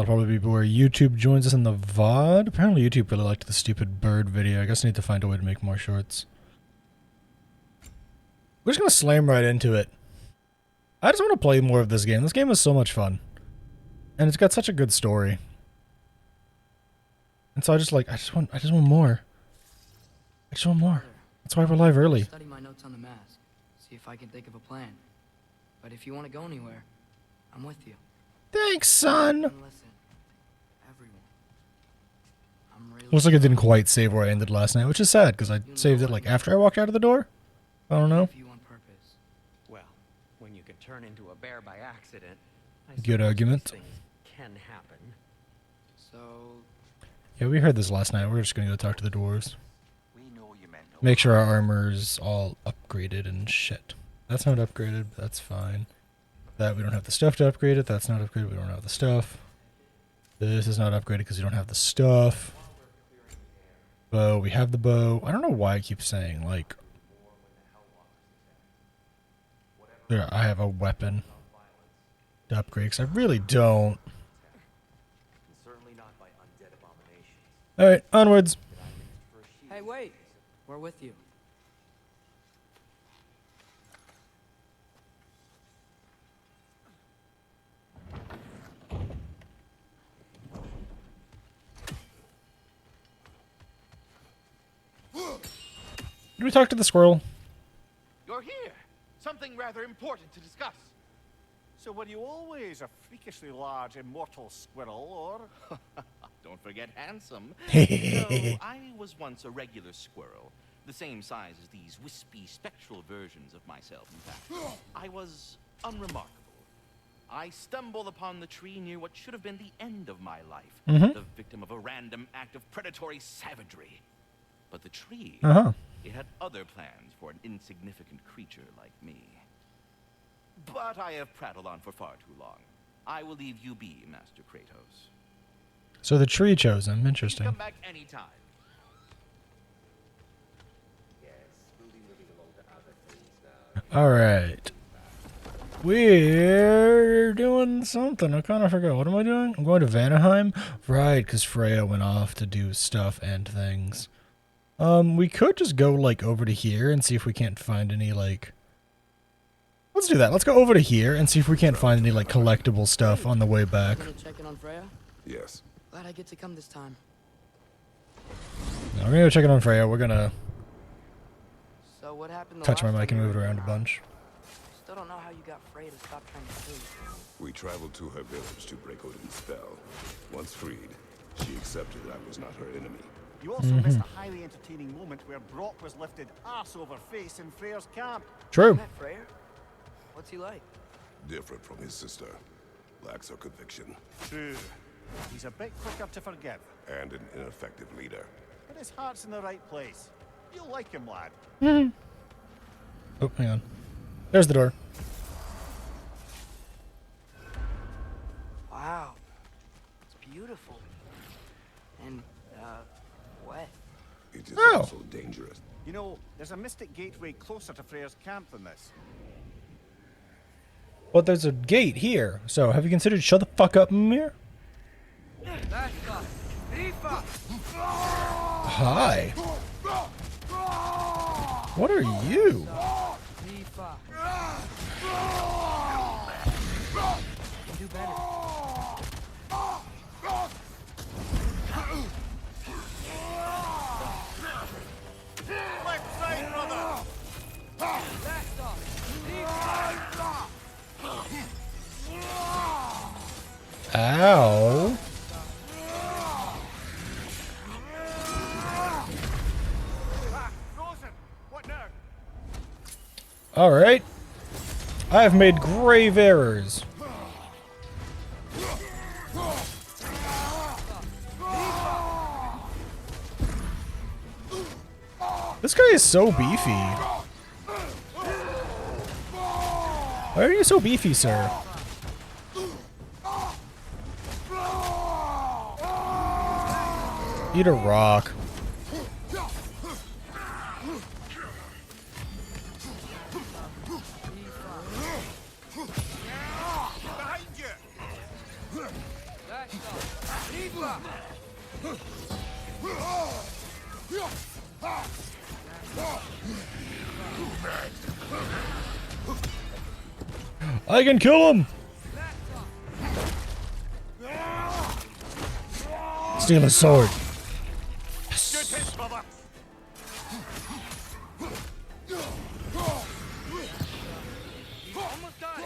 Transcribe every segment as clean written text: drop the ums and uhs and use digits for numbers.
That'll probably be where YouTube joins us in the VOD. Apparently YouTube really liked the stupid bird video. I guess I need to find a way to make more shorts. We're just gonna slam right into it. I just want to play more of this game. This game is so much fun. And it's got such a good story. And so I just want more. I just want more. That's why we're live early. Study my notes on the mask. See if I can think of a plan. But if you want to go anywhere, I'm with you. Thanks, son. And listen, everyone. I'm really Looks like it didn't quite save where I ended last night, which is sad because I saved it like after I walked out of the door. I don't know. with you on purpose. Well, when you can turn into a bear by accident, I Good suppose argument. these things can happen. So, Yeah, we heard this last night. We're just gonna go talk to the dwarves. We know you meant no Make sure our armor's all upgraded and shit. That's not upgraded, but that's fine. That we don't have the stuff to upgrade it. That's not upgraded. We don't have the stuff. This is not upgraded because we don't have the stuff. Bow. We have the bow. I don't know why I keep saying like. There, I have a weapon to upgrade because I really don't. Certainly not by undead abominations. All right, onwards. hey, wait. We're with you. Did we talk to the squirrel? You're here. Something rather important to discuss. So were you always a freakishly large immortal squirrel, or? Don't forget handsome. No, I was once a regular squirrel, the same size as these wispy, spectral versions of myself, in fact. I was unremarkable. I stumbled upon the tree near what should have been the end of my life, the victim of a random act of predatory savagery. But the tree, it had other plans for an insignificant creature like me. But I have prattled on for far too long. I will leave you be, Master Kratos. So the tree chose him. Please Interesting. come back anytime. All right. We're doing something. I kind of forgot. What am I doing? I'm going to Vanaheim? Right, because Freya went off to do stuff and things. We could just go, like, over to here and see if we can't find any, like... Let's do that. Let's go over to here and see if we can't find any, like, collectible stuff on the way back. Gonna check in on Freya? Yes. Glad I get to come this time. Now, we're gonna go check it on Freya. We're gonna So what happened the touch my last mic time and you move it were around a here? bunch. Still don't know how you got Freya to stop trying to kill you. We traveled to her village to break Odin's spell. Once freed, she accepted I was not her enemy. You also missed a highly entertaining moment where Brock was lifted arse over face in Freyr's camp. True. Met Freya? What's he like? Different from his sister. Lacks her conviction. True. He's a bit quicker to forgive, And an ineffective leader. but his heart's in the right place. You'll like him, lad. Oh, hang on. There's the door. Wow. It's beautiful. And, wet. It is Oh. also dangerous. You know, there's a mystic gateway closer to Freyr's camp than this. But there's a gate here. So, have you considered shut the fuck up, Mimir? Hi. What are you? Do better. Left side, brother! Ow. Frozen! What now? Alright. I have made grave errors. This guy is so beefy. Why are you so beefy, sir? Eat a rock. Behind you! I can kill him! Steal his sword. Good hit, brother. Almost got it.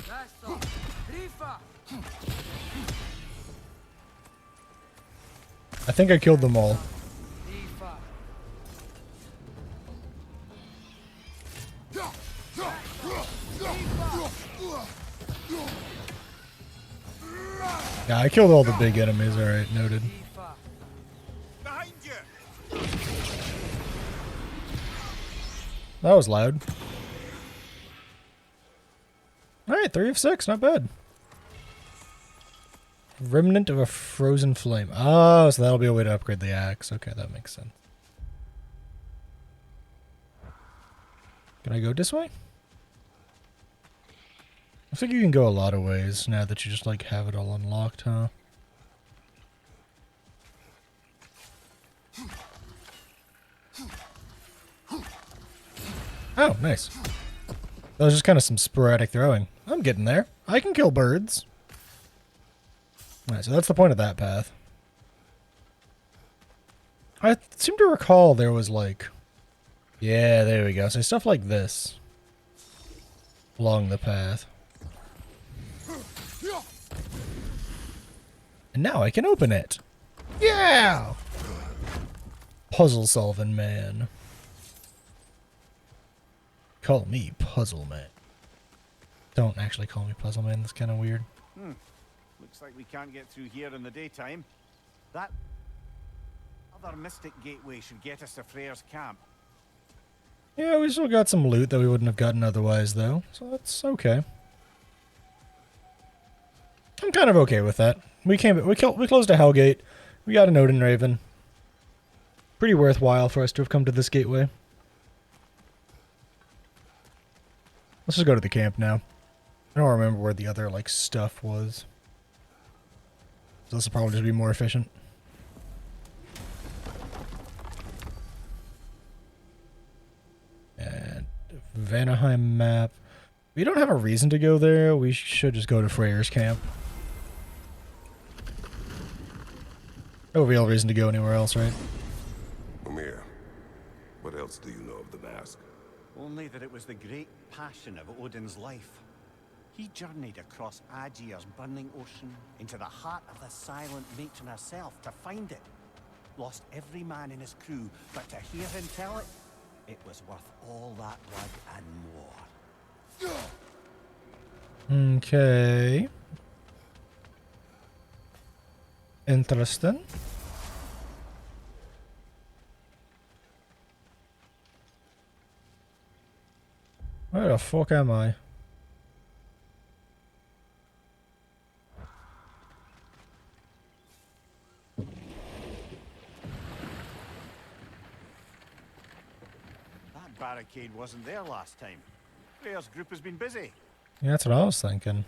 That's all. Rifa. I think I killed them all. Rifa. Yeah, I killed all the big enemies. Alright, noted. Rifa. Behind you. That was loud. Alright, 3 of 6, not bad. Remnant of a frozen flame. Oh, so that'll be a way to upgrade the axe. Okay, that makes sense. Can I go this way? I think you can go a lot of ways now that you just like have it all unlocked, huh? Oh, nice. That was just kind of some sporadic throwing. I'm getting there. I can kill birds. Alright, so that's the point of that path. I seem to recall there was like... Yeah, there we go. So stuff like this. Along the path. And now I can open it. Yeah! Puzzle solving man. Call me Puzzle Man. Don't actually call me Puzzle Man. That's kind of weird. Looks like we can't get through here in the daytime. That other mystic gateway should get us to Freyr's camp. Yeah, we still got some loot that we wouldn't have gotten otherwise, though. So that's okay. I'm kind of okay with that. We closed a Hellgate. We got an Odin Raven. Pretty worthwhile for us to have come to this gateway. Let's just go to the camp now. I don't remember where the other, like, stuff was. So this will probably just be more efficient. And Vanaheim map. We don't have a reason to go there. We should just go to Freyr's camp. No real reason to go anywhere else, right? Mimir, what else do you know of the mask? Only that it was the great passion of Odin's life. He journeyed across Aegir's burning ocean into the heart of the silent matron herself to find it. Lost every man in his crew, but to hear him tell it, it was worth all that blood and more. Okay. Interesting. Where the fuck am I? That barricade wasn't there last time. Freyr's group has been busy. Yeah, that's what I was thinking.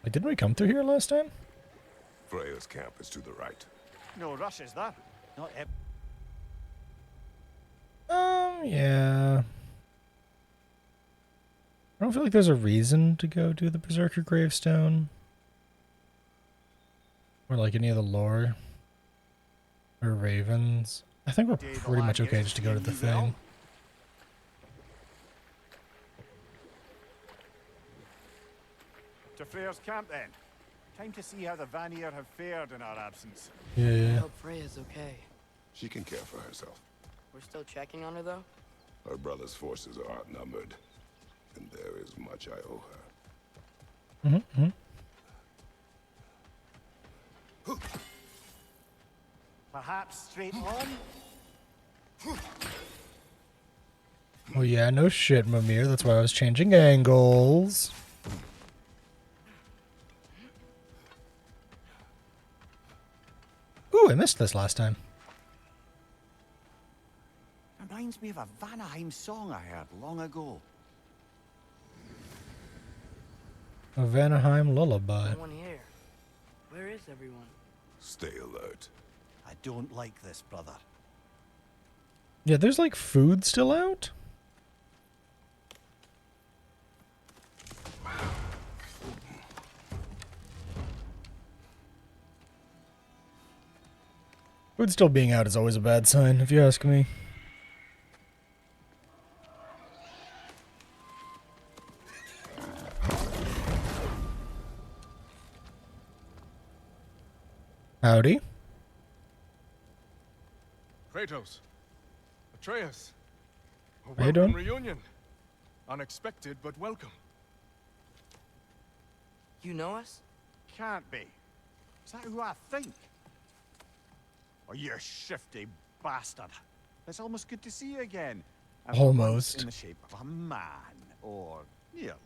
Like, didn't we come through here last time? Freya's camp is to the right. No rush, is there? Not ev- Yeah. I don't feel like there's a reason to go do the Berserker gravestone. Or like any of the lore. Or ravens. I think we're pretty much okay just to go to the thing. To Freyr's camp then. Time to see how the Vanir have fared in our absence. I Yeah. hope Freya's okay. She can care for herself. We're still checking on her, though? Her brother's forces are outnumbered, and there is much I owe her. Perhaps straight on? Oh yeah, no shit, Mimir. That's why I was changing angles. Ooh, I missed this last time. Reminds me of a Vanaheim song I heard long ago. A Vanaheim lullaby. No one here. Where is everyone? Stay alert. I don't like this, brother. Yeah, there's like food still out? Food still being out is always a bad sign, if you ask me. Howdy. Kratos. Atreus. A How you welcome doing? reunion. Unexpected, but welcome. You know us? Can't be. Is that who I think? Oh, you shifty bastard. It's almost good to see you again. And for once Almost. in the shape of a man, or nearly.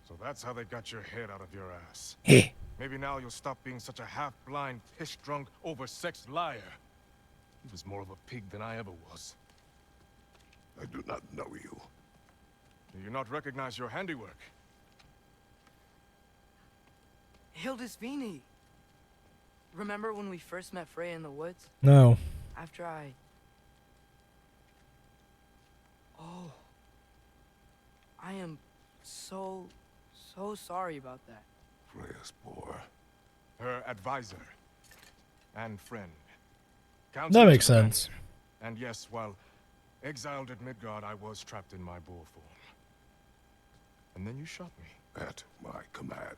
So that's how they got your head out of your ass. Heh. Maybe now you'll stop being such a half-blind, piss-drunk, oversexed liar. He was more of a pig than I ever was. I do not know you. Do you not recognize your handiwork? Hildisvini. Remember when we first met Freya in the woods? No. After I... Oh. I am so sorry about that. Freya's poor. Her advisor. And friend. That Counselor makes to the sense. Vanir. And yes, while exiled at Midgard, I was trapped in my boar form. And then you shot me. At my command.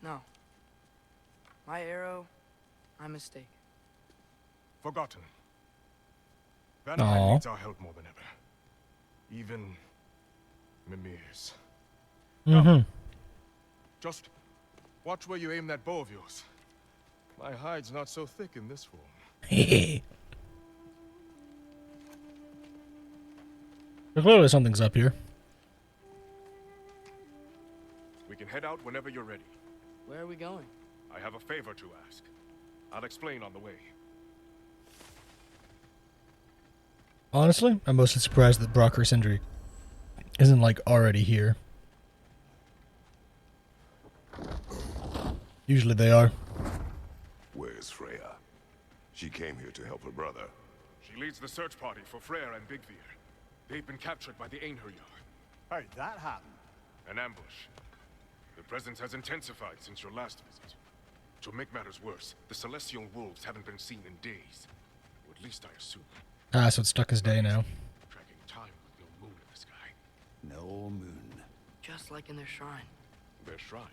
No. My arrow, my mistake. Forgotten. Vanaheim Aw. needs our help more than ever. Even Mimir's. Mm-hmm. Just watch where you aim that bow of yours. My hide's not so thick in this form. Hehe. Clearly something's up here. We can head out whenever you're ready. Where are we going? I have a favor to ask. I'll explain on the way. Honestly, I'm mostly surprised that Brock or Sindri isn't like already here. Usually they are. Where's Freya? She came here to help her brother. She leads the search party for Freyr and Bigvir. They've been captured by the Einherjar. How'd that happen? An ambush. The presence has intensified since your last visit. To make matters worse, the Celestial Wolves haven't been seen in days. Or at least I assume. Ah, so it's stuck as day now. Tracking time with no moon in the sky. No moon. Just like in their shrine. Their shrine.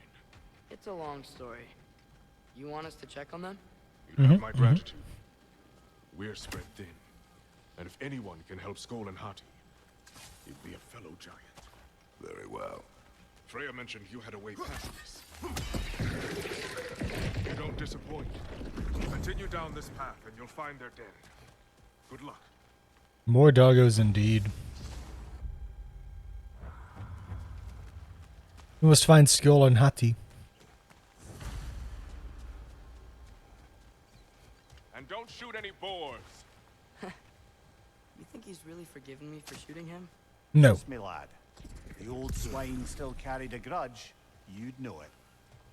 It's a long story. You want us to check on them? You'd have my gratitude. We're spread thin. And if anyone can help Skoll and Hati, he'd be a fellow giant. Very well. Freya mentioned you had a way past this. You don't disappoint. Continue down this path and you'll find their den. Good luck. More doggos indeed. We must find Skjold and Hati. And don't shoot any boars. You think he's really forgiven me for shooting him? No. Trust me, lad. If the old swine still carried a grudge, you'd know it.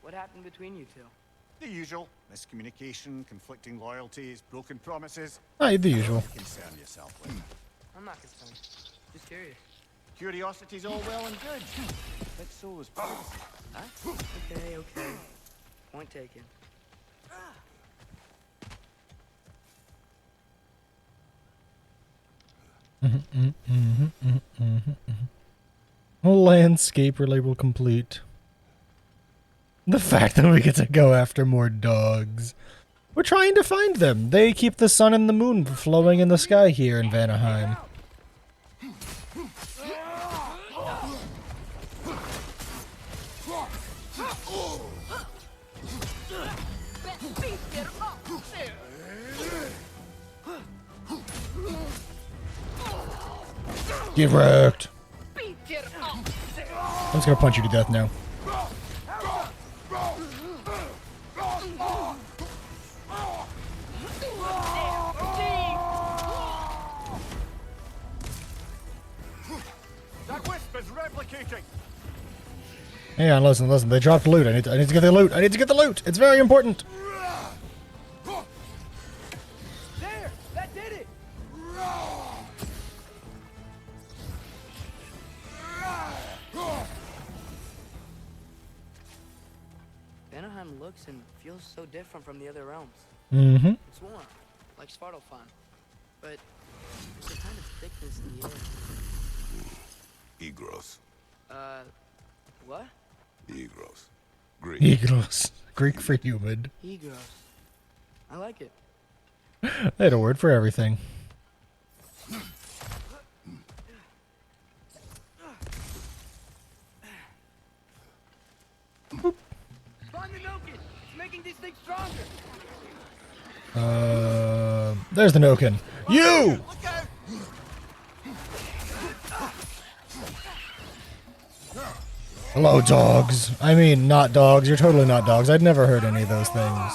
What happened between you two? The usual. Miscommunication, conflicting loyalties, broken promises. Ah, the usual. Concern yourself with. I'm not concerned. Just curious. Curiosity's all well and good. But so is privacy. Huh? Okay. Point taken. Landscaper label complete. The fact that we get to go after more dogs. We're trying to find them. They keep the sun and the moon flowing in the sky here in Vanaheim. Get wrecked. I'm just gonna punch you to death now. That wisp is replicating. Hang on, listen. They dropped loot. I need to get the loot. I need to get the loot. It's very important. There! That did it! Vanaheim looks and feels so different from the other realms. Mm-hmm. It's warm, like Svartalfheim, but there's a kind of thickness in the air. Egros. What? Egros. Greek. Egros. Greek for human. Egros. I like it. They had a word for everything. Find the Noken! It's making these things stronger! There's the Noken. You! Hello, dogs. I mean, not dogs. You're totally not dogs. I'd never heard any of those things.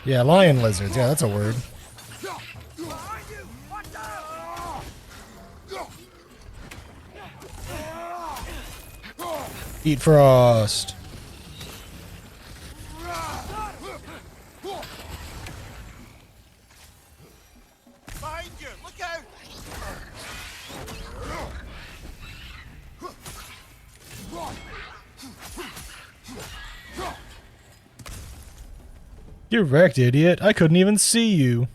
Yeah, lion lizards. Yeah, that's a word. Eat frost. Behind you! Look out! You're wrecked, idiot. I couldn't even see you.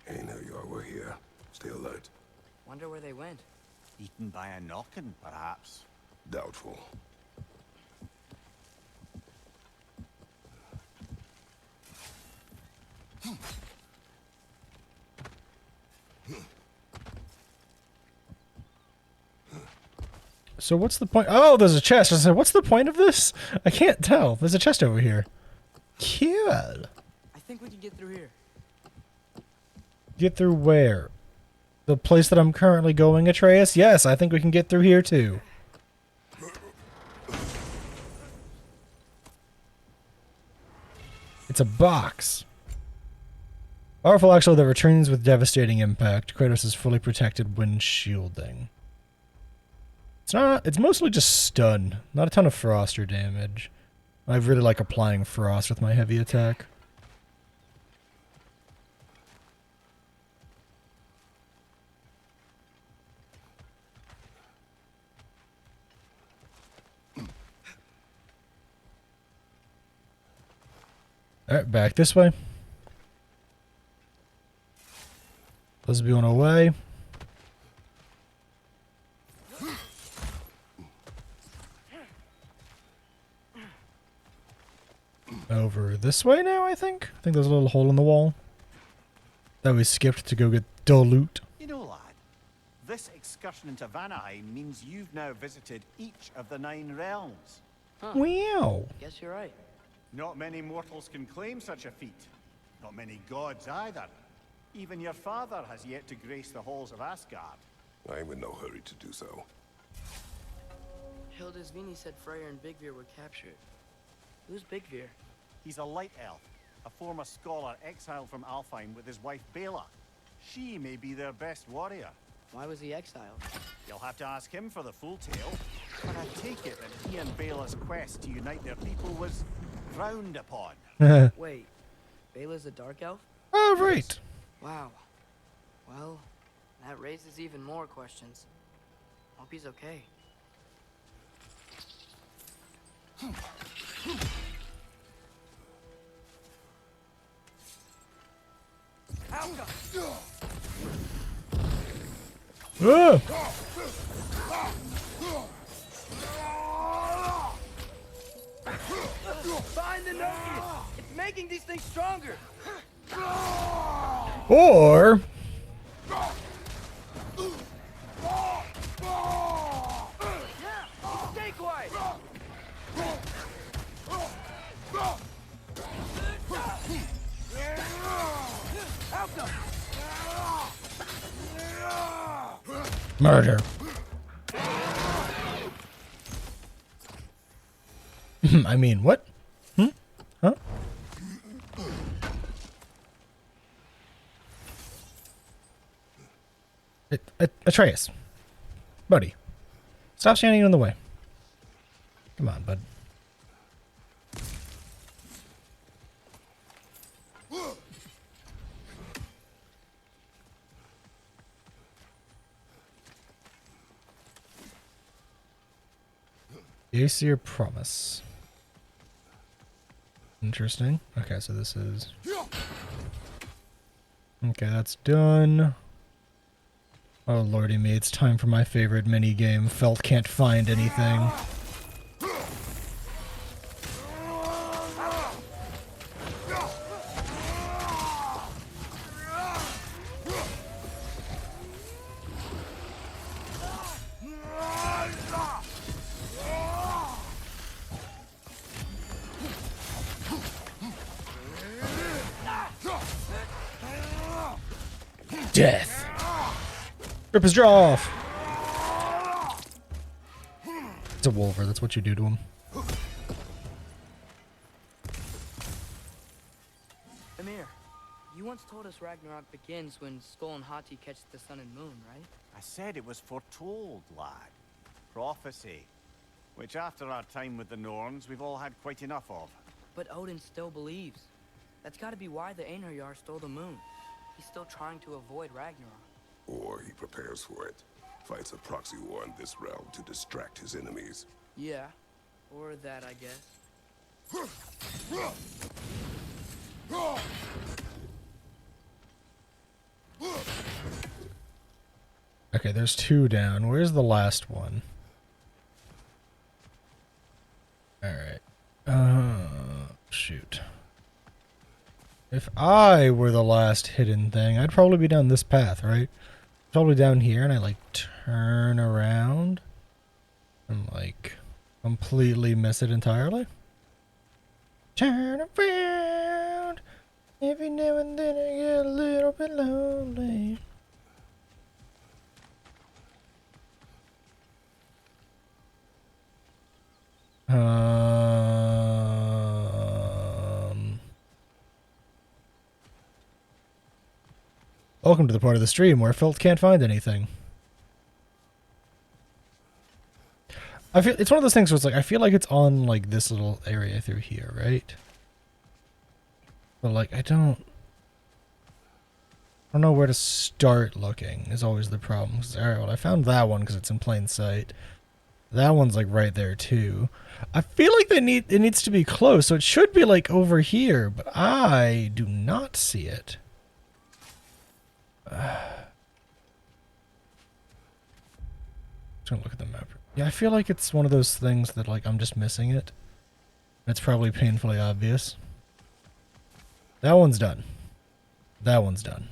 Hey, now you are. We're here. Stay alert. Wonder where they went. Eaten by a knocking, perhaps. Doubtful. So what's the point? Oh, there's a chest. I said, what's the point of this? I can't tell. There's a chest over here. Cool. I think we can get through here. Get through where? The place that I'm currently going, Atreus? Yes, I think we can get through here too. It's a box. Powerful axle that returns with devastating impact. Kratos is fully protected when shielding. It's mostly just stun. Not a ton of frost or damage. I really like applying frost with my heavy attack. Alright, back this way. Let's be on our way. Over this way now, I think. I think there's a little hole in the wall that we skipped to go get the loot. You know, lad, this excursion into Vanaheim means you've now visited each of the 9 realms. Wow. Guess you're right. Not many mortals can claim such a feat. Not many gods either. Even your father has yet to grace the halls of Asgard. I'm in no hurry to do so. Hildisvini said Freyr and Bigvir were captured. Who's Bigvir? He's a light elf, a former scholar exiled from Alfheim with his wife Bela. She may be their best warrior. Why was he exiled? You'll have to ask him for the full tale. But I take it that he and Bela's quest to unite their people was frowned upon. Wait, Bela's a dark elf? Oh, right. Wow. Well, that raises even more questions. Hope he's okay. Ah! Find the Noki! It's making these things stronger! Or Stay quiet! Out them! Murder. I mean, what? Hmm? Huh? Atreus. Buddy. Stop standing in the way. Come on, bud. Aesir Promise. Interesting. Okay, so this is... Okay, that's done. Oh lordy me, it's time for my favorite mini game. Felt can't find anything. Death. Rip his jaw off. It's a wolver, that's what you do to him. Amir, you once told us Ragnarok begins when Skull and Hati catch the sun and moon, right? I said it was foretold, lad. Prophecy. Which after our time with the Norns, we've all had quite enough of. But Odin still believes. That's gotta be why the Einherjar stole the moon. He's still trying to avoid Ragnarok. Or he prepares for it. Fights a proxy war in this realm to distract his enemies. Yeah, or that, I guess. Okay, there's 2 down. Where's the last one? Alright. Shoot. If I were the last hidden thing, I'd probably be down this path, right? Probably down here, and I, like, turn around and, like, completely miss it entirely. Turn around. Every now and then I get a little bit lonely. Welcome to the part of the stream where Felt can't find anything. I feel it's one of those things where it's like I feel like it's on like this little area through here, right? But like I don't know where to start looking is always the problem. Alright, well I found that one because it's in plain sight. That one's like right there too. I feel like it needs to be close, so it should be like over here, but I do not see it. Just gonna look at the map. Yeah, I feel like it's one of those things that like I'm just missing it. It's probably painfully obvious. That one's done. That one's done.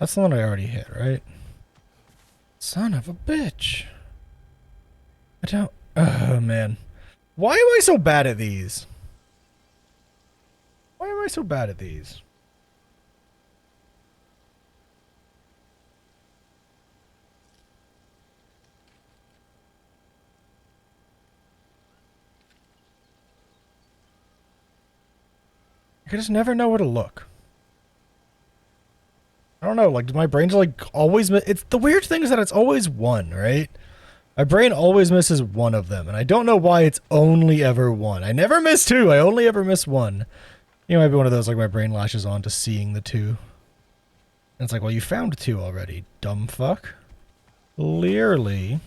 That's the one I already hit, right? Son of a bitch. I don't... Oh, man. Why am I so bad at these? Why am I so bad at these? I just never know where to look. I don't know, like, my brain's like always... It's the weird thing is that it's always one, right? My brain always misses one of them, and I don't know why it's only ever one. I never miss 2, I only ever miss 1. You know, might be one of those, like, my brain latches on to seeing the 2. And it's like, well, you found 2 already, dumb fuck. Clearly...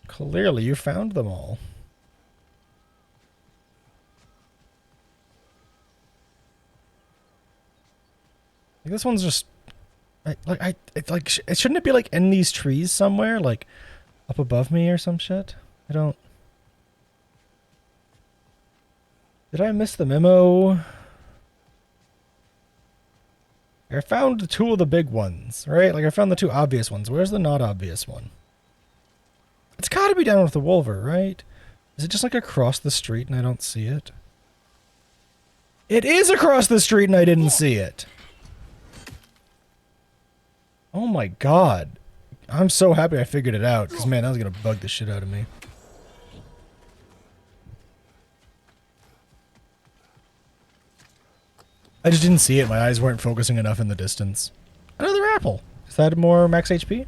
Clearly, you found them all. Like, this one's just... shouldn't it be, like, in these trees somewhere? Like, up above me or some shit? I don't... Did I miss the memo? I found two of the big ones, right? Like, I found the two obvious ones. Where's the not obvious one? It's gotta be down with the Wolver, right? Is it just, like, across the street and I don't see it? It is across the street and I didn't see it! Oh my god. I'm so happy I figured it out, because, man, that was gonna bug the shit out of me. I just didn't see it. My eyes weren't focusing enough in the distance. Another apple. Is that more max HP?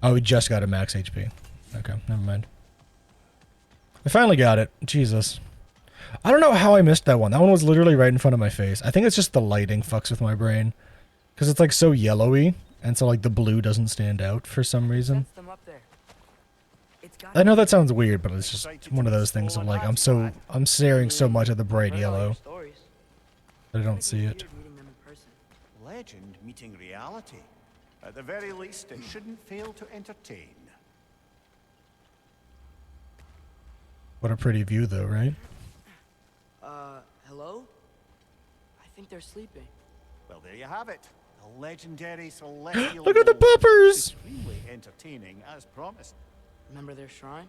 Oh, we just got a max HP. Okay, never mind. I finally got it. Jesus. I don't know how I missed that one. That one was literally right in front of my face. I think it's just the lighting fucks with my brain. Because it's like so yellowy, and so like the blue doesn't stand out for some reason. That's them up there. It's got I know that sounds weird, but it's just one of those things of like I'm staring so much at the bright yellow that I don't see it. Meeting them in person. Legend meeting reality. At the very least, it shouldn't fail to entertain. What a pretty view though, right? Hello? I think they're sleeping. Well, there you have it. The legendary celestial. Look at the wolves. bumpers! Extremely entertaining, as promised. Remember their shrine?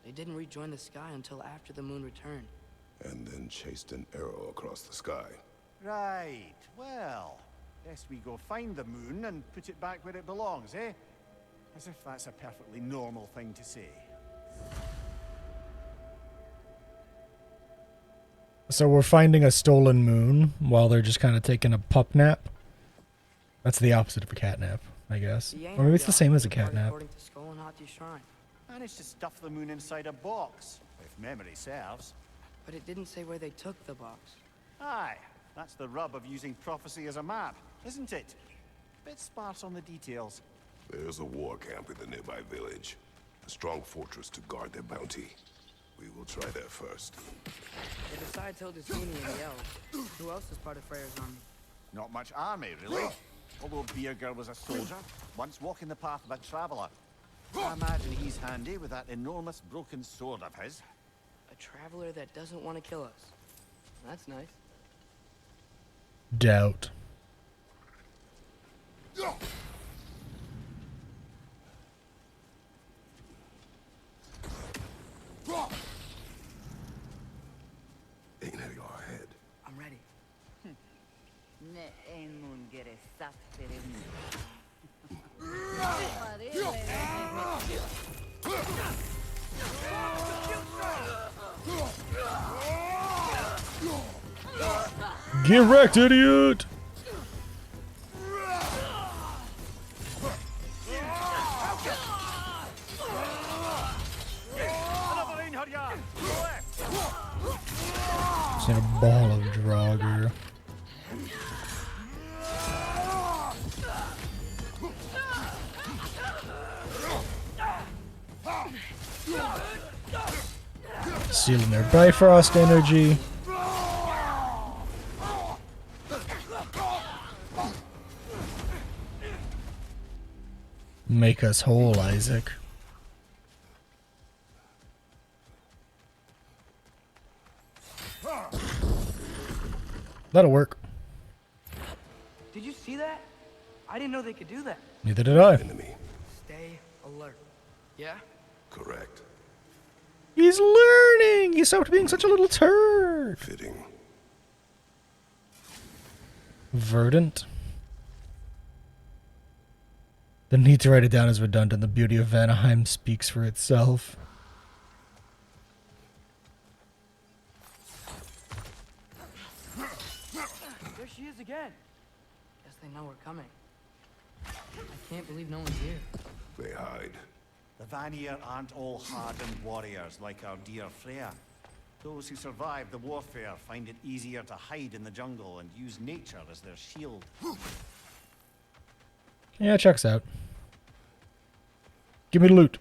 They didn't rejoin the sky until after the moon returned. And then chased an arrow across the sky. Right. Well, guess we go find the moon and put it back where it belongs, eh? As if that's a perfectly normal thing to say. So we're finding a stolen moon while they're just kind of taking a pup nap. That's the opposite of a cat nap, I guess. Or maybe it's the same as a cat nap. According to Skull and Hati's shrine. Managed to stuff the moon inside a box, if memory serves. But it didn't say where they took the box. Aye, that's the rub of using prophecy as a map, isn't it? Bit sparse on the details. There's a war camp in the nearby village. A strong fortress to guard their bounty. We will try there first. They besides Hildesini and the elves, who else is part of Freyr's army? Not much army, really. Although Birger was a soldier, once walking the path of a traveler. I imagine he's handy with that enormous broken sword of his. A traveler that doesn't want to kill us. That's nice. Doubt. Ain't it your head? I'm ready. Ne en mun gere safterim. Get wrecked, idiot! Just need a ball of Draugr. Stealing their Bifrost energy. Make us whole, Isaac. That'll work. Did you see that? I didn't know they could do that. Neither did I. Enemy. Stay alert. Yeah? Correct. He's learning! He stopped being such a little turd. Fitting. Verdant. The need to write it down is redundant. The beauty of Vanaheim speaks for itself. There she is again. Guess they know we're coming. I can't believe no one's here. They hide. The Vanir aren't all hardened warriors like our dear Freya. Those who survive the warfare find it easier to hide in the jungle and use nature as their shield. Yeah, it checks out. Give me the loot.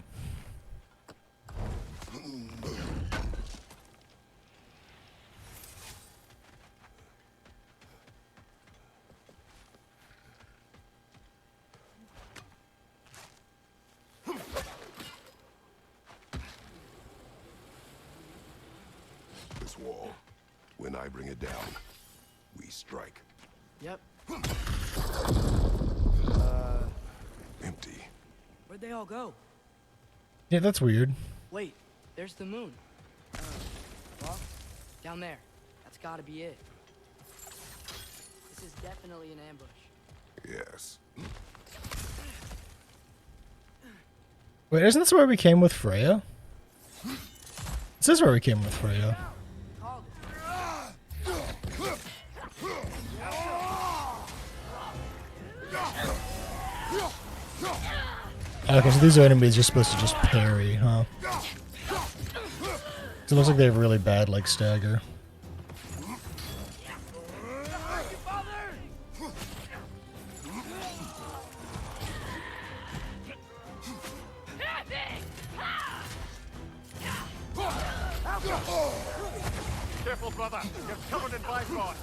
This wall. When I bring it down, we strike. Yep. Empty. Where'd they all go? Yeah, that's weird. Wait, there's the moon. Well, down there. That's gotta be it. This is definitely an ambush. Yes. Wait, isn't this where we came with Freya? This is where we came with Freya. Called Okay, so these enemies are supposed to just parry, huh? It looks like they have really bad, like, stagger. Careful, brother. You're covered in Bifrost.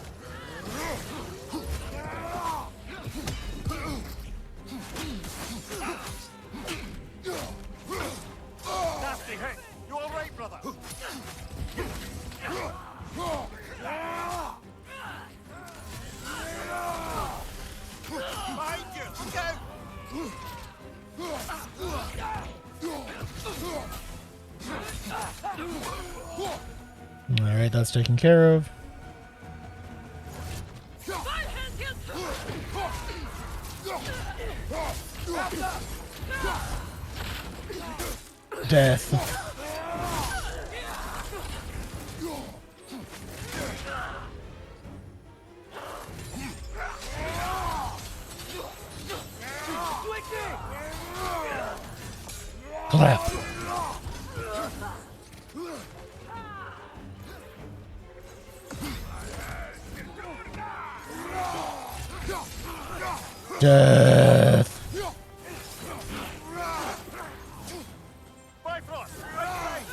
Nasty hit. You all right, brother? Behind you. Look out. Alright, that's taken care of. Death. Clap. Death. Bifrost. Right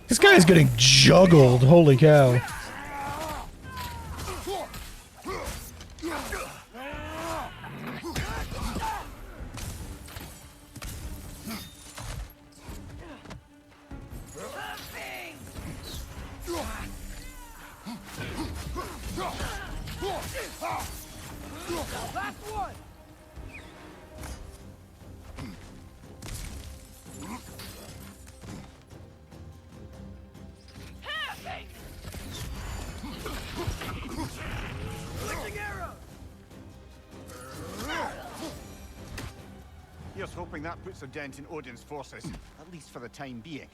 This guy is getting juggled. Holy cow. Here's hoping that puts a dent in Odin's forces, at least for the time being.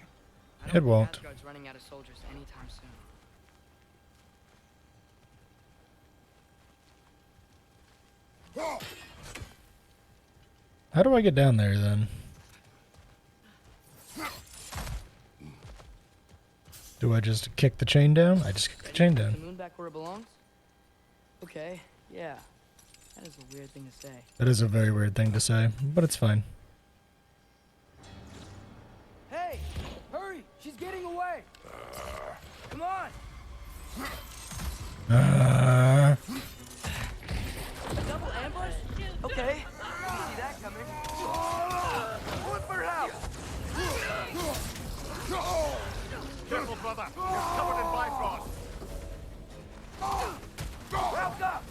I It don't think won't. Asgard's running out of soldiers anytime soon. How do I get down there then? Do I just kick the chain down? I just kick the chain The down. moon back where it belongs? Okay, yeah. That is a weird thing to say. That is a very weird thing to say, but it's fine. Hey! Hurry! She's getting away! Come on! Double ambush? Okay. Didn't see that coming. Look for help! Careful, brother. You're covered in Bifrost. Help up!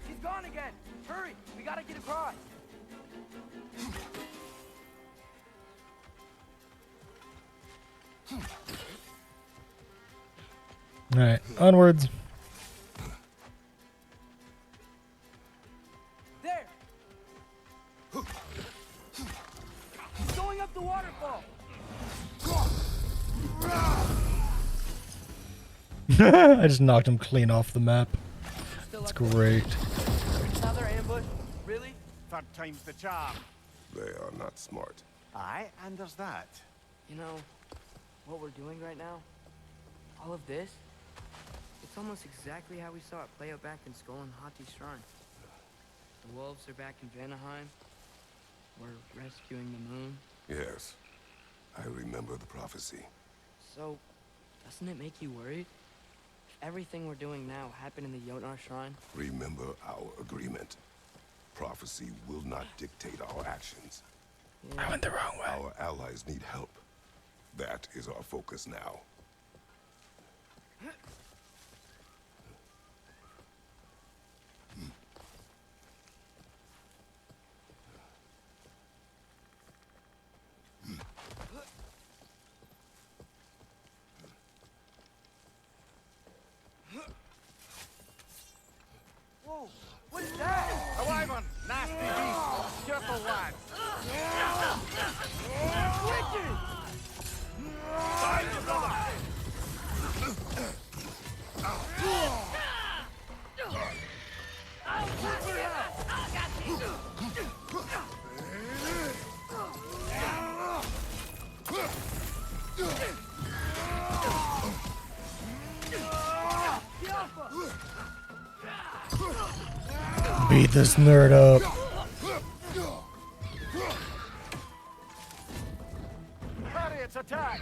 She's gone again! Hurry! We gotta get across! Alright, onwards. There! She's going up the waterfall! I just knocked him clean off the map. Still That's up there. great. Another ambush? Really? Third time's the charm. They are not smart. Aye, and there's that. You know, what we're doing right now? All of this? It's almost exactly how we saw it play out back in Skull and Hati's shrine. The wolves are back in Vanaheim. We're rescuing the moon. Yes. I remember the prophecy. So, doesn't it make you worried? If everything we're doing now happen in the Jotnar Shrine? Remember our agreement. Prophecy will not dictate our actions. I went the wrong way. Our allies need help. That is our focus now. Whoa, what's that? A wyvern! Nasty beast! Careful, lads! Find your brother! Beat this nerd up. Harriet's attack!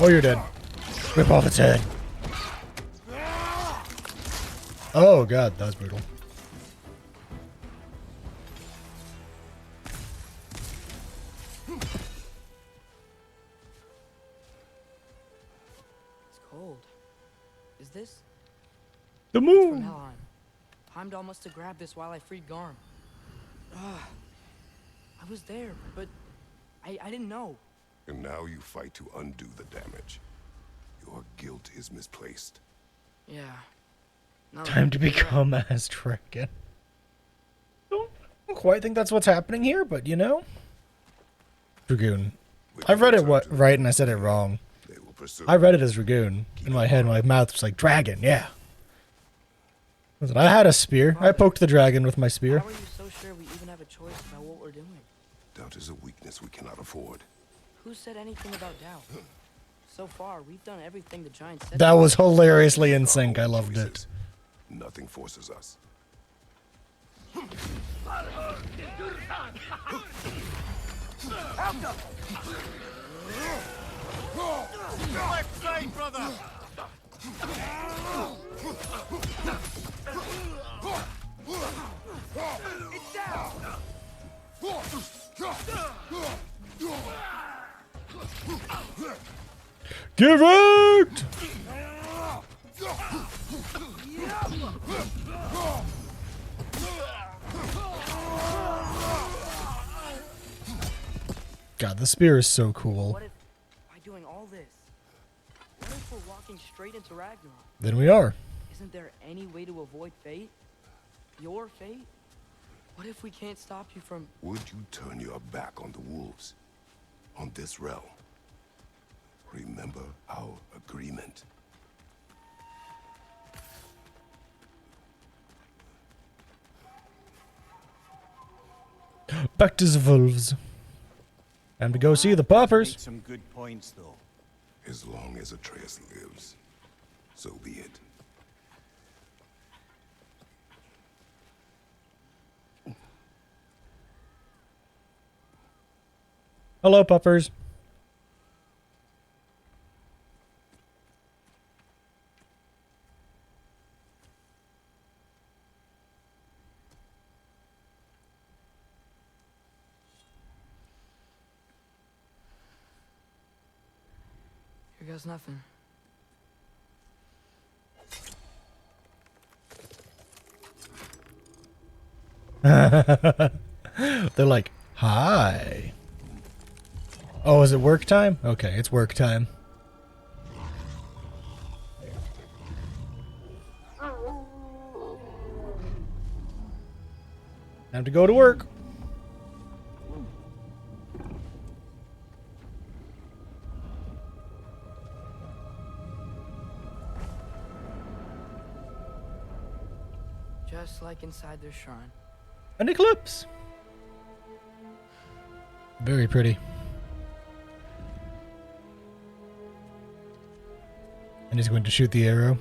Oh, you're dead. Rip off its head. Oh god, that was brutal. It's cold. Is this The from moon. Helheim? Heimdall must have grabbed this while I freed Garm. Ugh. I was there, but I didn't know. And now you fight to undo the damage. Your guilt is misplaced. Yeah. Now Time to become as dragon. Don't quite think that's what's happening here, but you know. Dragoon. I read it right and I said it wrong. They will pursue. I read it as Dragoon in my head. My mouth was like dragon. Yeah. Listen, I had a spear. I poked the dragon with my spear. How are you so sure we even have a choice about what we're doing? Doubt is a weakness we cannot afford. Who said anything about doubt? So far, we've done everything the giant said. That was hilariously in sync. I loved it. Nothing forces us. Left side, brother! It's down! Get wrecked! God, the spear is so cool. What if, by doing all this, what if we're walking straight into Ragnarok? Then we are. Isn't there any way to avoid fate? Your fate? What if we can't stop you from... Would you turn your back on the wolves? On this realm? Remember our agreement. Back to the wolves. Time to go see the poppers. Make some good points, though. As long as Atreus lives, so be it. Hello, puppers. Here goes nothing. They're like, hi. Oh, is it work time? Okay, it's work time. Time to go to work. Just like inside their shrine. An eclipse. Very pretty. And he's going to shoot the arrow.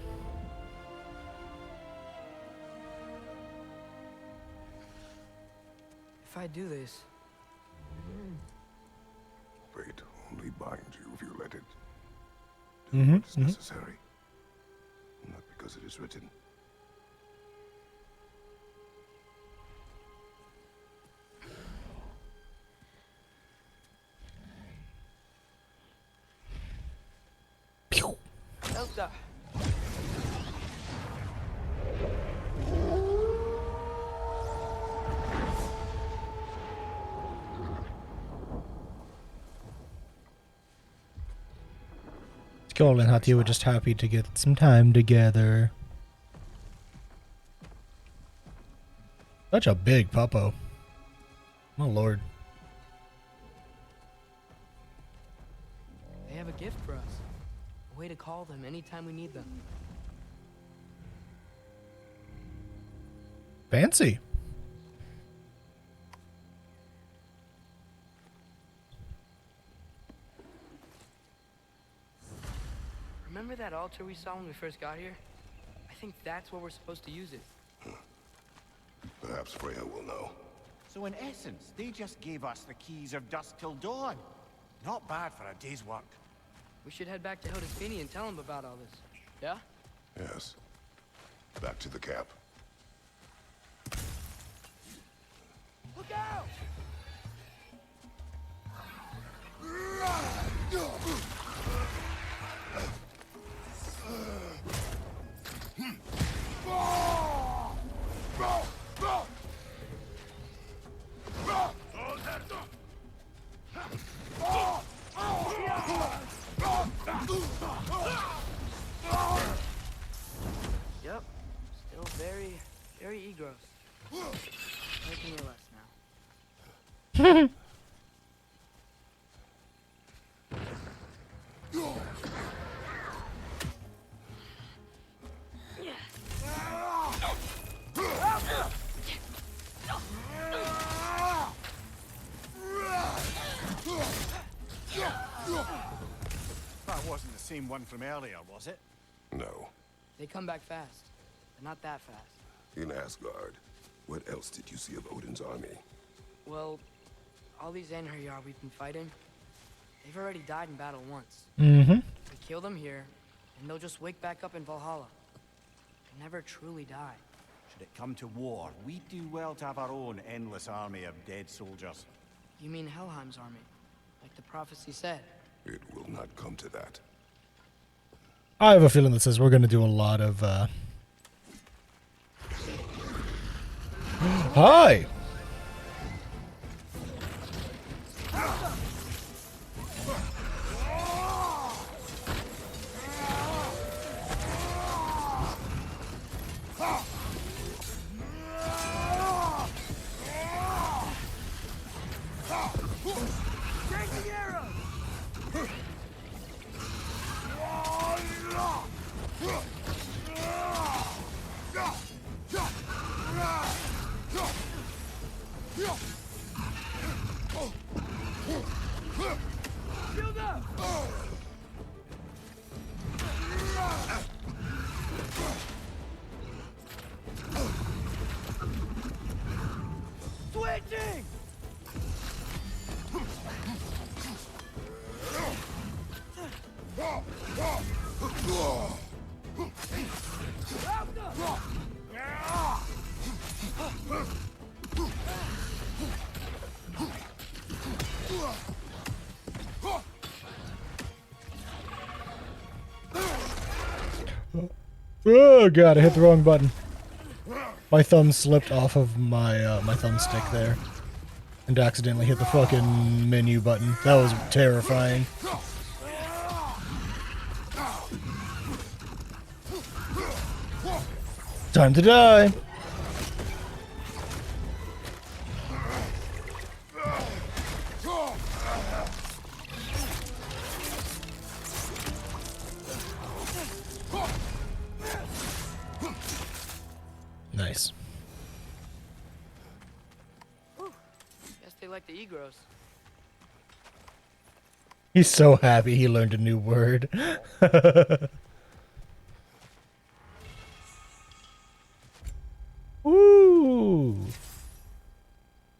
If I do this, Fate only binds you if you let it. Mm-hmm. It's necessary. Not because it is written. Pew. Elsa. Skull and Hati were just happy to get some time together. Such a big puppo. My lord. They have a gift for us. A way to call them anytime we need them. Fancy. Remember that altar we saw when we first got here? I think that's where we're supposed to use it. Perhaps Freya will know. So in essence, they just gave us the keys of dusk till dawn. Not bad for a day's work. We should head back to Hildesfinia and tell him about all this. Yeah? Yes. Back to the camp. Look out! Yep. Still very egros. Making it less now. That wasn't the same one from earlier, was it? No. They come back fast, but not that fast. In Asgard, what else did you see of Odin's army? Well, all these Einherjar we've been fighting, they've already died in battle once. Mm-hmm. We kill them here, and they'll just wake back up in Valhalla. They never truly die. Should it come to war, we'd do well to have our own endless army of dead soldiers. You mean Helheim's army, like the prophecy said? It will not come to that. I have a feeling that says we're going to do a lot of, Hi! Switching! Oh god, I hit the wrong button. My thumb slipped off of my my thumbstick there. And accidentally hit the fucking menu button. That was terrifying. Time to die! Nice. Guess they like the egros. He's so happy he learned a new word. Woo!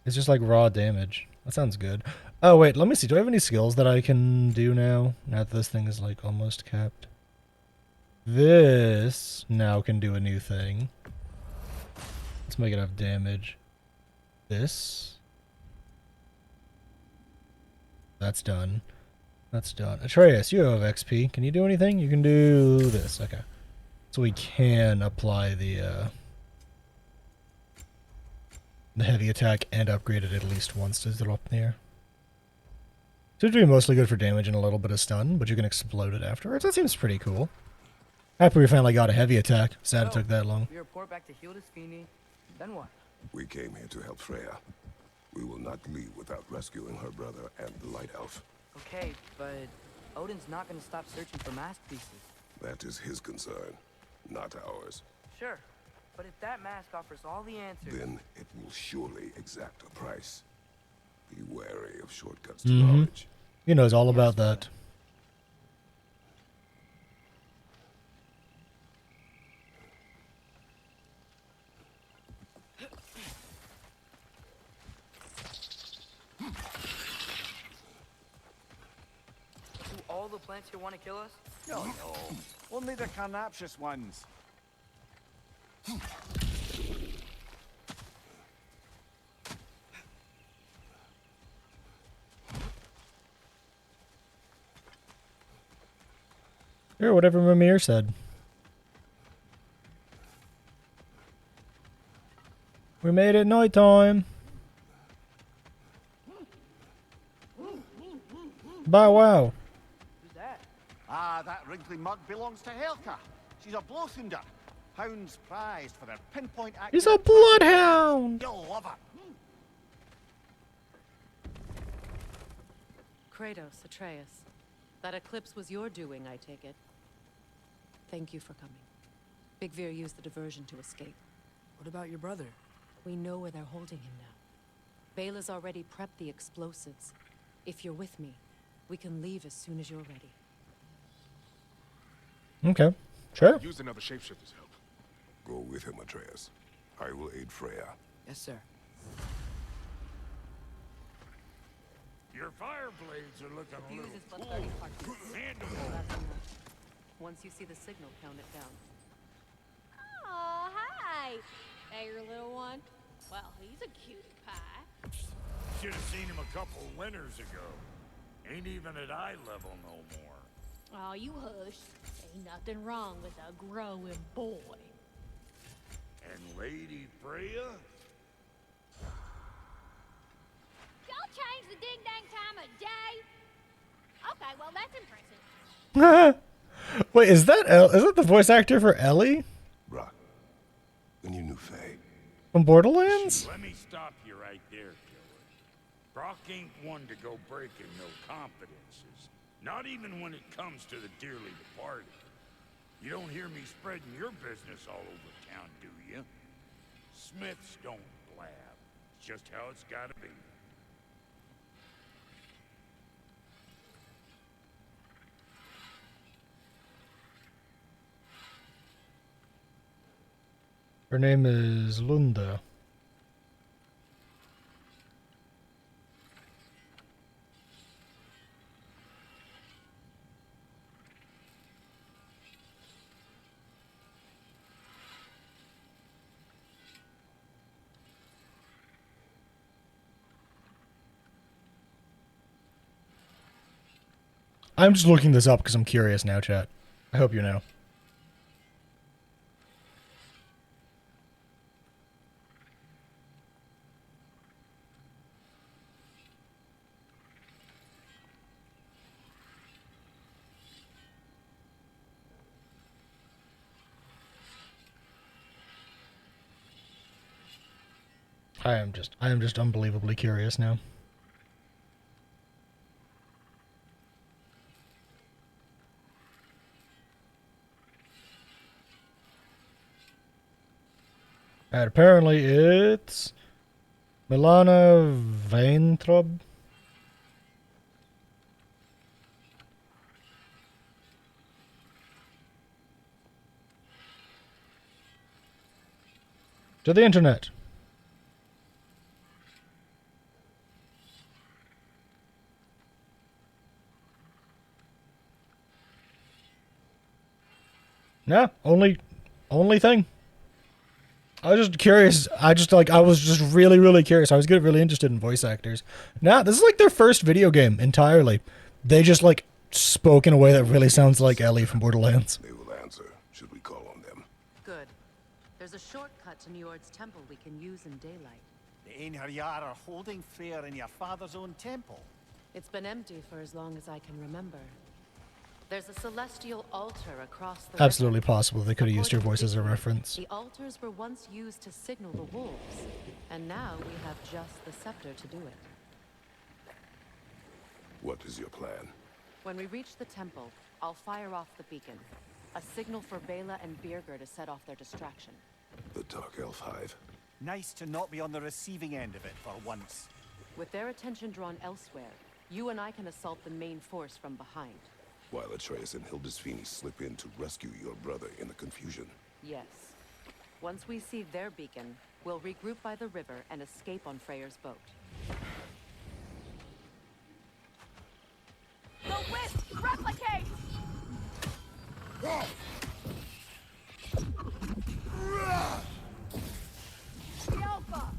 It's just like raw damage. That sounds good. Oh wait, let me see. Do I have any skills that I can do now? Now that this thing is like almost capped. This now can do a new thing. Let's make it have damage. This. That's done. That's done. Atreus, you have XP. Can you do anything? You can do this. Okay. So we can apply the heavy attack and upgrade it at least once to drop in the air. Seems to be mostly good for damage and a little bit of stun, but you can explode it afterwards. That seems pretty cool. Happy we finally got a heavy attack. Sad it took that long. We report back to Hildisvini. Then what? We came here to help Freya. We will not leave without rescuing her brother and the Light Elf. Okay, but Odin's not gonna stop searching for masterpieces. That is his concern, not ours. Sure, but if that mask offers all the answers... Then it will surely exact a price. Be wary of shortcuts to knowledge. He knows all about that. Do all the plants here want to kill us? No, no. Only the carnivorous ones. Sure, whatever Mimir said. We made it nighttime. Bow wow. Who's that? Ah, that wrinkly mug belongs to Helka. She's a blowthunder. Hounds prized for their pinpoint accuracy. He's a bloodhound. You'll love her. Kratos, Atreus. That eclipse was your doing, I take it. Thank you for coming. Big Veer used the diversion to escape. What about your brother? We know where they're holding him now. Bela's already prepped the explosives. If you're with me, we can leave as soon as you're ready. Okay, sure. Use another shapeshifter's help. Go with him, Atreus. I will aid Freya. Yes, sir. Your fire blades are looking a little Fuse is but cool. 30 parts. Mandible. That's enough. Once you see the signal, count it down. Oh, hi. Hey, your little one. Well, he's a cutie pie. Should have seen him a couple winters ago. Ain't even at eye level no more. Oh, you hush. Ain't nothing wrong with a growing boy. And Lady Freya? Y'all change the ding-dang time of day? Okay, well, that's impressive. Wait, is that the voice actor for Ellie Brock, when you knew Faye, from Borderlands? Let me stop you right there, killer. Brock ain't one to go breaking no confidences. Not even when it comes to the dearly departed. You don't hear me spreading your business all over town, do you? Smiths don't blab. It's just how it's gotta be. Her name is Lunda. I'm just looking this up because I'm curious now, chat. I hope you know. I am just unbelievably curious now. And apparently it's Milana Vaintrub. To the internet. Yeah, only thing. I was just curious. I was just really, really curious. I was getting really interested in voice actors. Nah, this is like their first video game entirely. They just like spoke in a way that really sounds like Ellie from Borderlands. They will answer. Should we call on them? Good. There's a shortcut to Njord's temple we can use in daylight. The Einherjar are holding fair in your father's own temple. It's been empty for as long as I can remember. There's a celestial altar across the Absolutely river. possible they could have used your According voice to as a Vicky, reference. The altars were once used to signal the wolves, and now we have just the scepter to do it. What is your plan? When we reach the temple, I'll fire off the beacon. A signal for Bela and Birger to set off their distraction. The Dark Elf Hive. Nice to not be on the receiving end of it for once. With their attention drawn elsewhere, you and I can assault the main force from behind. While Atreus and Hildisvini slip in to rescue your brother in the confusion. Yes. Once we see their beacon, we'll regroup by the river and escape on Freyr's boat. The wisp replicate! The Alpha!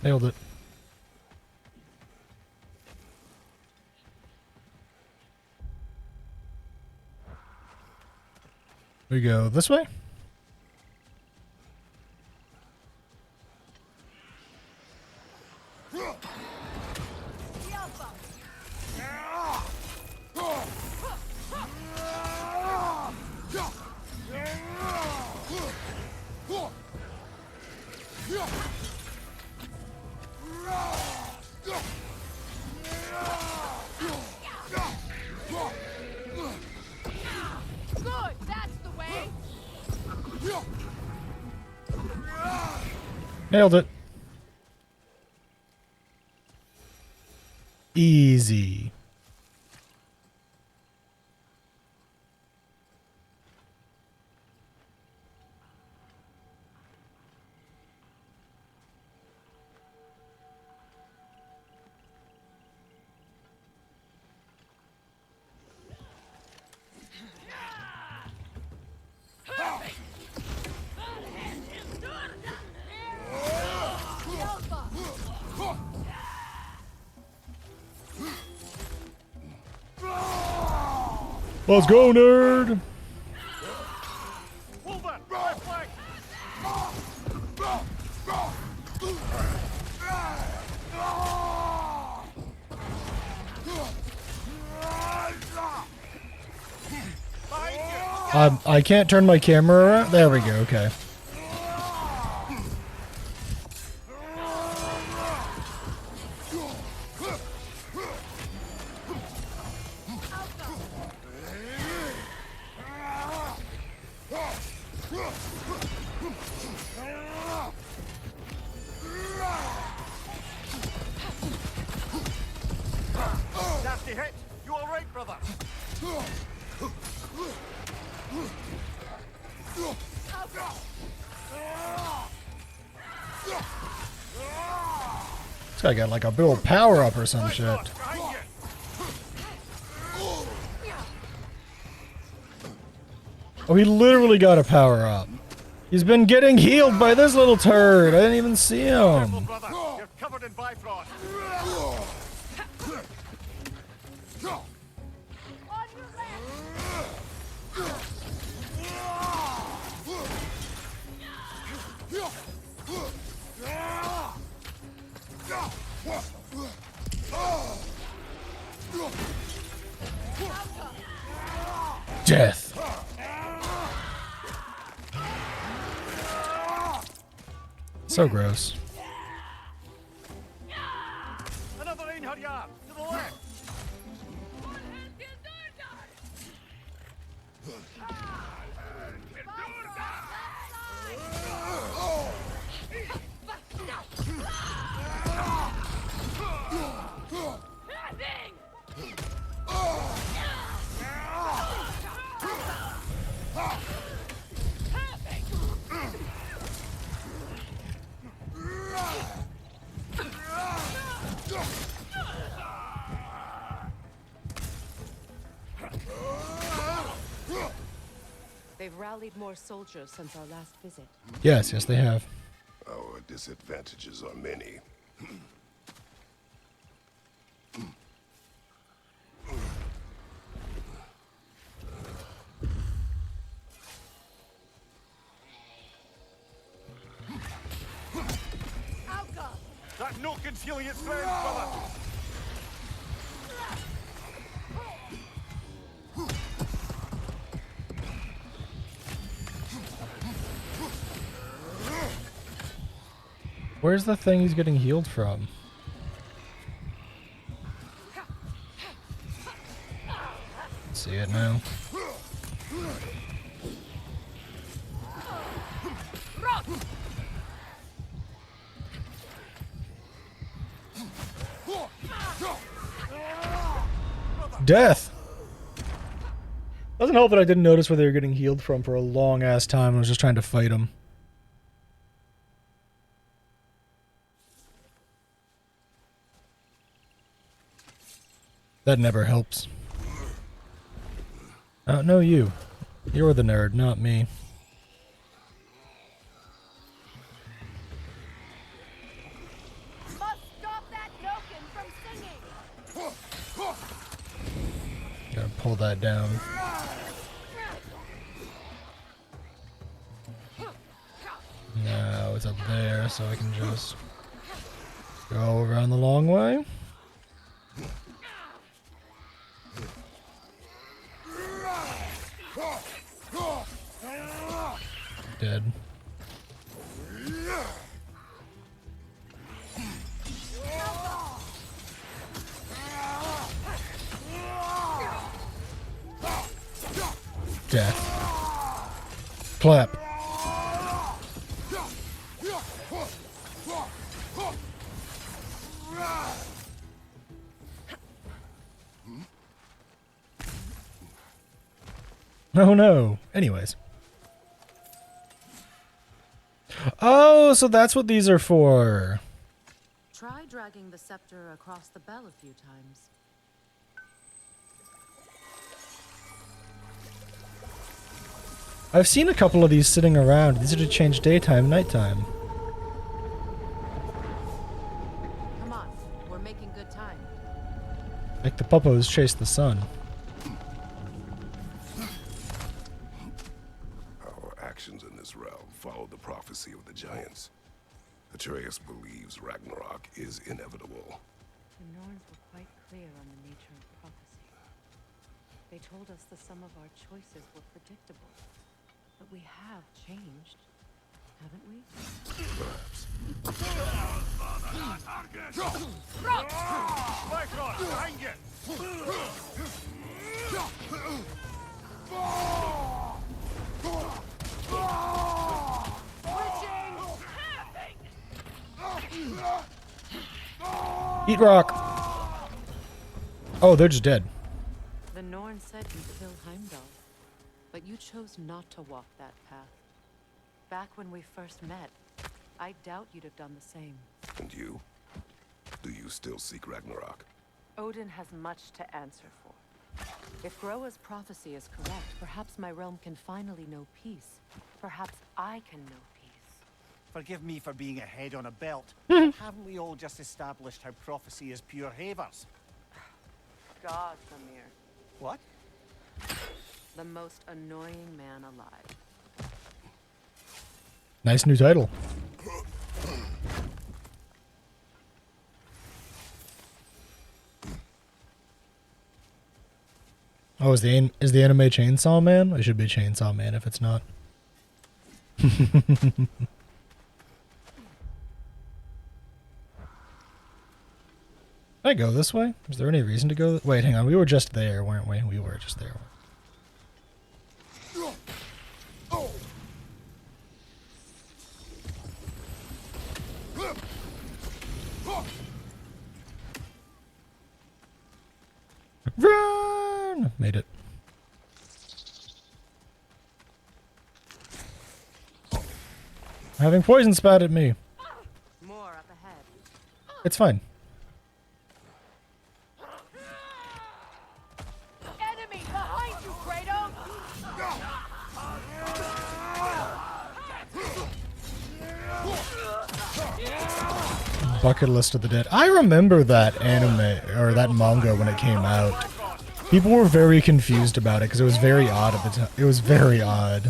Nailed it. We go this way? The Alpha! Good, that's the way! Nailed it. Easy. The Alpha! Let's go, nerd! Pull that! Right flank! I can't turn my camera around. There we go. Okay. Nasty hit! You all right, brother? This guy got like a big old power up or some shit. Behind you! Oh, he literally got a power up. He's been getting healed by this little turd. I didn't even see Careful, him. brother! You're covered in Bifrost! On your left! Death. So gross. Another Einherjar! To the left! They've rallied more soldiers since our last visit. Yes, they have. Our disadvantages are many. That note feeling its friends, brother! Where's the thing he's getting healed from? See it now. Death! Doesn't help that I didn't notice where they were getting healed from for a long ass time. I was just trying to fight him. That never helps. No, you. You're the nerd, not me. Must stop that Noken from singing. Gotta pull that down. Now it's up there, so I can just go around the long way. Dead. Death. Clap. Oh no. Anyways. Oh, so that's what these are for. Try dragging the scepter across the bell a few times. I've seen a couple of these sitting around. These are to change daytime, nighttime. Come on, we're making good time. Like the puppos chase the sun. Our actions in this realm follow the prophecy of the giants. Atreus believes Ragnarok is inevitable. The Norns were quite clear on the nature of prophecy. They told us the sum of our choices were predictable. But we have changed, haven't we? Bifrost, behind you! Eat rock! Oh, they're just dead. The Norn said you'd kill Heimdall, but you chose not to walk that path. Back when we first met, I doubt you'd have done the same. And you? Do you still seek Ragnarok? Odin has much to answer for. If Groa's prophecy is correct, perhaps my realm can finally know peace. Perhaps I can know peace. Forgive me for being a head on a belt. Haven't we all just established how prophecy is pure havers? God, Samir. What? The most annoying man alive. Nice new title. Oh, is the anime Chainsaw Man? It should be Chainsaw Man if it's not. Can I go this way? Is there any reason to go? Wait, hang on. We were just there, weren't we? We were just there. Run! Made it. Having poison spat at me. More up ahead. It's fine. Enemy behind you, Kratos! Bucket List of the Dead. I remember that anime, or that manga when it came out. People were very confused about it because it was very odd at the time. It was very odd.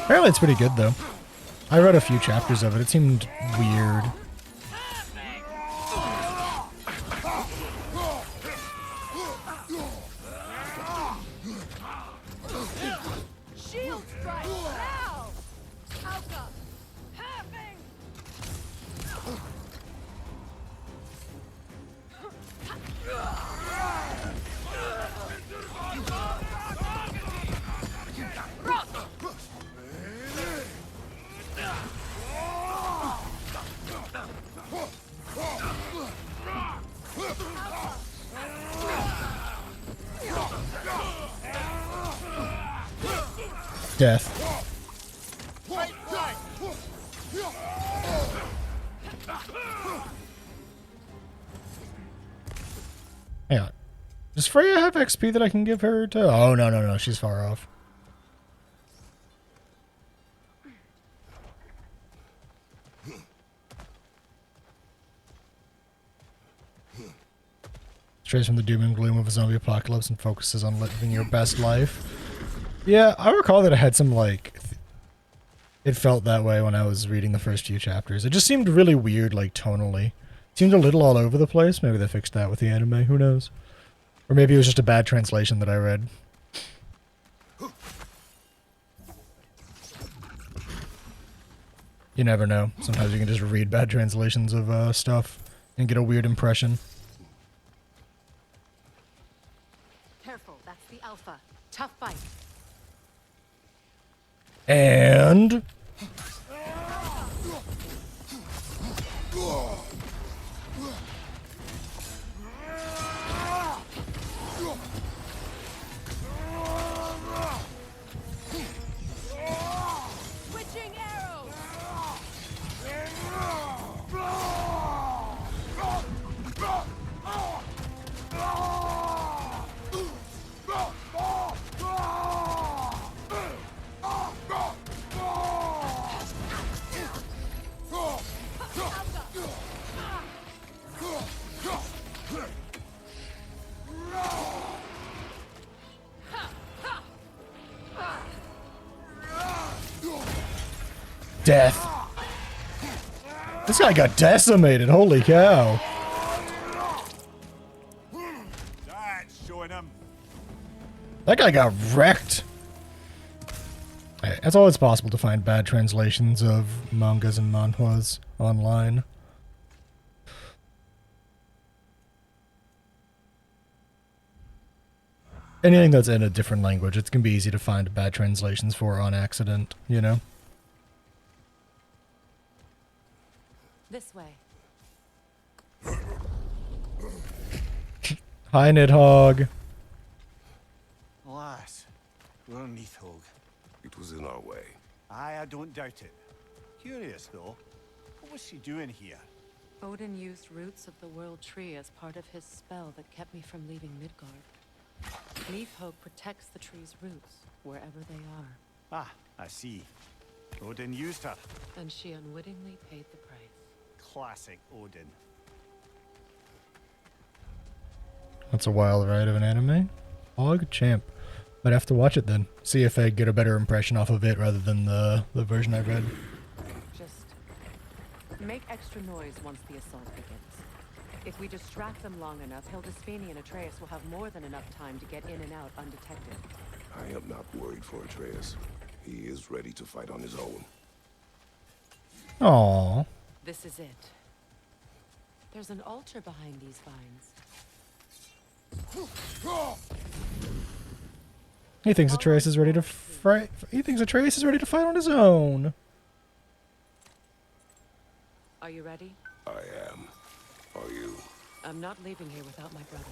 Apparently it's pretty good though. I read a few chapters of it. It seemed weird. Shield strike now! Alka! Having! Death. Hang on. Does Freya have XP that I can give her to? Oh, no, no, no. She's far off. Strays from the doom and gloom of a zombie apocalypse and focuses on living your best life. Yeah, I recall that it had some, like... It felt that way when I was reading the first few chapters. It just seemed really weird, like, tonally. It seemed a little all over the place. Maybe they fixed that with the anime. Who knows? Or maybe it was just a bad translation that I read. You never know. Sometimes you can just read bad translations of stuff and get a weird impression. Careful, that's the Alpha. Tough fight. And... Switching arrows! Death. This guy got decimated. Holy cow. That's showing him. That guy got wrecked. Hey, that's all it's possible to find bad translations of mangas and manhwas online. Anything that's in a different language, it's gonna be easy to find bad translations for on accident, you know? This way. Hi, Nidhogg. Alas, we're Neathhog. It was in our way. Aye, I don't doubt it. Curious, though. What was she doing here? Odin used roots of the World Tree as part of his spell that kept me from leaving Midgard. Neathhog protects the tree's roots, wherever they are. Ah, I see. Odin used her. And she unwittingly paid the price. Classic Odin. That's a wild ride of an anime. Hog Champ. I'd have to watch it then. See if I get a better impression off of it rather than the version I read. Just make extra noise once the assault begins. If we distract them long enough, Hildisfini and Atreus will have more than enough time to get in and out undetected. I am not worried for Atreus. He is ready to fight on his own. Aww. This is it. There's an altar behind these vines. He thinks Atreus is ready to fight. He thinks Atreus is ready to fight on his own. Are you ready? I am. Are you? I'm not leaving here without my brother.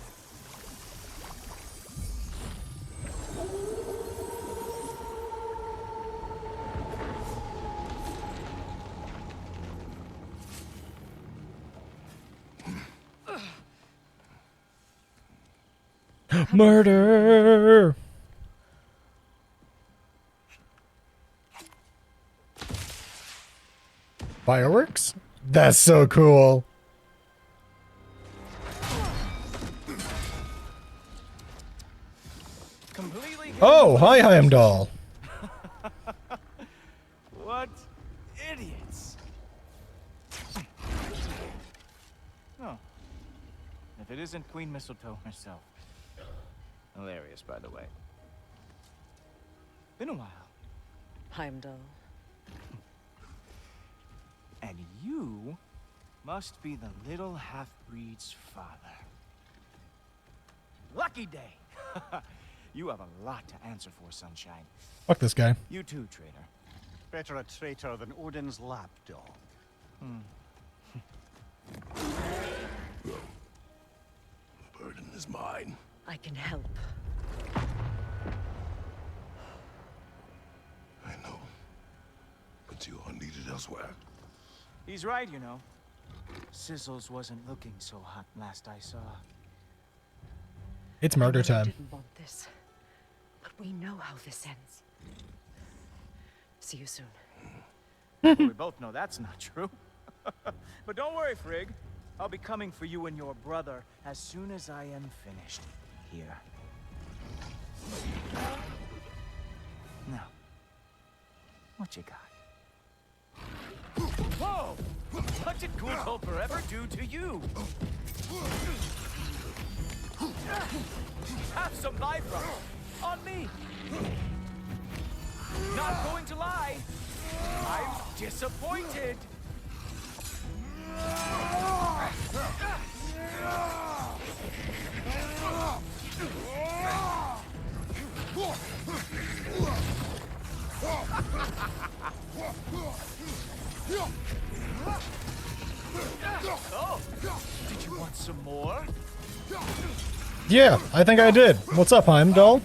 Murder! Fireworks? That's so cool. Completely. Oh, hi, Heimdall. What idiots! Oh, if it isn't Queen Mistletoe herself. Hilarious, by the way. Been a while. Heimdall. And you must be the little half-breed's father. Lucky day! You have a lot to answer for, Sunshine. Fuck this guy. You too, traitor. Better a traitor than Odin's lapdog. The burden is mine. I can help. I know. But you are needed elsewhere. He's right, you know. Sizzles wasn't looking so hot last I saw. It's murder I time. didn't want this, but we know how this ends. See you soon. Well, we both know that's not true. But don't worry, Frigg. I'll be coming for you and your brother as soon as I am finished here. Now, what you got? Whoa! What did Cool Forever do to you? Have some Bifrost on me. Not going to lie, I'm disappointed. Oh, did you want some more? Yeah, I think I did. What's up, Heimdall?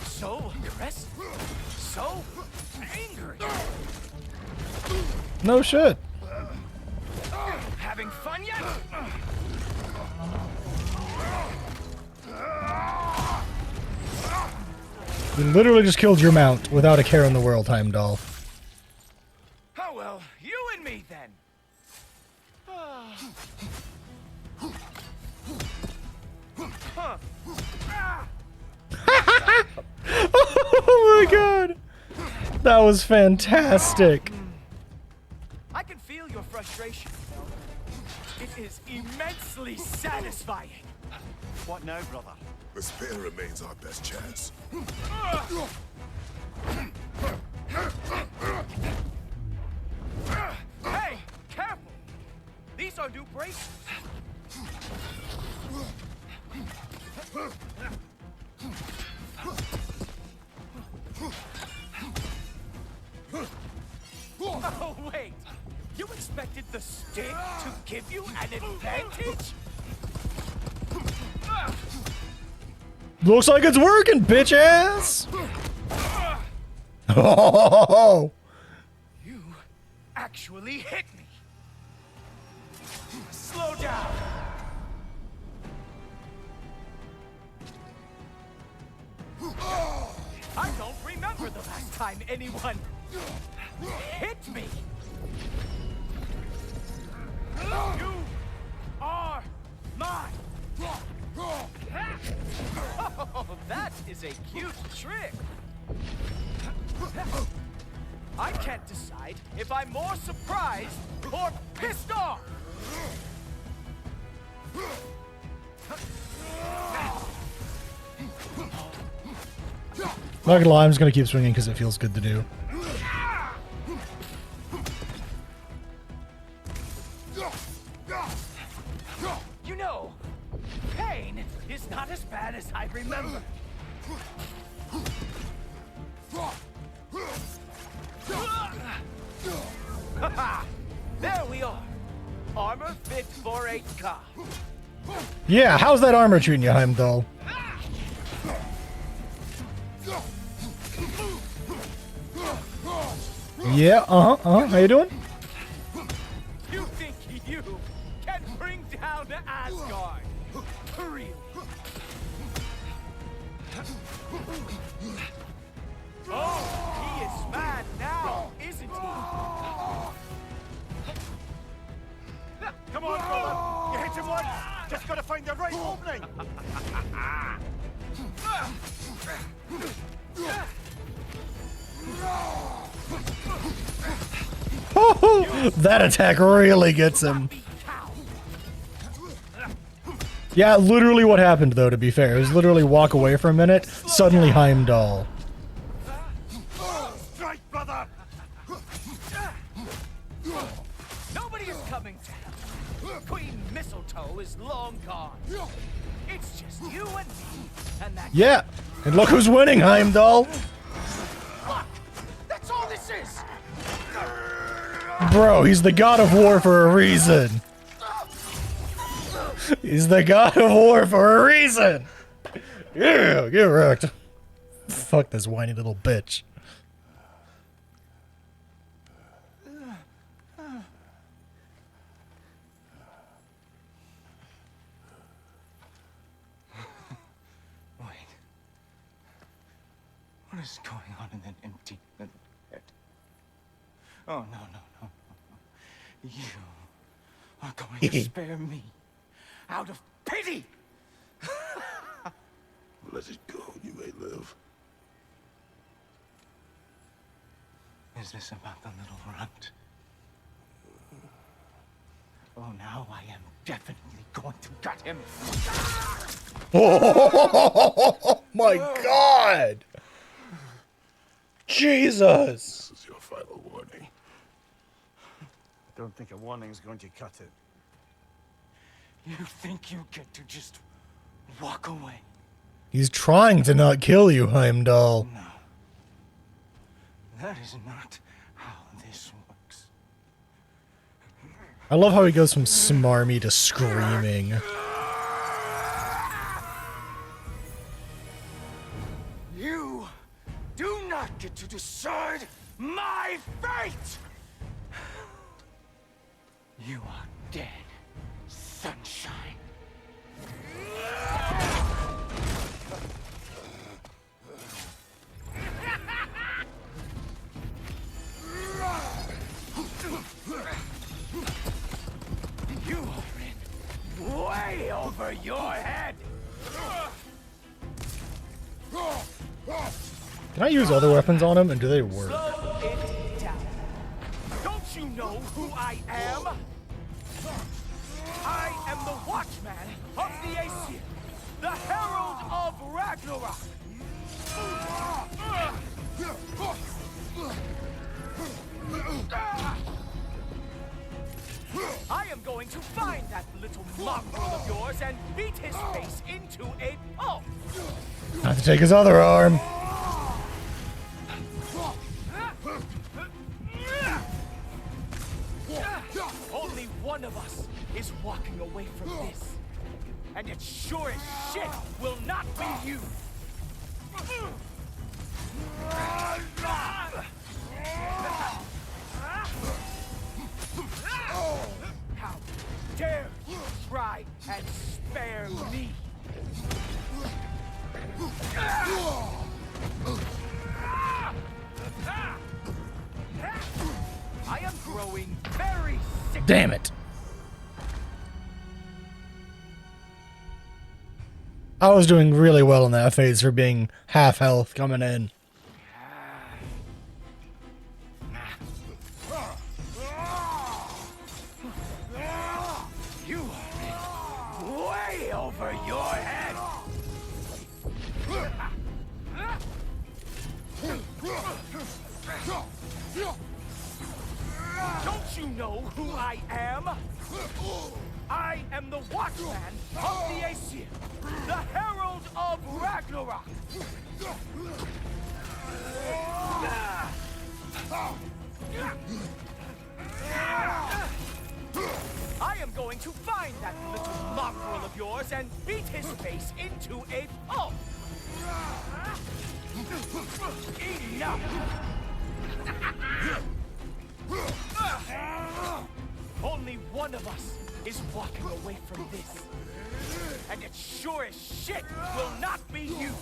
So aggressive, so angry. No shit. Having fun yet? You literally just killed your mount without a care in the world, Heimdall. Oh well, you and me then. Oh my god! That was fantastic. I can feel your frustration, you know. It is immensely satisfying. What now, brother? The spear remains our best chance. Hey, careful! These are new braces. Oh, wait! You expected the stick to give you an advantage? Looks like it's working, bitch ass! Oh! You actually hit me! Slow down! I don't remember the last time anyone hit me! You are mine! Oh, that is a cute trick! I can't decide if I'm more surprised or pissed off! Not gonna lie, I'm just gonna keep swinging because it feels good to do. You know, pain is not as bad as I remember. There we are. Armor fit for a god. Yeah, how's that armor treating you, Heimdall? Yeah, how you doing? You think you can bring down Asgard? Really? Oh, he is mad now, isn't he? Come on, brother. You hit him once. Just gotta find the right opening. That attack really gets him. Yeah, literally what happened though, to be fair. It was literally walk away for a minute, suddenly Heimdall. Strike, brother. Nobody is coming to help. Queen Mistletoe is long gone. It's just you and me, and that. Yeah, and look who's winning, Heimdall. Look, that's all this is. Bro, he's the god of war for a reason. He's the god of war for a reason. Yeah, get wrecked. Fuck this whiny little bitch. Wait. What is going on in that empty little head? Oh, no, no, no, no, no. You are going to spare me out of pity! Let it go, you may live. Is this about the little runt? Oh, now I am definitely going to gut him. Oh my god! Jesus! This is your final warning. I don't think a warning's going to cut it. You think you get to just walk away? He's trying to not kill you, Heimdall. No. That is not how this works. I love how he goes from smarmy to screaming. You do not get to decide my fate! You are dead, sunshine. You are in way over your head! Can I use other weapons on him, and do they work? Slow it down. Don't you know who I am? I am the Watchman of the Aesir, the Herald of Ragnarok. I am going to find that little mongrel of yours and beat his face into a pulp. I have to take his other arm. Only one of us is walking away from this. And it sure as shit will not be you. How dare you try and spare me? I am growing very sick. Damn it. I was doing really well in that phase for being half health coming in. You are way over your head. Don't you know who I am? I am the Watchman of the Aesir, the Herald of Ragnarok. I am going to find that little mongrel of yours and beat his face into a pulp. Enough! Only one of us is walking away from this. And it sure as shit will not be you!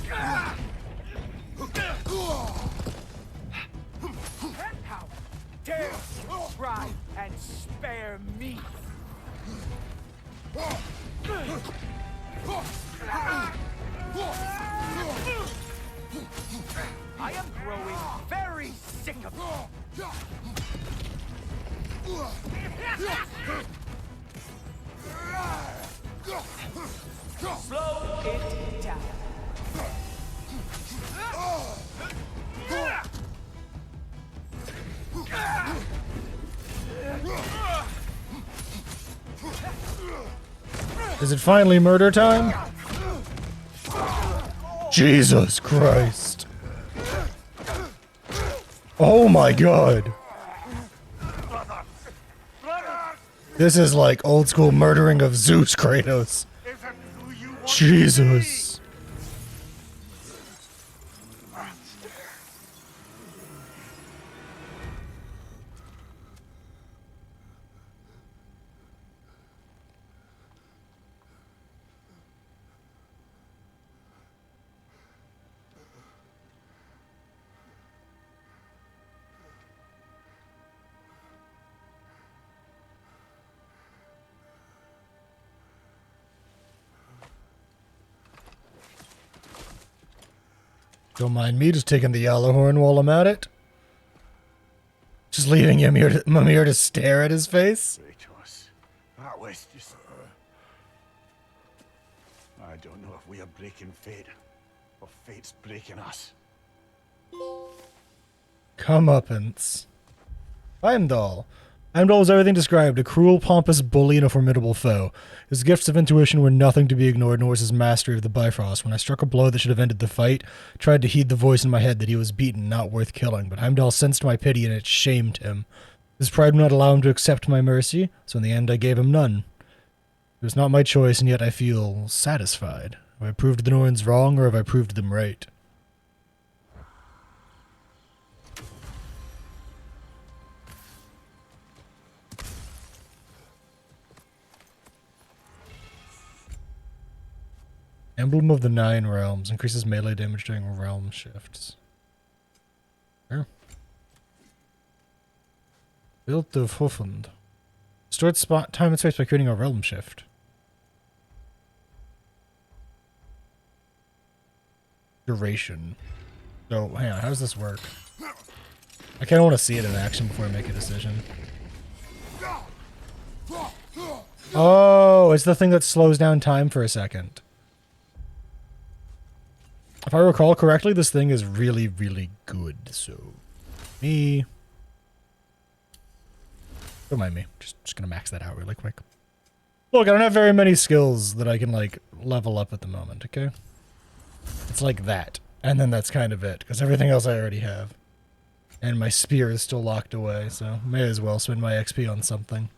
How dare you try and spare me? I am growing very sick of it. Slow it down. Is it finally murder time? Jesus Christ. Oh my god. This is like old school murdering of Zeus, Kratos. Jesus. Don't mind me just taking the yellow horn while I'm at it. Just leaving Mimir to stare at his face. Kratos, that was just... I don't know if we are breaking fate, or fate's breaking us. Comeuppance. Heimdall. Heimdall was everything described, a cruel, pompous bully and a formidable foe. His gifts of intuition were nothing to be ignored, nor was his mastery of the Bifrost. When I struck a blow that should have ended the fight, tried to heed the voice in my head that he was beaten, not worth killing, but Heimdall sensed my pity and it shamed him. His pride would not allow him to accept my mercy, so in the end I gave him none. It was not my choice, and yet I feel satisfied. Have I proved the Norns wrong, or have I proved them right? Emblem of the Nine Realms. Increases melee damage during realm shifts. Sure. Built of Hofund. Stored spot time and space by creating a realm shift. Duration. So, hang on, how does this work? I kind of want to see it in action before I make a decision. Oh, it's the thing that slows down time for a second. If I recall correctly, this thing is really, really good. So, me. Don't mind me. Just gonna max that out really quick. Look, I don't have very many skills that I can, like, level up at the moment, okay? It's like that. And then that's kind of it, because everything else I already have. And my spear is still locked away, so may as well spend my XP on something.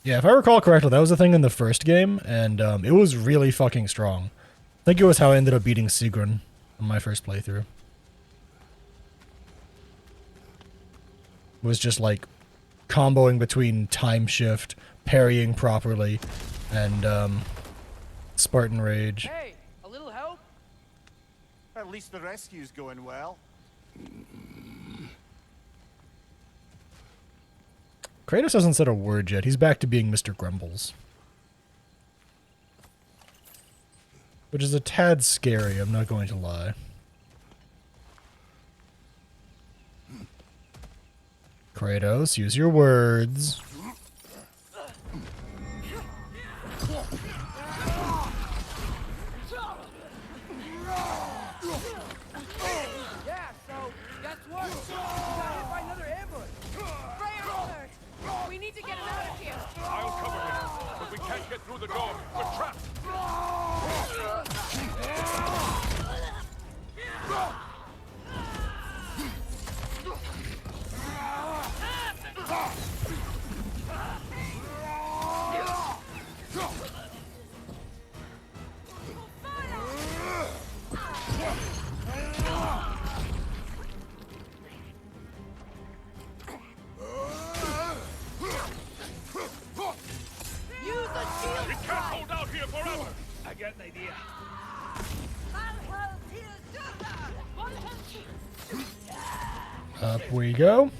Yeah, if I recall correctly, that was the thing in the first game, and it was really fucking strong. I think it was how I ended up beating Sigrun on my first playthrough. It was just like comboing between time shift, parrying properly, and Spartan Rage. Hey, a little help? At least the rescue's going well. Kratos hasn't said a word yet. He's back to being Mr. Grumbles. Which is a tad scary, I'm not going to lie. Kratos, use your words. Yeah, so guess what? We got hit by another ambush. Freya alert! We need to get him out of here. I'll cover him, but we can't get through the door. We're trapped. Up we go.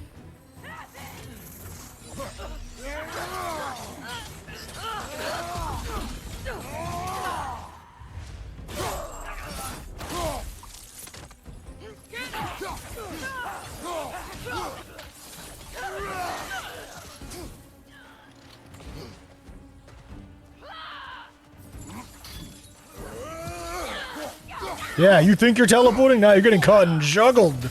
Yeah, you think you're teleporting? Now you're getting caught and juggled.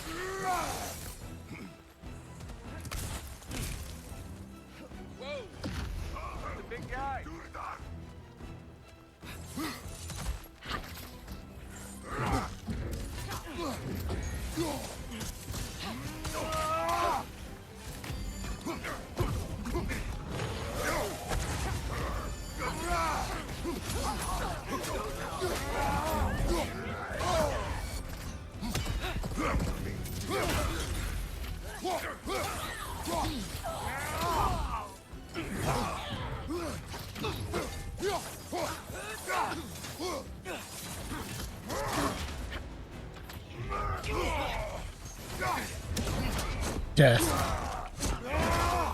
Death.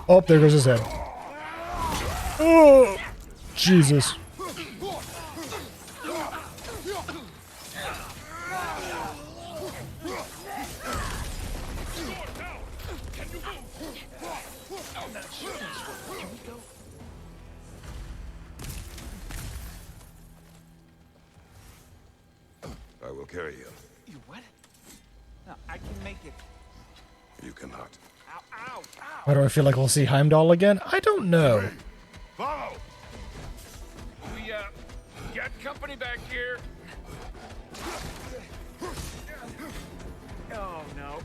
Oh, there goes his head. Oh, Jesus. I will carry you. You what? No, I can make it. You cannot. Ow, ow, ow! Why do I feel like we'll see Heimdall again? I don't know. Follow! We, got company back here. Oh, no.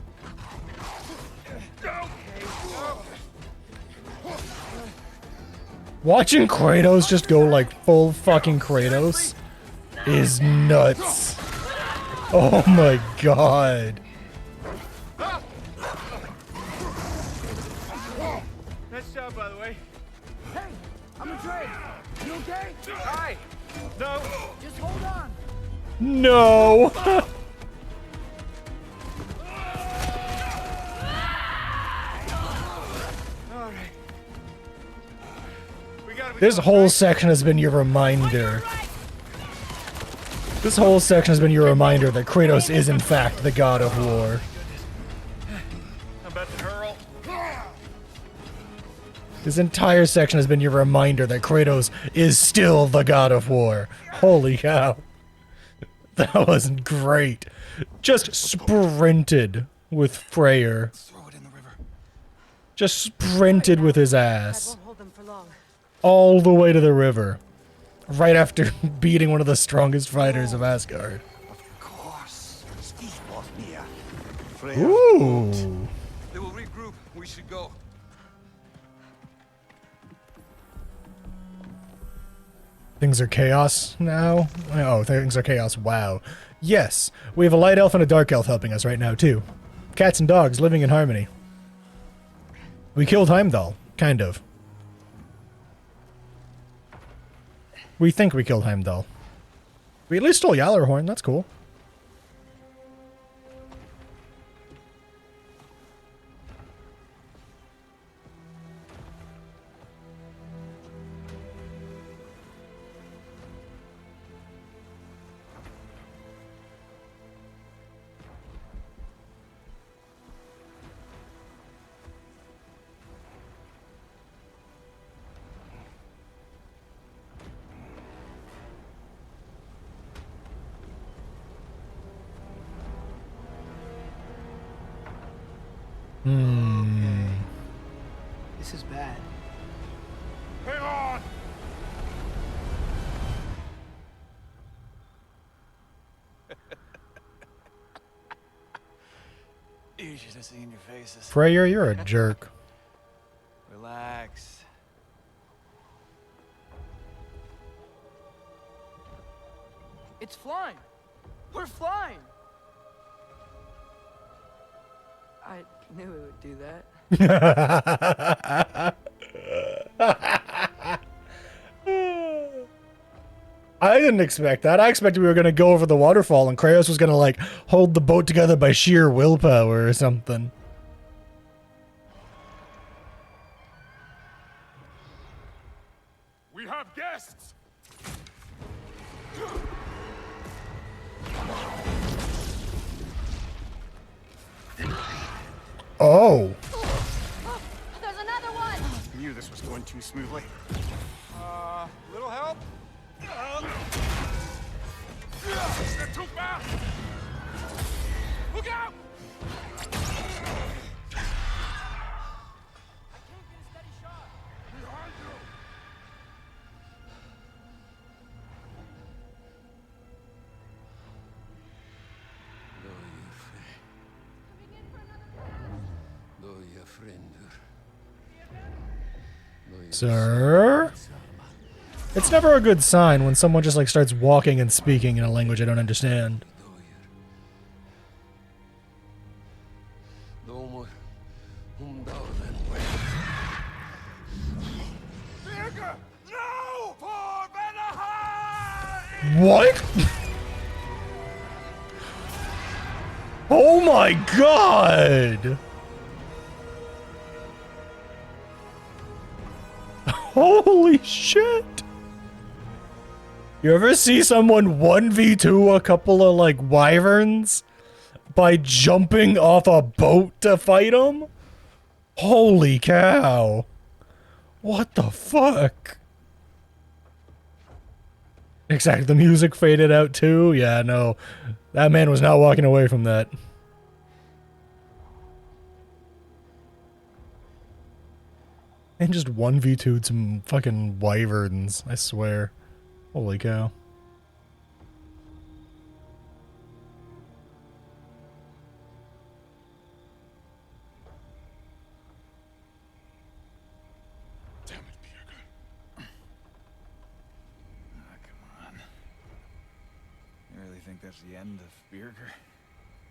Watching Kratos just go like full fucking Kratos is nuts. Oh my god. Nice job, by the way. Hey, I'm Andreas. You okay? Hi. No. Just hold on. No. All right. We gotta. This whole section has been your reminder. This whole section has been your reminder that Kratos is in fact the god of war. I'm about to hurl. This entire section has been your reminder that Kratos is still the god of war. Holy cow. That wasn't great. Just sprinted with Freyr. Throw it in the river. Just sprinted with his I ass. won't hold them for long. All the way to the river. Right after beating one of the strongest fighters of Asgard. Of course. Steve Bosnia. Ooh. They will regroup. We should go. Things are chaos now? Oh, things are chaos. Wow. Yes, we have a light elf and a dark elf helping us right now, too. Cats and dogs living in harmony. We killed Heimdall. Kind of. We think we killed Heimdall. We at least stole Yallarhorn. That's cool. This is bad. Hang on! You should have seen your faces. Freyr, you're a jerk. Relax. It's flying. We're flying. I knew it would do that. I didn't expect that. I expected we were gonna go over the waterfall and Kratos was gonna like hold the boat together by sheer willpower or something. We have guests! Oh. There's another one! I knew this was going too smoothly. Little help? They're too fast! Look out! Sir? It's never a good sign when someone just like starts walking and speaking in a language I don't understand. What? Oh my god! Holy shit! You ever see someone 1v2 a couple of like wyverns by jumping off a boat to fight them? Holy cow! What the fuck? Exactly, the music faded out too? Yeah, no. That man was not walking away from that. And just 1v2'd some fucking wyverns, I swear. Holy cow. Damn it, Bjerke. Come on. You really think that's the end of Bjerke?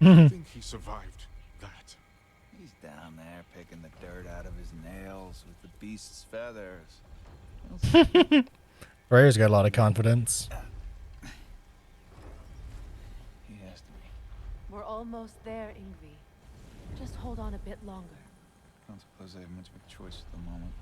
I think he survived that. He's down there picking the dirt out of his nails with the beast's feathers. Freyr's got a lot of confidence. He has to be. We're almost there, Ingvi. Just hold on a bit longer. I don't suppose I have much of a choice at the moment.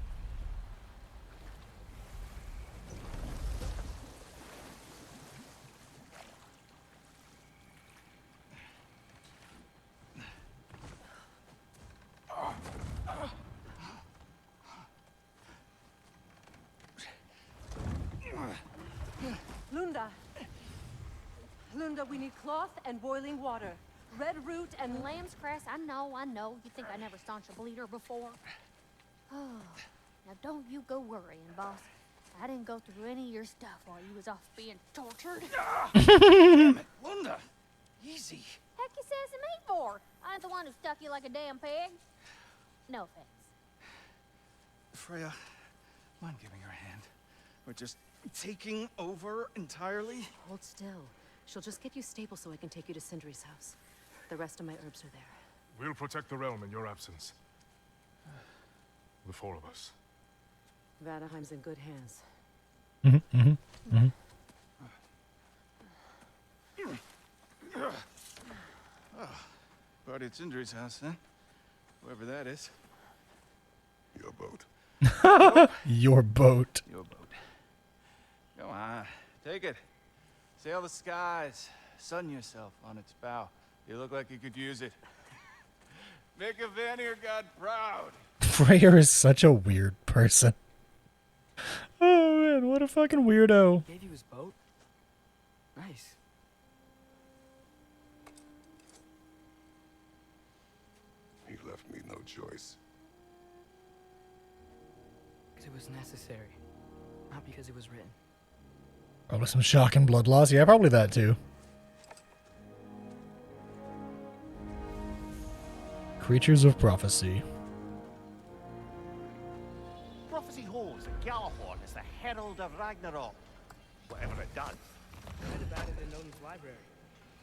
Lunda! Lunda, we need cloth and boiling water. Red root and Lamb's cress, I know. You think I never staunched a bleeder before? Oh, now don't you go worrying, boss. I didn't go through any of your stuff while you was off being tortured. Damn it, Lunda! Easy. Heck you sassing me for? I ain't the one who stuck you like a damn pig. No offense. Freya, mind giving her a hand? We're just taking over entirely? Hold still. She'll just get you stable so I can take you to Sindri's house. The rest of my herbs are there. We'll protect the realm in your absence. The four of us. Vanaheim's in good hands. Party at Sindri's house, huh? Whoever that is. Your boat. Your boat. Your boat. Come on, take it. Sail the skies. Sun yourself on its bow. You look like you could use it. Make a Vanir god proud. Freyr is such a weird person. Oh man, what a fucking weirdo. Gave you his boat? Nice. He left me no choice. Because it was necessary. Not because it was written. Probably some shock and blood loss. Yeah, probably that too. Creatures of prophecy. Prophecy holds that Gjallarhorn is the herald of Ragnarok. Whatever it does. I read about it in Odin's library.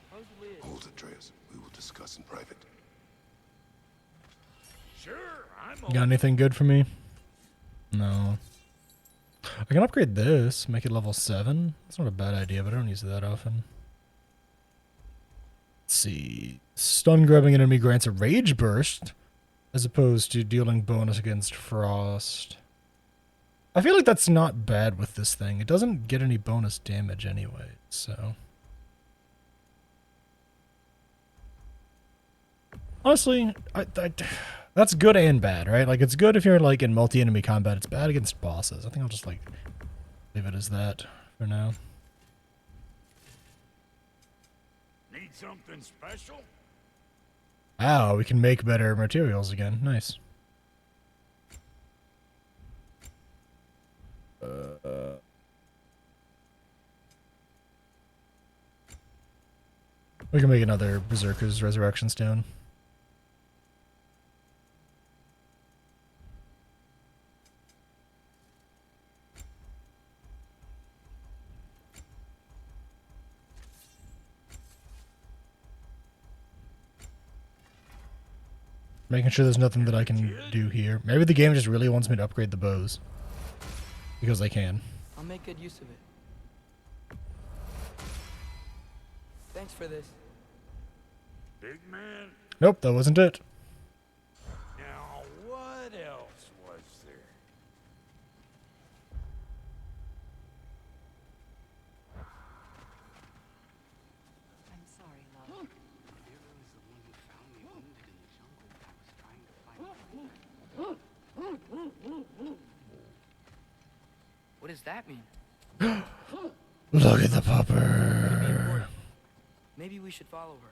Supposedly it... Hold it, Atreus. We will discuss in private. Sure, I'm Got anything good for me? No. I can upgrade this, make it level 7. That's not a bad idea, but I don't use it that often. Let's see. Stun grabbing enemy grants a rage burst, as opposed to dealing bonus against frost. I feel like that's not bad with this thing. It doesn't get any bonus damage anyway, so. Honestly, that's good and bad, right? Like, it's good if you're, like, in multi-enemy combat. It's bad against bosses. I think I'll just, like, leave it as that for now. Need something special? Oh, we can make better materials again. Nice. We can make another Berserker's Resurrection Stone. Making sure there's nothing that I can do here. Maybe the game just really wants me to upgrade the bows. Because they can. I'll make good use of it. Thanks for this. Big man? Nope, that wasn't it. Now, what else was there? I'm sorry, love. What does that mean? Look at the popper. Maybe we should follow her.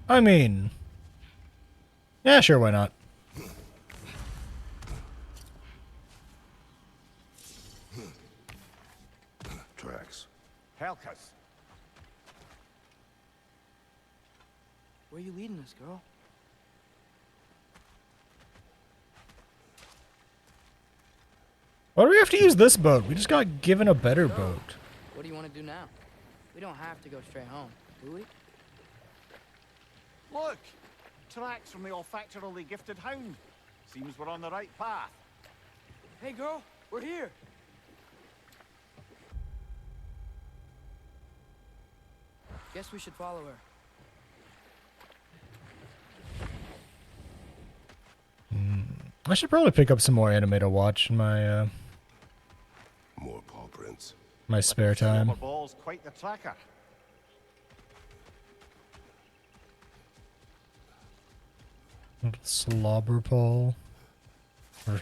I mean, yeah, sure, why not? Tracks. Helkas. Where are you leading us, girl? Why do we have to use this boat? We just got given a better boat. What do you want to do now? We don't have to go straight home, do we? Look! Tracks from the olfactorily gifted hound. Seems we're on the right path. Hey, girl, we're here. Guess we should follow her. I should probably pick up some more anime to watch in my More paw prints. my spare time. Ball's quite the tracker. Slobber Paul.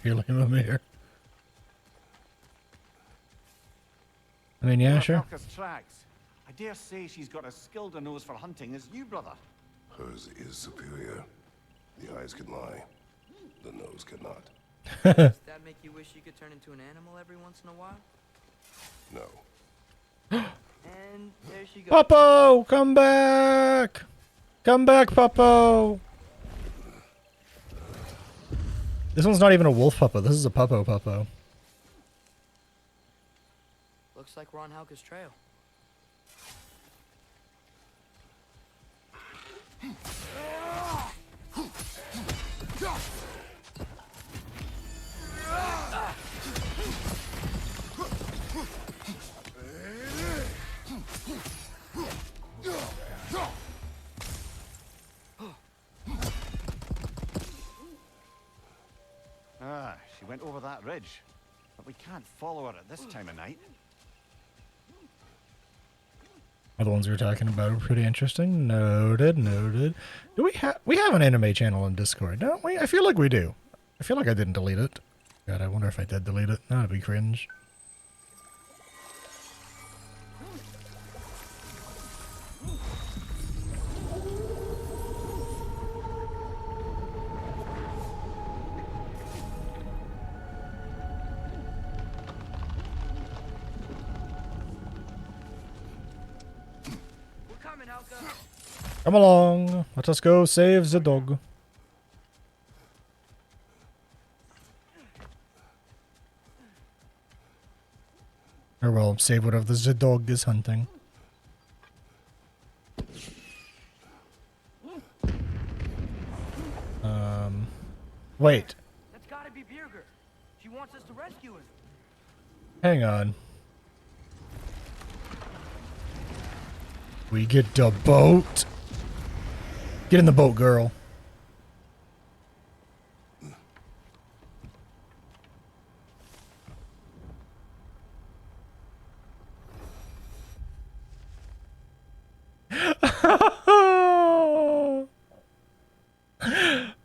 Really, Mimir? I mean, yeah, sure. Helka's tracks. I dare say she's got as skilled a nose for hunting as you, brother. Hers is superior. The eyes can lie. The nose cannot. Does that make you wish you could turn into an animal every once in a while? No. And there she goes. Popo, come back! Come back, Popo! This one's not even a wolf puppo. This is a puppo. Looks like we're on Helka's trail. Ah, she went over that ridge. But we can't follow her at this time of night. The ones we were talking about are pretty interesting. Noted. Do we have an anime channel on Discord, don't we? I feel like we do. I feel like I didn't delete it. God, I wonder if I did delete it. That'd be cringe. We're coming, Helka. Come along. Let us go save the dog. Or well, save whatever the dog is hunting. Wait. That's gotta be Birger. She wants us to rescue her. Hang on. We get the boat. Get in the boat, girl.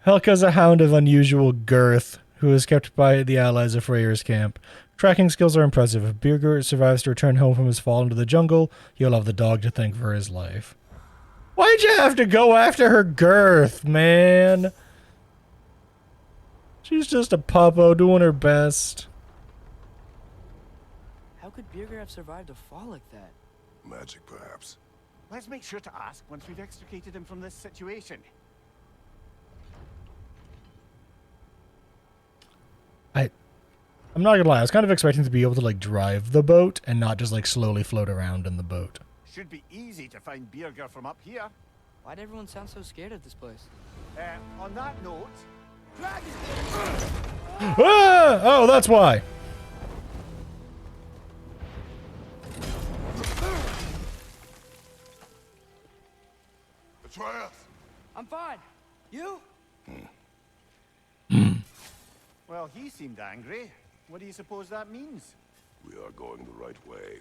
Helka's a hound of unusual girth, who is kept by the allies of Freyr's camp. Tracking skills are impressive. If Birger survives to return home from his fall into the jungle, he'll have the dog to thank for his life. Why'd you have to go after her girth, man? She's just a puppo doing her best. How could Birger have survived a fall like that? Magic, perhaps. Let's make sure to ask once we've extricated him from this situation. I'm not gonna lie, I was kind of expecting to be able to like drive the boat and not just like slowly float around in the boat. Should be easy to find Birger from up here. Why'd everyone sound so scared of this place? On that note, Dragon! Ah! Oh, that's why. Atreus! I'm fine. You? well, he seemed angry. What do you suppose that means? We are going the right way.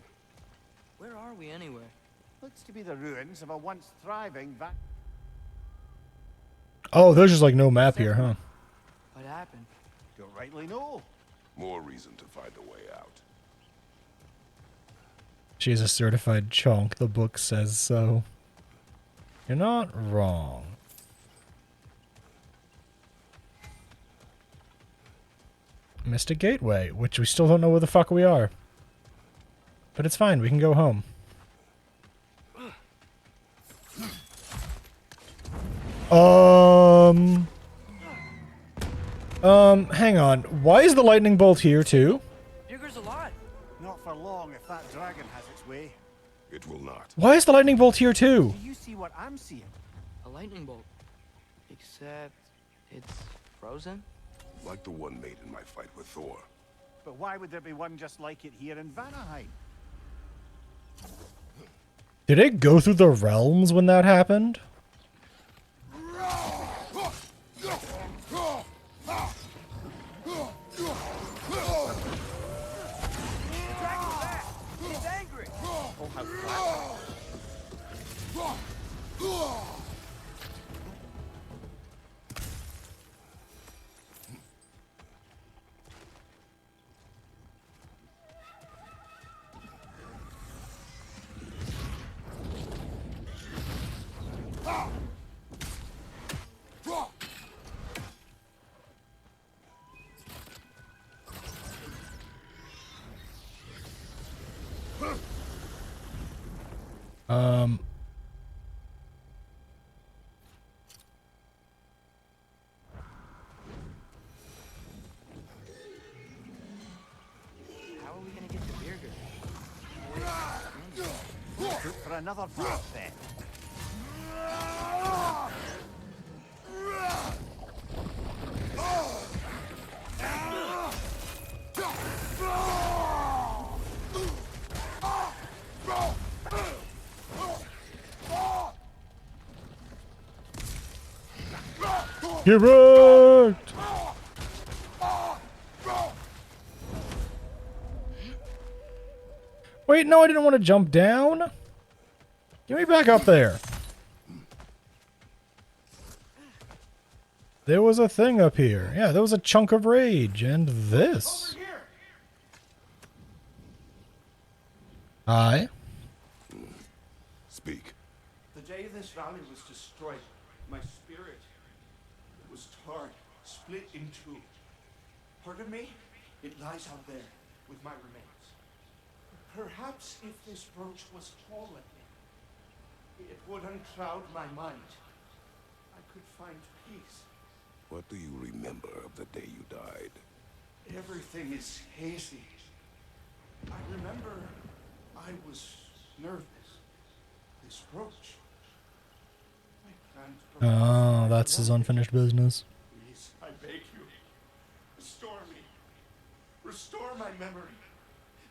Where are we anyway? Looks to be the ruins of a once thriving Oh, there's just like no map here, huh? What happened? Don't rightly know. More reason to find a way out. She's a certified chonk. The book says so. You're not wrong. Mystic Gateway, which we still don't know where the fuck we are. But it's fine, we can go home. Hang on. Why is the lightning bolt here too? Birger's alive. Not for long if that dragon has its way. It will not. Why is the lightning bolt here too? Do you see what I'm seeing? A lightning bolt. Except it's frozen? Like the one made in my fight with Thor. But why would there be one just like it here in Vanaheim? Did it go through the realms when that happened? He's angry. Oh, how flat. How are we gonna get to Birger? Look for another path then. Get wrecked! Wait, no, I didn't want to jump down. Get me back up there. There was a thing up here. Yeah, there was a chunk of rage. And this. Hi. Speak. The day this valley was destroyed, my spirit was torn, split in two. Part of me, it lies out there with my remains. Perhaps if this brooch was stolen, it would uncloud my mind. I could find peace. What do you remember of the day you died? Everything is hazy. I remember I was nervous. This brooch. I can't Oh, that's his unfinished business. Please, I beg you. Restore me. Restore my memory.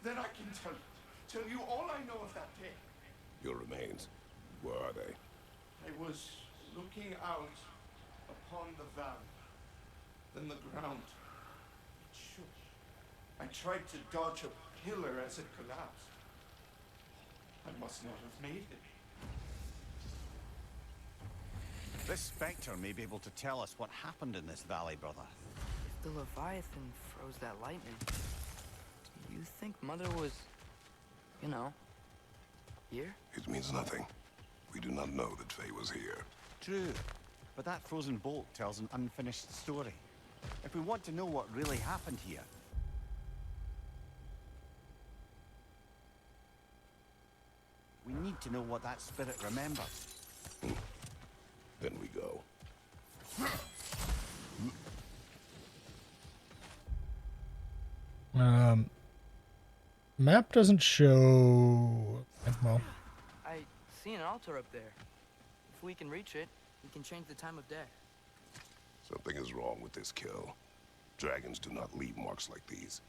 Then I can tell you all I know of that day. Your remains, where are they? I was looking out upon the valley. Then the ground shook. I tried to dodge a pillar as it collapsed. I must not have made it. This Spectre may be able to tell us what happened in this valley, brother. If the Leviathan froze that lightning, do you think Mother was, you know, here? It means nothing. We do not know that Faye was here. True, but that frozen bolt tells an unfinished story. If we want to know what really happened here, we need to know what that spirit remembers. Then we go. Map doesn't show. Well, I see an altar up there. If we can reach it, we can change the time of day. Something is wrong with this kill. Dragons do not leave marks like these.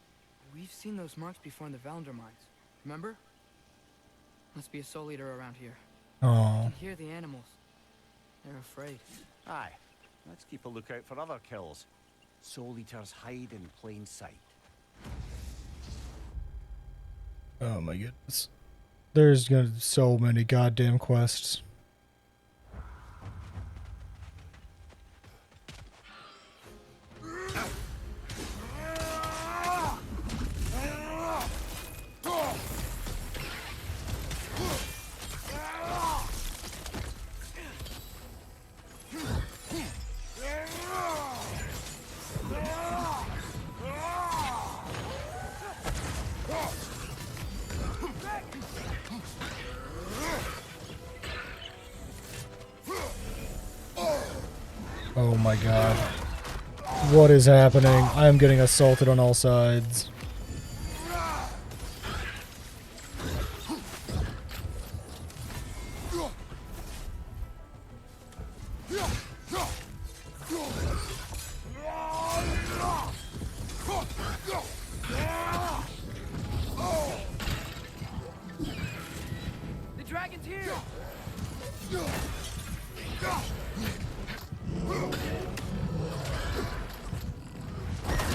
We've seen those marks before in the Valender mines. Remember? Must be a soul eater around here. oh, I can hear the animals. They're afraid. Aye, let's keep a lookout for other kills. Soul Eaters hide in plain sight. oh my goodness. There's gonna be so many goddamn quests. Oh my god. What is happening? I am getting assaulted on all sides. The dragon's here!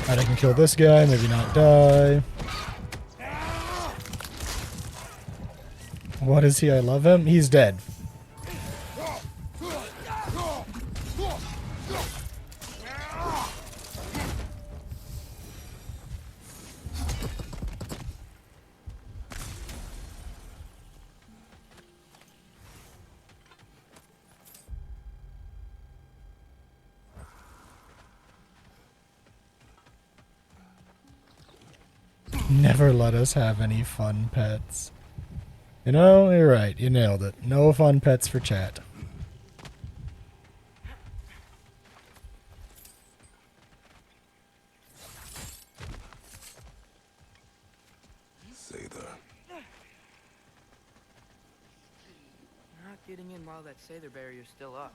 Alright, I can kill this guy, maybe not die. What is he? I love him. He's dead. Never let us have any fun pets. You know, you're right. You nailed it. No fun pets for chat. Sather. Not getting in while that Sather barrier's still up.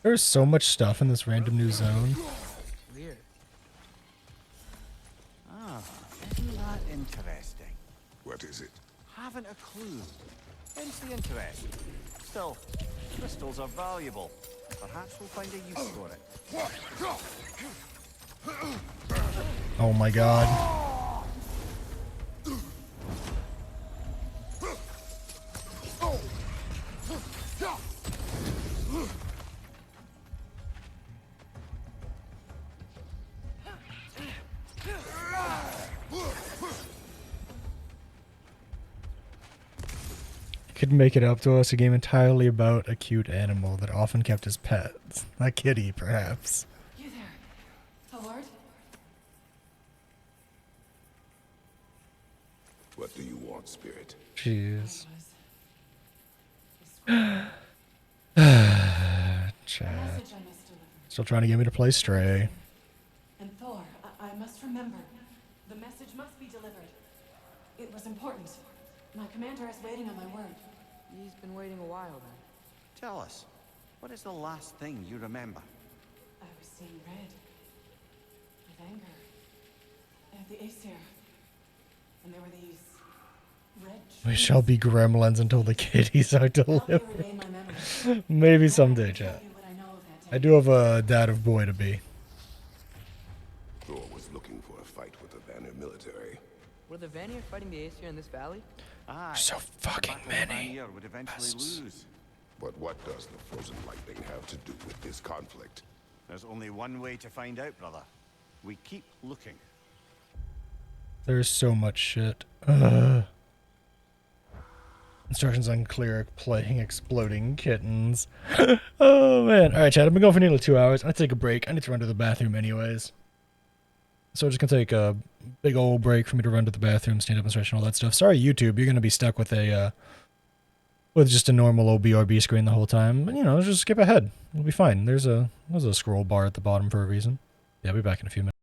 There's so much stuff in this random new zone. Weird. Ah, isn't that interesting? What is it? Haven't a clue. Hence the interest. Still, crystals are valuable. Perhaps we'll find a use for it. Oh my god. Could make it up to us, a game entirely about a cute animal that often kept as pets. A kitty, perhaps. You there, Howard? What do you want, Spirit? Jeez. Chat. Still trying to get me to play Stray. And Thor, I must remember. The message must be delivered. It was important. My commander is waiting on my word. He's been waiting a while then. Tell us, what is the last thing you remember? I was seeing red. With anger. At the Aesir. And there were these red We trees. shall be gremlins until the kitties are delivered. Maybe someday, chat. I do have a dad of boy to be. Thor was looking for a fight with the Vanir military. Were the Vanir fighting the Aesir in this valley? Aye. So fucking the Battle of many. Vanir would eventually lose. But what does the frozen lightning have to do with this conflict? There's only one way to find out, brother. We keep looking. There's so much shit. Instructions unclear, playing exploding kittens. Oh man. Alright, Chad, I've been going for nearly 2 hours. I need to take a break. I need to run to the bathroom anyways. So I'm just gonna take a big old break for me to run to the bathroom, stand up and stretch and all that stuff. Sorry, YouTube, you're gonna be stuck with a with just a normal old BRB screen the whole time. But you know, just skip ahead. It'll be fine. There's a scroll bar at the bottom for a reason. Yeah, I'll be back in a few minutes.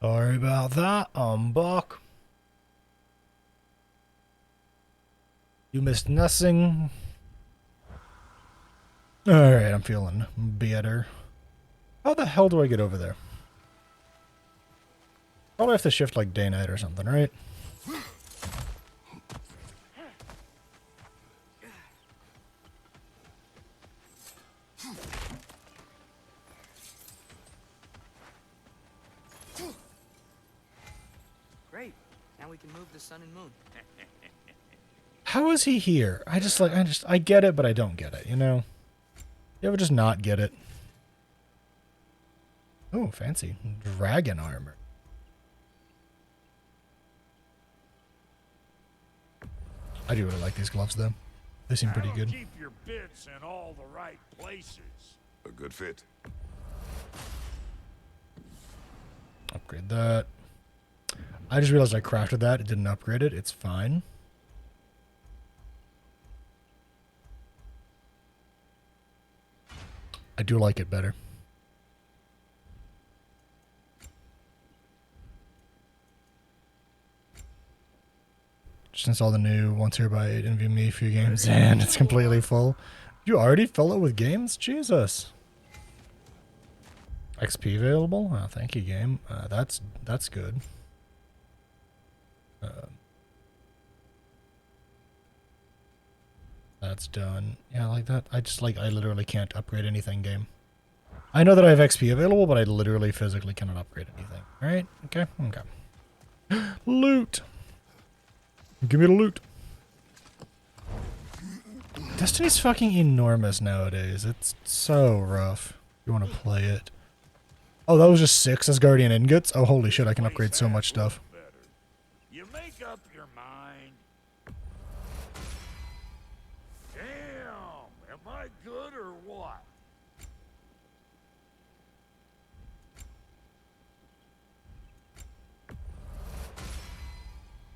Sorry about that. I'm back. You missed nothing. Alright, I'm feeling better. How the hell do I get over there? Probably have to shift like day-night or something, right? Great. Now we can move the sun and moon. How is he here? I get it, but I don't get it, you know? You ever just not get it? Oh, fancy. Dragon armor. I do really like these gloves, though. They seem pretty good. Keep your bits in all the right places. A good fit. Upgrade that. I just realized I crafted that. It didn't upgrade it. It's fine. I do like it better. Just install the new once here by 8 NVMe few games and it's completely full. You already fill it with games? Jesus. XP available? Oh, thank you, game. That's good. That's done. Yeah, like that. I literally can't upgrade anything, game. I know that I have XP available, but I literally physically cannot upgrade anything. Alright? Okay. Okay. Loot! Give me the loot. Destiny's fucking enormous nowadays. It's so rough. You want to play it. Oh, that was just 6 Asgardian ingots? Oh, holy shit, I can upgrade so much stuff. You make up your mind. Damn, am I good or what?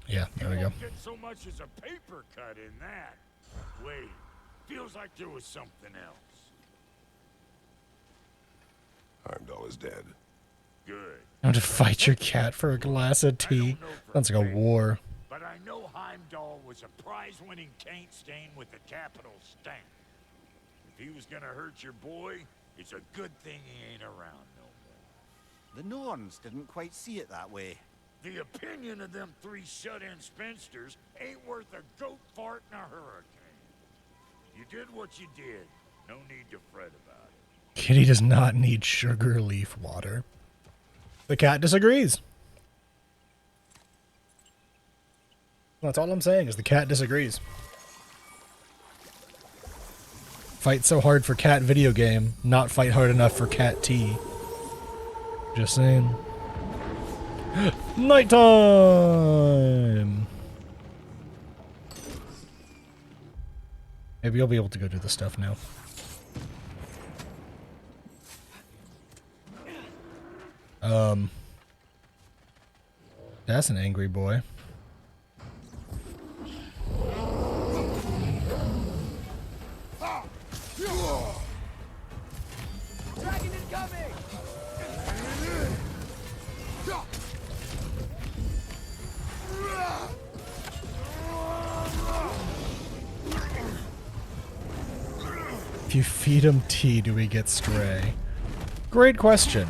Yeah, there we go. Get so much as a paper cut in that. Wait, feels like there was something else. Heimdall is dead. Good. I'm to fight your cat for a glass of tea. Sounds like a war. But I know Heimdall was a prize-winning taint stain with a capital stamp. If he was gonna hurt your boy, it's a good thing he ain't around no more. The Norns didn't quite see it that way. The opinion of them 3 shut-in spinsters ain't worth a goat fart in a hurricane. You did what you did. No need to fret about it. Kitty does not need sugar leaf water. The cat disagrees. That's all I'm saying is the cat disagrees. Fight so hard for cat video game, not fight hard enough for cat tea. Just saying. Nighttime! Maybe I'll be able to go do the stuff now. That's an angry boy. Dragon incoming! If you feed him tea, do we get stray? Great question.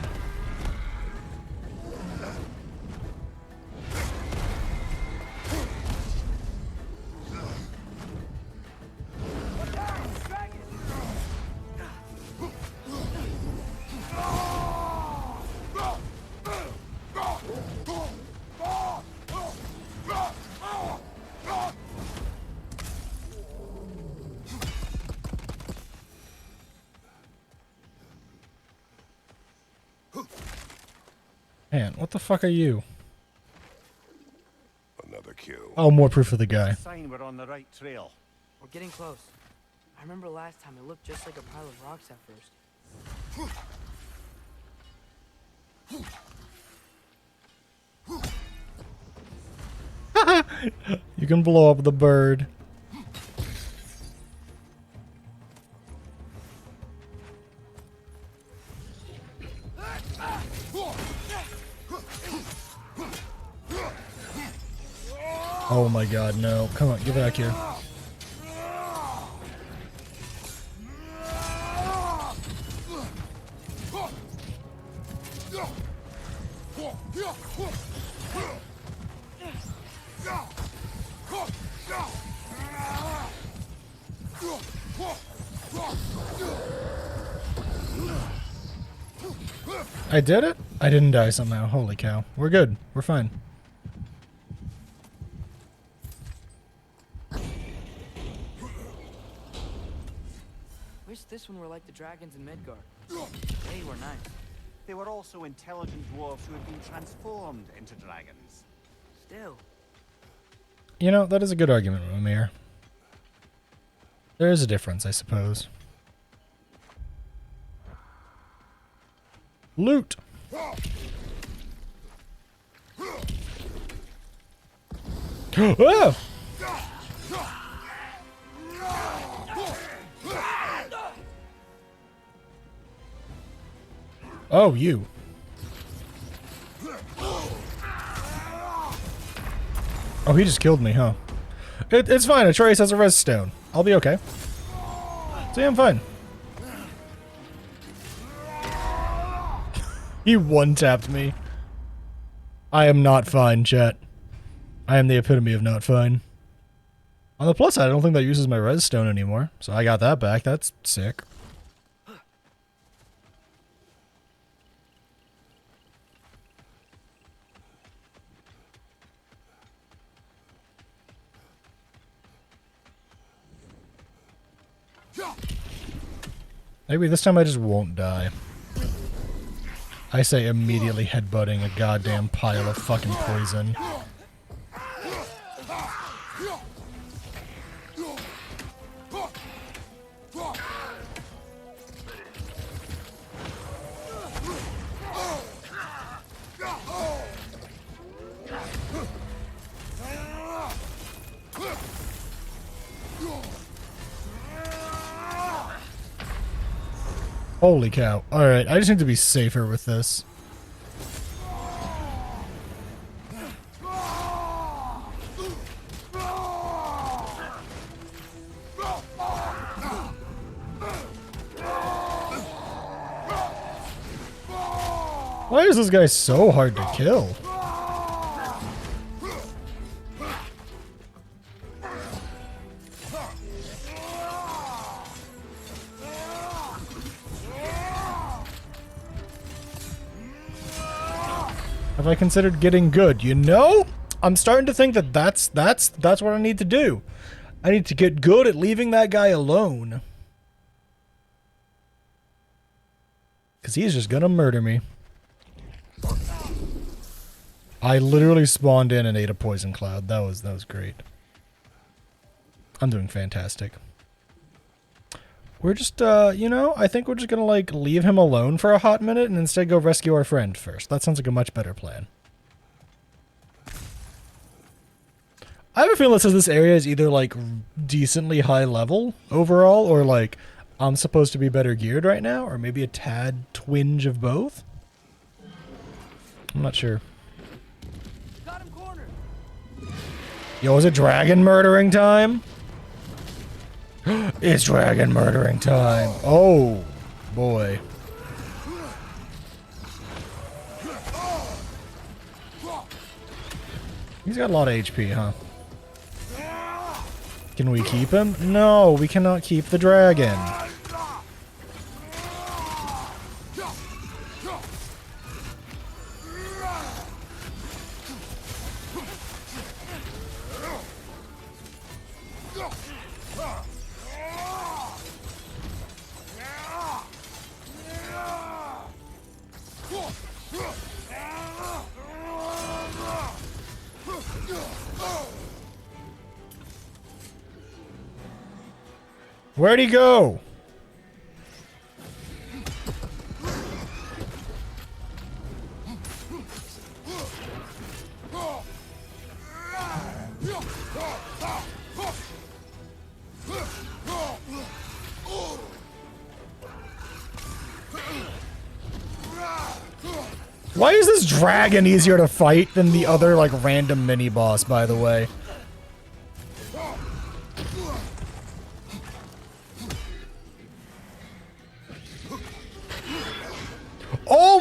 Man, what the fuck are you? Another kill. Oh, more proof of the guy. Sign we're on the right trail. We're getting close. I remember last time it looked just like a pile of rocks at first. You can blow up the bird. Oh my god, no. Come on, get back here. I did it? I didn't die somehow. Holy cow. We're good. We're fine. Wish this one were like the dragons in Midgard. They were nice. They were also intelligent dwarves who had been transformed into dragons. Still. You know, that is a good argument, Ramir. There is a difference, I suppose. Loot! Oh! Oh, you. Oh, he just killed me, huh? It's fine. Atreus has a res stone. I'll be okay. See, I'm fine. He one-tapped me. I am not fine, chat. I am the epitome of not fine. On the plus side, I don't think that uses my res stone anymore, so I got that back. That's sick. Maybe this time I just won't die. I say immediately headbutting a goddamn pile of fucking poison. Holy cow. Alright, I just need to be safer with this. Why is this guy so hard to kill? Have I considered getting good? You know, I'm starting to think that that's what I need to do. I need to get good at leaving that guy alone. Because he's just gonna murder me. I literally spawned in and ate a poison cloud. That was great. I'm doing fantastic. We're just, you know, I think we're just gonna, like, leave him alone for a hot minute and instead go rescue our friend first. That sounds like a much better plan. I have a feeling that says this area is either, like, decently high level overall, or, like, I'm supposed to be better geared right now, or maybe a tad twinge of both. I'm not sure. Got him cornered. Yo, is it dragon murdering time? It's dragon murdering time. Oh, boy. He's got a lot of HP, huh? Can we keep him? No, we cannot keep the dragon. Where'd he go? Why is this dragon easier to fight than the other, like, random mini-boss, by the way?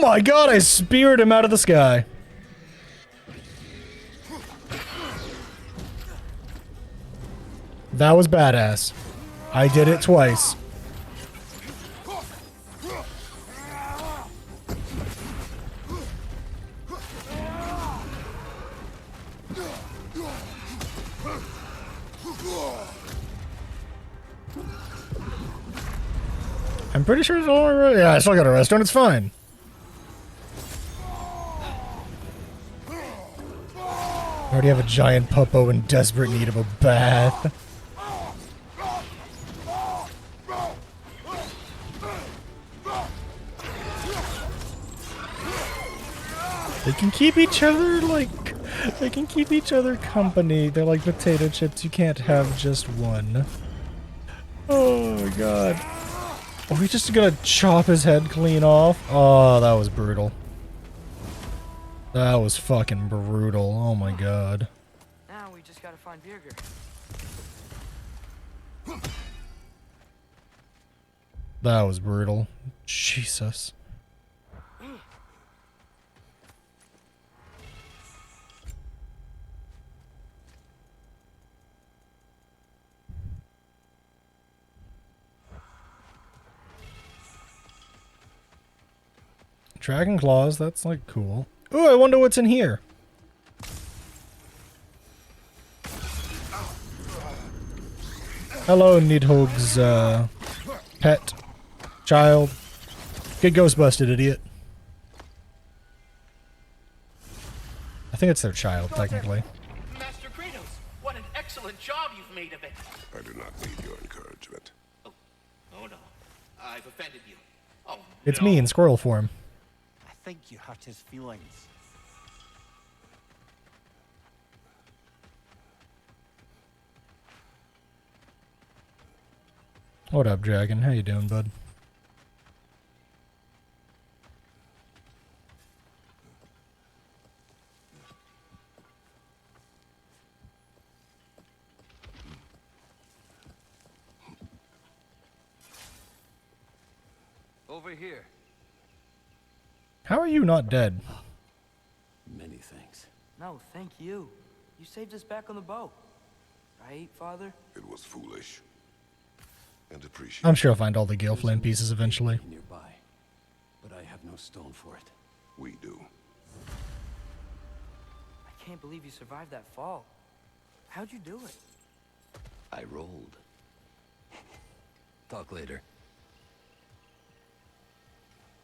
my god, I speared him out of the sky. That was badass. I did it twice. I'm pretty sure it's all right. Yeah, I still got a rest on. It's fine. I already have a giant puppo in desperate need of a bath. They can keep each other, like, they can keep each other company. They're like potato chips. You can't have just one. Oh my god. Are we just gonna chop his head clean off? Oh, that was brutal. That was fucking brutal. Oh my god. Now we just gotta find Birger. That was brutal. Jesus. Dragon claws, that's like cool. Ooh, I wonder what's in here. Hello, Nidhogg's pet child. Get ghostbusted, idiot. I think it's their child, technically. Master Kratos, what an excellent job you've made of it. I do not need your encouragement. Oh no. I've offended you. Oh, It's no. me in squirrel form. I think you hurt his feelings. What up, Dragon? How you doing, bud? Over here. How are you not dead? Many thanks. No, thank you. You saved us back on the boat. Right, Father? It was foolish. And appreciate. I'm sure I'll find all the Gale Flame pieces eventually. Nearby, but I have no stone for it. We do. I can't believe you survived that fall. How'd you do it? I rolled. Talk later.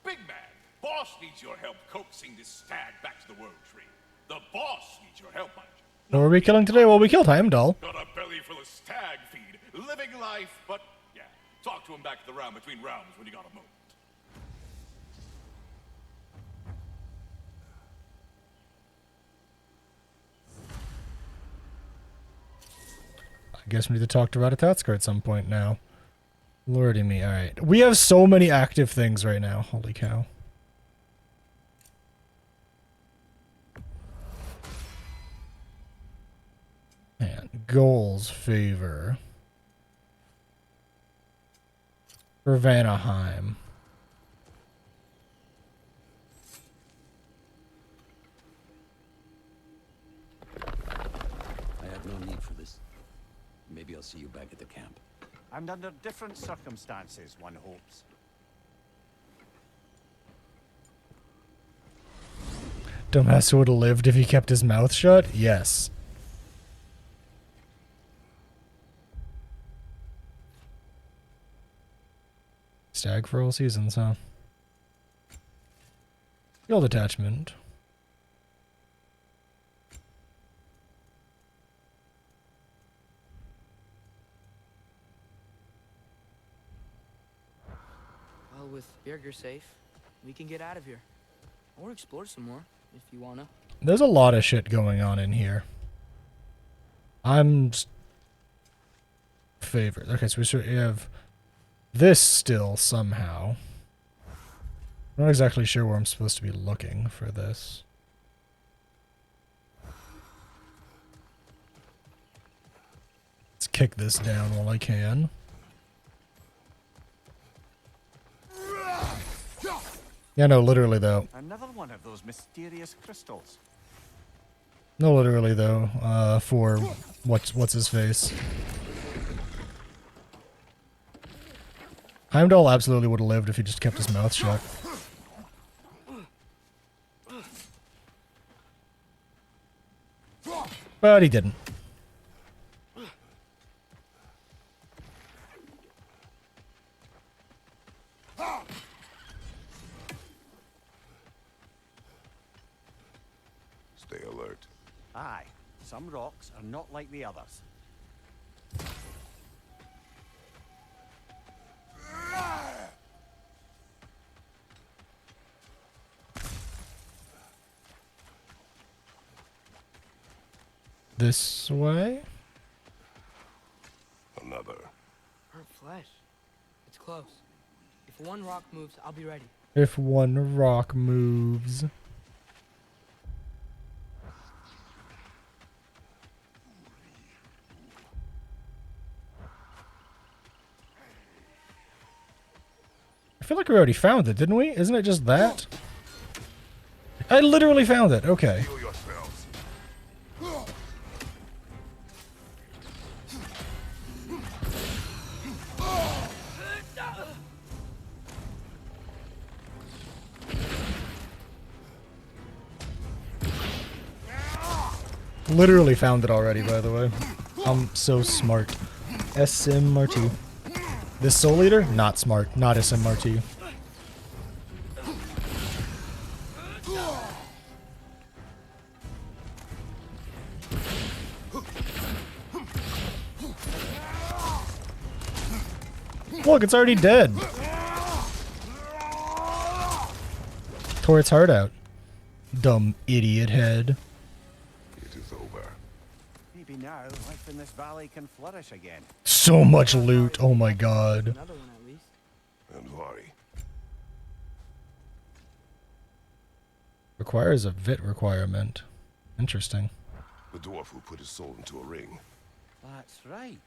Big man, boss needs your help coaxing this stag back to the World Tree. The boss needs your help, mind you. What are we killing today? Well, we killed Heimdall. Got a belly full of stag feed, living life, but yeah, talk to him back at the round between rounds when you got a moment. I guess we need to talk to Ratatatska at some point now. Lordy me, alright. We have so many active things right now. Holy cow. Man, goals favor. For Vanaheim. I have no need for this. Maybe I'll see you back at the camp. And under different circumstances, one hopes. Dumbass would have lived if he kept his mouth shut? Yes. Stag for all seasons, huh? Field attachment. Well, with Birger safe, we can get out of here. Or explore some more, if you wanna. There's a lot of shit going on in here. I'm favorite. Okay, so we have this still somehow. I'm not exactly sure where I'm supposed to be looking for this. Let's kick this down while I can. Yeah, no, literally though. Another one of those mysterious crystals. No, literally though. For what's his face? Heimdall absolutely would have lived if he just kept his mouth shut. But he didn't. Stay alert. Aye, some rocks are not like the others. This way? Another. Burnt flesh. It's close. If one rock moves, I'll be ready. If one rock moves. I feel like we already found it, didn't we? Isn't it just that? I literally found it. Okay. Heal yourselves. Literally found it already, by the way. I'm so smart. SMRT. This Soul Eater? Not smart. Not SMRT. Look, it's already dead. Tore its heart out. Dumb idiot head. It is over. Maybe now life in this valley can flourish again. So much loot. Oh my god. Another one at least. And worry. Requires a VIT requirement. Interesting. The dwarf who put his soul into a ring. That's right.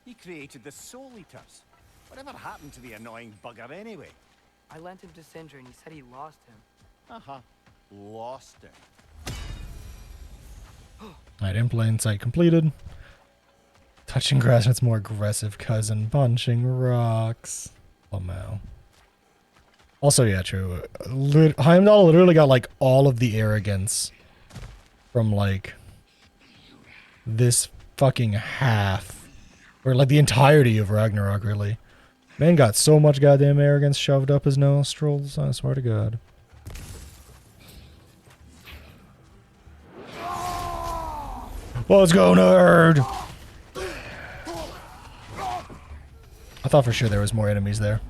He created the Soul Eaters. Whatever happened to the annoying bugger anyway? I lent him to Sindri and he said he lost him. Uh-huh. Lost it. Alright, in plain sight completed. Touching grass and its more aggressive cousin, punching rocks. Oh, man. Also, yeah, true. Heimdall literally got, like, all of the arrogance from, like, this fucking half. Or, like, the entirety of Ragnarok, really. Man got so much goddamn arrogance shoved up his nostrils, I swear to God. Let's go, nerd! I thought for sure there was more enemies there.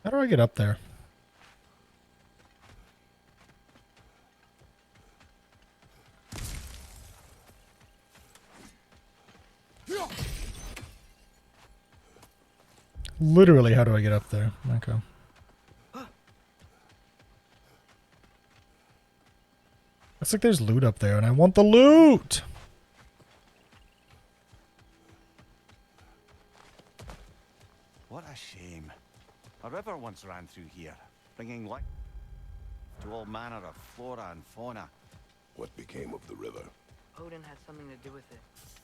How do I get up there? Literally, how do I get up there? Okay. Looks like there's loot up there, and I want the loot! What a shame. A river once ran through here, bringing life to all manner of flora and fauna. What became of the river? Odin had something to do with it,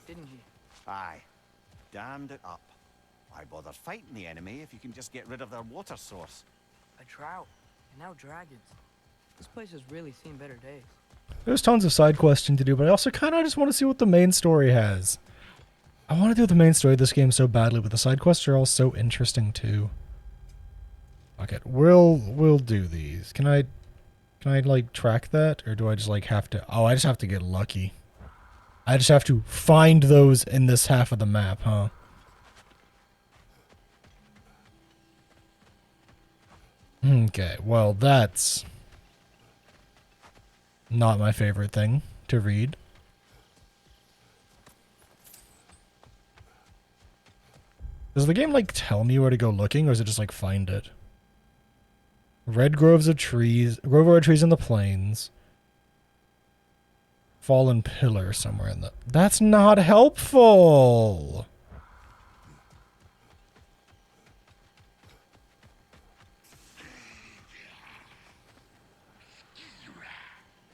didn't he? Aye. Dammed it up. Why bother fighting the enemy if you can just get rid of their water source? A drought, and now dragons. This place has really seen better days. There's tons of side questing to do, but I also kind of just want to see what the main story has. I want to do the main story of this game so badly, but the side quests are all so interesting too. Okay, we'll do these. Can I Can I, like, track that? Or do I just, like, have to... Oh, I just have to get lucky. I just have to find those in this half of the map, huh? Okay, well, that's... not my favorite thing to read. Does the game, like, tell me where to go looking, or is it just, like, find it? Red groves of trees. Grove of trees in the plains. Fallen pillar somewhere in the... That's not helpful!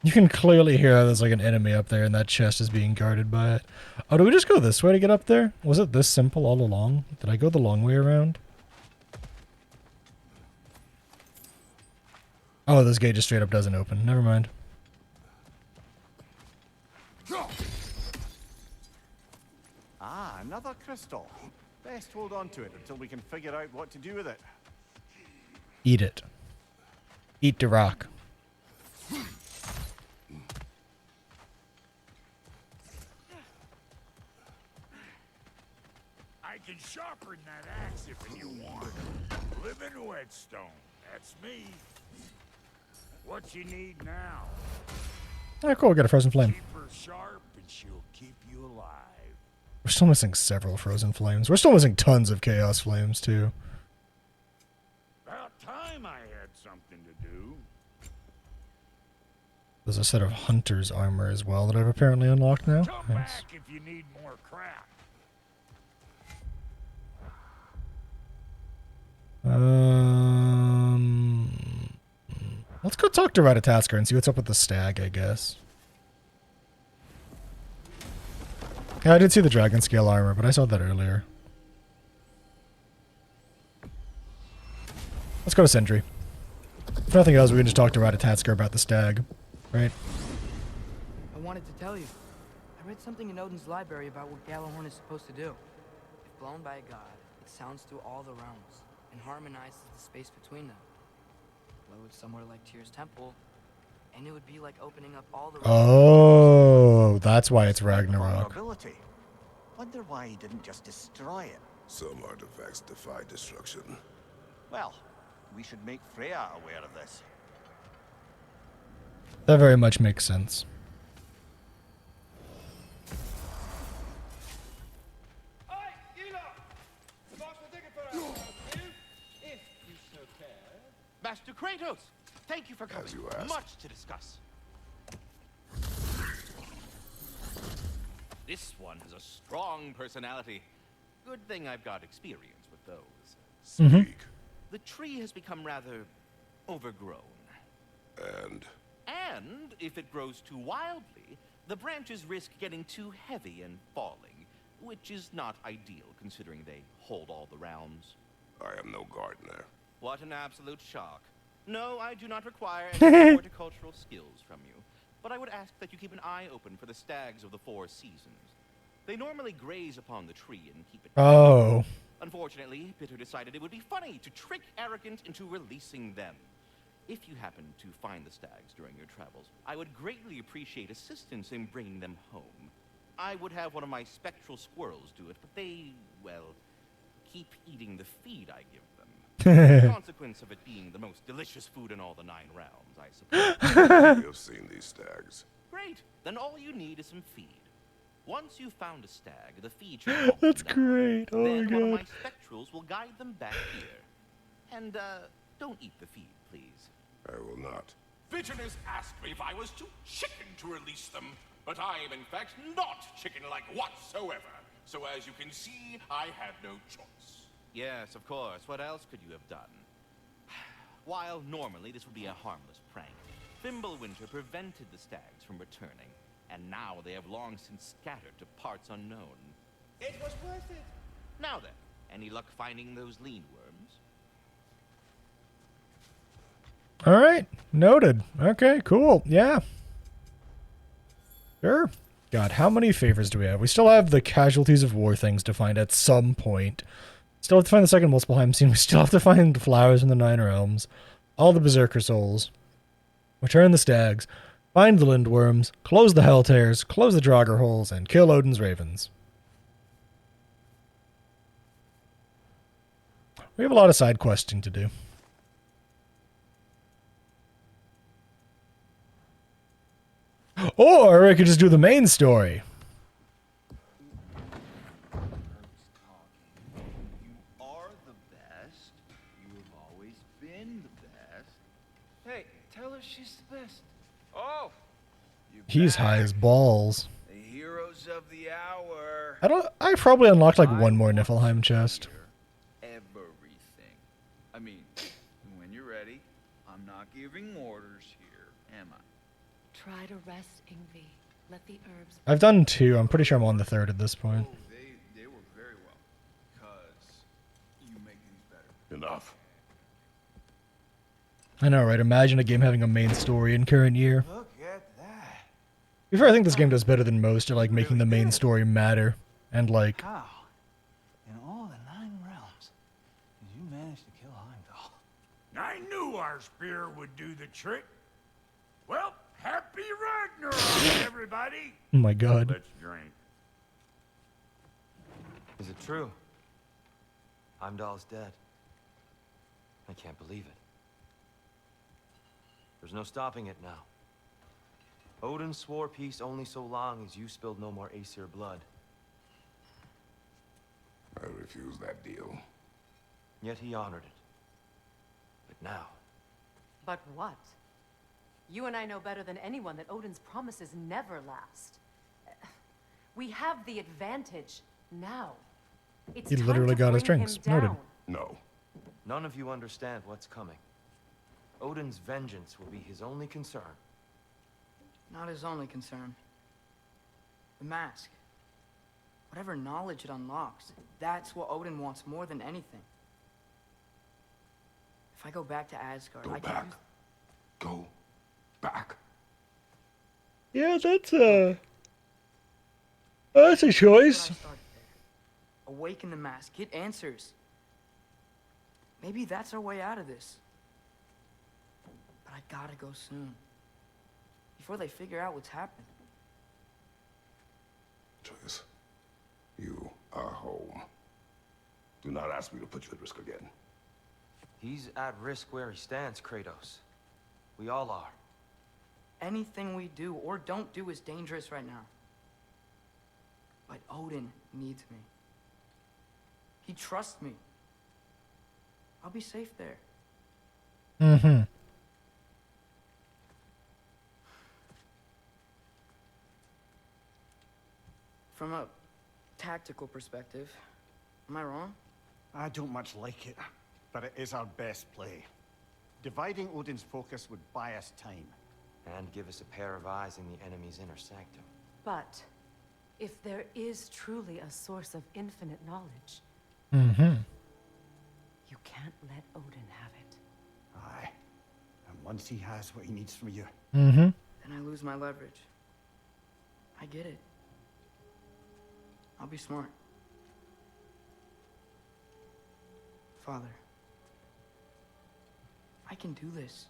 You can clearly hear there's like an enemy up there and that chest is being guarded by it. Oh, do we just go this way to get up there? Was it this simple all along? Did I go the long way around? Oh, this gate just straight up doesn't open. Never mind. Ah, another crystal. Best hold on to it until we can figure out what to do with it. Eat it. Eat the rock. I can sharpen that axe if you want. Living whetstone. That's me. What you need now? Oh, cool. We got a frozen flame. Keep her sharp and she'll keep you alive. We're still missing several frozen flames. We're still missing tons of chaos flames, too. About time I had something to do. There's a set of hunter's armor as well that I've apparently unlocked now. Come back if you need more crap. Let's go talk to Ratatasker and see what's up with the stag, I guess. Yeah, I did see the dragon scale armor, but I saw that earlier. Let's go to Sentry. If nothing else, we can just talk to Ratatasker about the stag, right? I wanted to tell you. I read something in Odin's library about what Galahorn is supposed to do. If blown by a god, it sounds through all the realms and harmonizes the space between them. Blow it somewhere like Tyr's temple, and it would be like opening up all the realms. Oh, that's why it's Ragnarok. Vulnerability. Wonder why he didn't just destroy it. Some artifacts defy destruction. Well, we should make Freya aware of this. That very much makes sense. Master Kratos, thank you for coming. As you asked. Much to discuss. This one has a strong personality. Good thing I've got experience with those. Speak. The tree has become rather overgrown. And if it grows too wildly, the branches risk getting too heavy and falling, which is not ideal considering they hold all the realms. I am no gardener. What an absolute shock. No, I do not require any horticultural skills from you, but I would ask that you keep an eye open for the stags of the 4 seasons. They normally graze upon the tree and keep it. Oh. Unfortunately, Bitter decided it would be funny to trick Arrogant into releasing them. If you happen to find the stags during your travels, I would greatly appreciate assistance in bringing them home. I would have one of my spectral squirrels do it, but they, well, keep eating the feed I give them. The consequence of it being the most delicious food in all the 9 realms, I suppose. We have seen these stags. Great. Then all you need is some feed. Once you've found a stag, the feed should That's great. Oh then my one of my god. spectrals will guide them back here. And, don't eat the feed, please. I will not. Bitterness asked me if I was too chicken to release them, but I am in fact not chicken-like whatsoever. So as you can see, I had no choice. Yes, of course. What else could you have done? While normally this would be a harmless prank, Fimbulwinter prevented the stags from returning, and now they have long since scattered to parts unknown. It was worth it. Now then, any luck finding those lean worms? Alright. Noted. Okay, cool. Yeah. Sure. God, how many favors do we have? We still have the casualties of war things to find at some point. Still have to find the second multiple Heim scene. We still have to find the flowers in the 9 realms. All the Berserker souls. Return the stags, find the lindworms, close the hell tears, close the Draugr holes, and kill Odin's ravens. We have a lot of side questing to do. Or we could just do the main story. You are the best. You have always been the best. Hey, tell her she's the best. Oh, He's high as balls. the heroes of the hour. I probably unlocked like one more Niflheim chest. Everything. I mean, when you're ready, I'm not giving orders here, am I? Try to rest, Ingvi. Let the herbs. I've done 2. I'm pretty sure I'm on the 3rd at this point. Oh, they work very well. Because you make things better. Enough. I know, right? Imagine a game having a main story in current year. Look at that. To be fair, I think this game does better than most at like making the main story matter. And like, How, in all the 9 realms, did you manage to kill Heimdall? I knew our spear would do the trick. Well, happy Ragnarok, everybody. oh my god. Let's drink. Is it true? Heimdall's dead. I can't believe it. There's no stopping it now. Odin swore peace only so long as you spilled no more Aesir blood. I refuse that deal. Yet he honored it. But now, But what? You and I know better than anyone that Odin's promises never last. We have the advantage now. It's He time literally to got his bring drinks. him Noted. down. No. none of you understand what's coming. Odin's vengeance will be his only concern. Not his only concern. The mask. Whatever knowledge it unlocks, that's what Odin wants more than anything. If I go back to Asgard, Go I can back. use... Go back. Yeah, that's a choice. I started there. Awaken the mask, get answers. Maybe that's our way out of this. But I gotta go soon. Before they figure out what's happened. Choice. You are home. Do not ask me to put you at risk again. He's at risk where he stands, Kratos. We all are. Anything we do or don't do is dangerous right now. But Odin needs me. He trusts me. I'll be safe there. Mm-hmm. From a tactical perspective, am I wrong? I don't much like it, but it is our best play. Dividing Odin's focus would buy us time. And give us a pair of eyes in the enemy's inner sanctum. But if there is truly a source of infinite knowledge, Mm-hmm. you can't let Odin have it. Aye. And once he has what he needs from you, Mm-hmm. Then I lose my leverage. I get it. I'll be smart. Father, I can do this.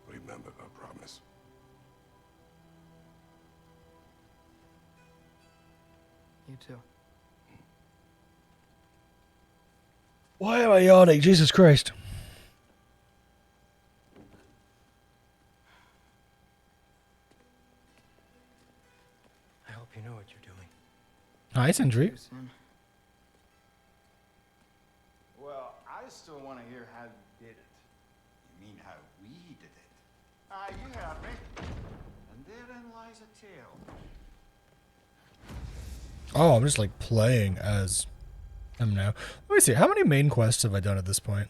Remember our promise. You too. Why am I yawning? Jesus Christ. I hope you know what you're doing. Hi, Sindri. You, Sin. Well, I still want to hear how you did it. you mean how we did it? Ah, you heard me. And therein lies a tale. Oh, I'm just like playing as him now. Let me see. How many main quests have I done at this point?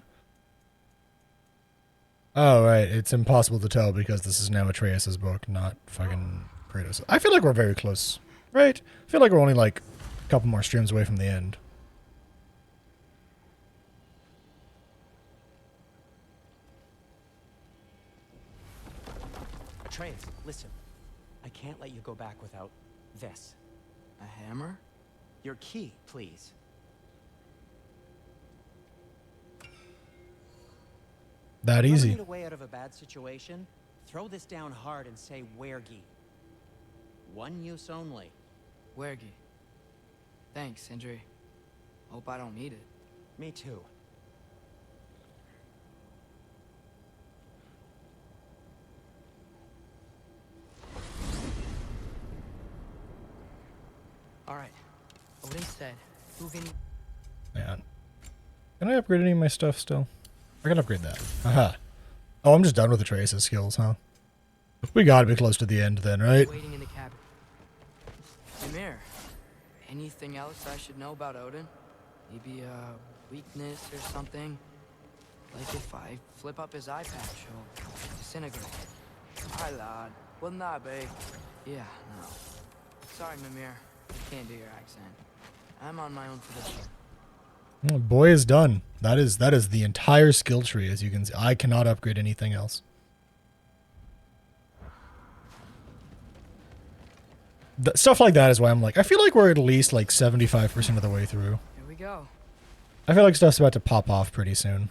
Oh, right. It's impossible to tell because this is now Atreus' book, not fucking Kratos. I feel like we're very close, right? I feel like we're only like a couple more streams away from the end. Atreus, listen. I can't let you go back without this. A hammer? Your key, please. That If you ever easy. need a way out of a bad situation, throw this down hard and say wergi. One use only. Wergi. Thanks, Sindri. Hope I don't need it. Me too. All right. Odin said, move in. Man. Can I upgrade any of my stuff still? I can upgrade that. Aha. Oh, I'm just done with the Trace's skills, huh? We gotta be close to the end then, right? Waiting in the cabin. Ymir, anything else I should know about Odin? Maybe a weakness or something? Like if I flip up his eye patch, he'll disintegrate. Hi, lad. Wouldn't that be? Yeah, no. Sorry, Mimir. I can't do your accent. I'm on my own for this one. Oh, boy is done. That is the entire skill tree, as you can see. I cannot upgrade anything else. Stuff like that is why I'm like, I feel like we're at least like 75% of the way through. Here we go. I feel like stuff's about to pop off pretty soon.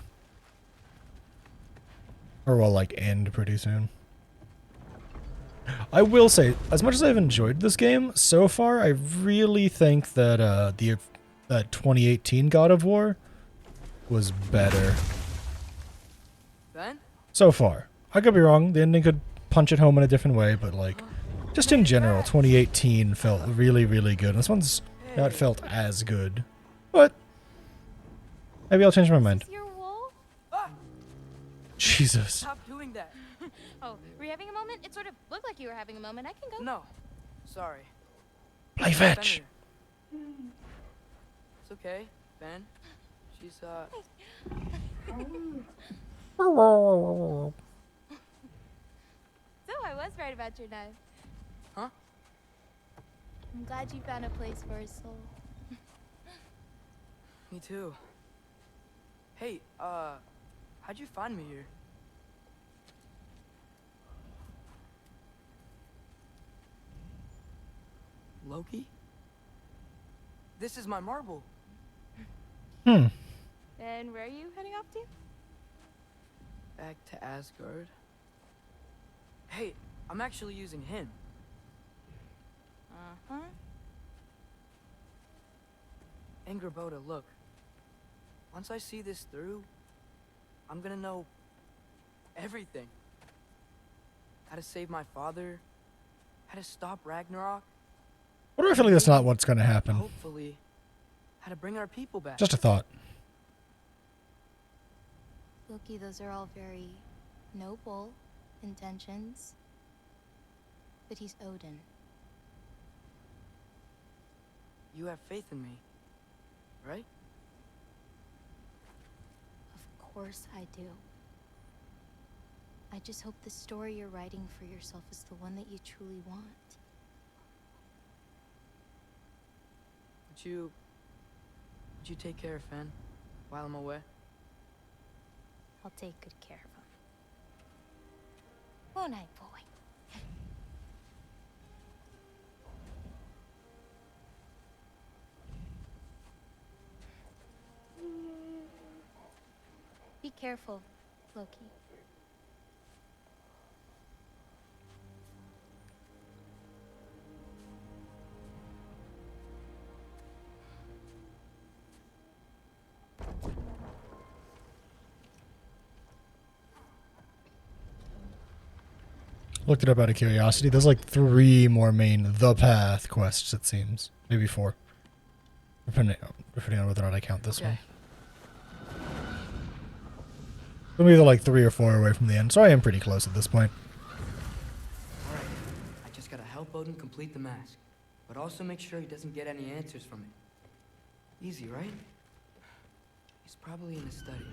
Or will like end pretty soon. I will say, as much as I've enjoyed this game, so far I really think that the 2018 God of War was better. Ben? So far. I could be wrong. The ending could punch it home in a different way, but like, just in general, 2018 felt really, really good. This one's not felt as good. But maybe I'll change my mind. Your wolf? Jesus. Stop doing that. Oh, were you having a moment? It sort of looked like you were having a moment. I can go. No. Sorry. Play fetch. It's okay, Ben. She's, So I was right about your knife. Huh? I'm glad you found a place for a soul. Me too. Hey, how'd you find me here? Loki? This is my marble. Hmm. And where are you heading off to? Back to Asgard. Hey, I'm actually using him. Uh-huh. Angerboda, look. Once I see this through, I'm gonna know everything. How to save my father, how to stop Ragnarok. What do I feel like that's not what's going to happen? Hopefully, how to bring our people back. Just a thought. Loki, those are all very noble intentions. But he's Odin. You have faith in me, right? Of course I do. I just hope the story you're writing for yourself is the one that you truly want. Would you take care of Finn while I'm away? I'll take good care of him. Won't I, boy? Be careful, Loki. Looked it up out of curiosity. There's like 3 more main The Path quests, it seems. Maybe 4. Depending on whether or not I count this one. I'm either like 3 or 4 away from the end, so I am pretty close at this point. Alright, I just gotta help Odin complete the mask, but also make sure he doesn't get any answers from it. Easy, right? He's probably in his study.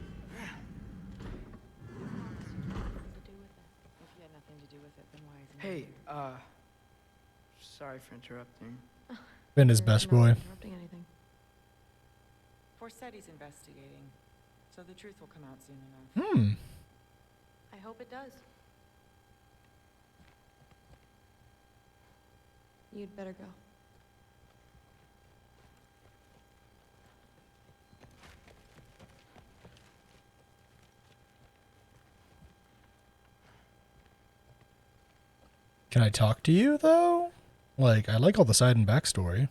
Hey, sorry for interrupting. Been his best boy. Interrupting anything. Forseti's investigating, so the truth will come out soon enough. I hope it does. You'd better go. Can I talk to you, though? Like, I like all the side and backstory.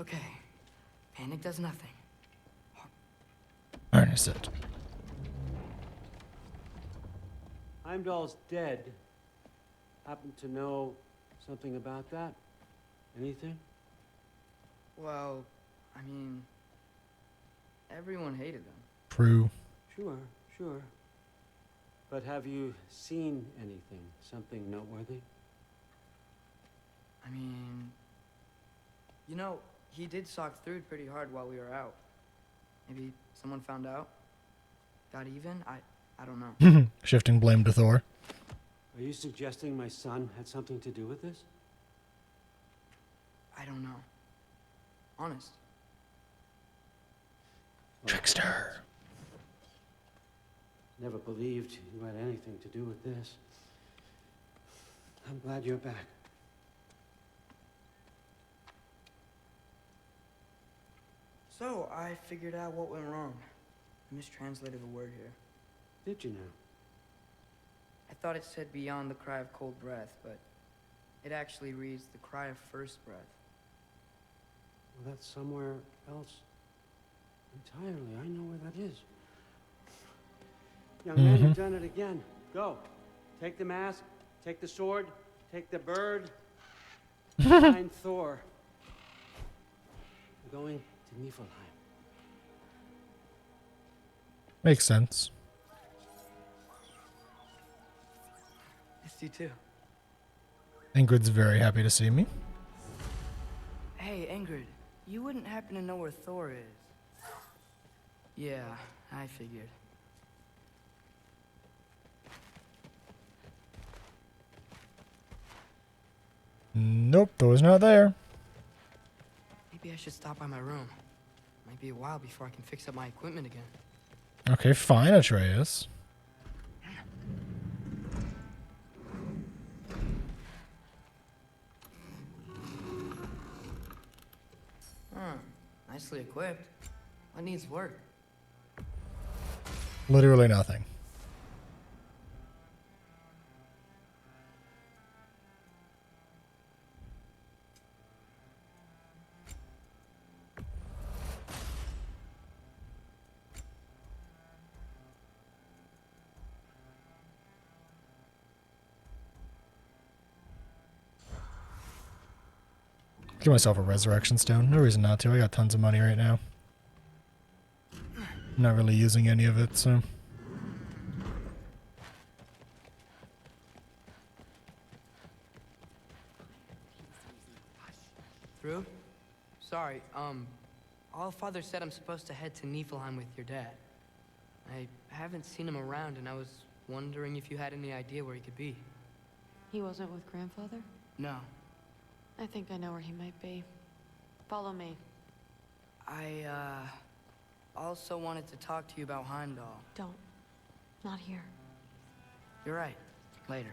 Okay. Panic does nothing. Harness it. Heimdall's dead. Happen to know something about that? Anything? Well, I mean, everyone hated him. True. Sure, sure. But have you seen anything? Something noteworthy? I mean, you know, he did sock through it pretty hard while we were out. Maybe someone found out? Got even? I don't know. Shifting blame to Thor. Are you suggesting my son had something to do with this? I don't know. Honest. Trickster. Never believed you had anything to do with this. I'm glad you're back. So, I figured out what went wrong. I mistranslated the word here. Did you now? I thought it said beyond the cry of cold breath, but it actually reads the cry of first breath. Well, that's somewhere else entirely. I know where that is. Young man, you've done it again. Go. Take the mask, take the sword, take the bird. Find Thor. We're going to Niflheim. Makes sense. Missed you too. Ingrid's very happy to see me. Hey, Ingrid, you wouldn't happen to know where Thor is? Yeah, I figured. Nope, Thor's not there. Maybe I should stop by my room. Might be a while before I can fix up my equipment again. Okay, fine, Atreus. Nicely equipped. What needs work? Literally nothing. Give myself a resurrection stone. No reason not to. I got tons of money right now. I'm not really using any of it, so. Through? Sorry, Allfather said I'm supposed to head to Niflheim with your dad. I haven't seen him around, and I was wondering if you had any idea where he could be. He wasn't with Grandfather? No. I think I know where he might be. Follow me. I, also wanted to talk to you about Heimdall. Don't. Not here. You're right. Later.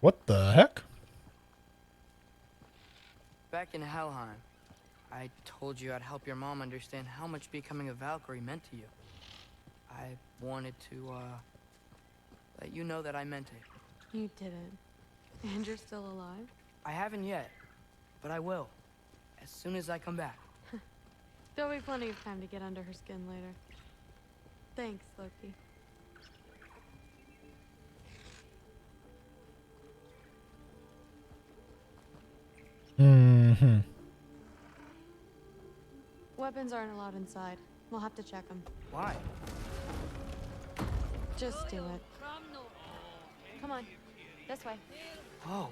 What the heck? Back in Helheim, I told you I'd help your mom understand how much becoming a Valkyrie meant to you. I wanted to, let you know that I meant it. You didn't. And you're still alive? I haven't yet, but I will. As soon as I come back. There'll be plenty of time to get under her skin later. Thanks, Loki. Mm-hmm. Weapons aren't allowed inside. We'll have to check them. Why? Just do it. Come on. This way. Oh.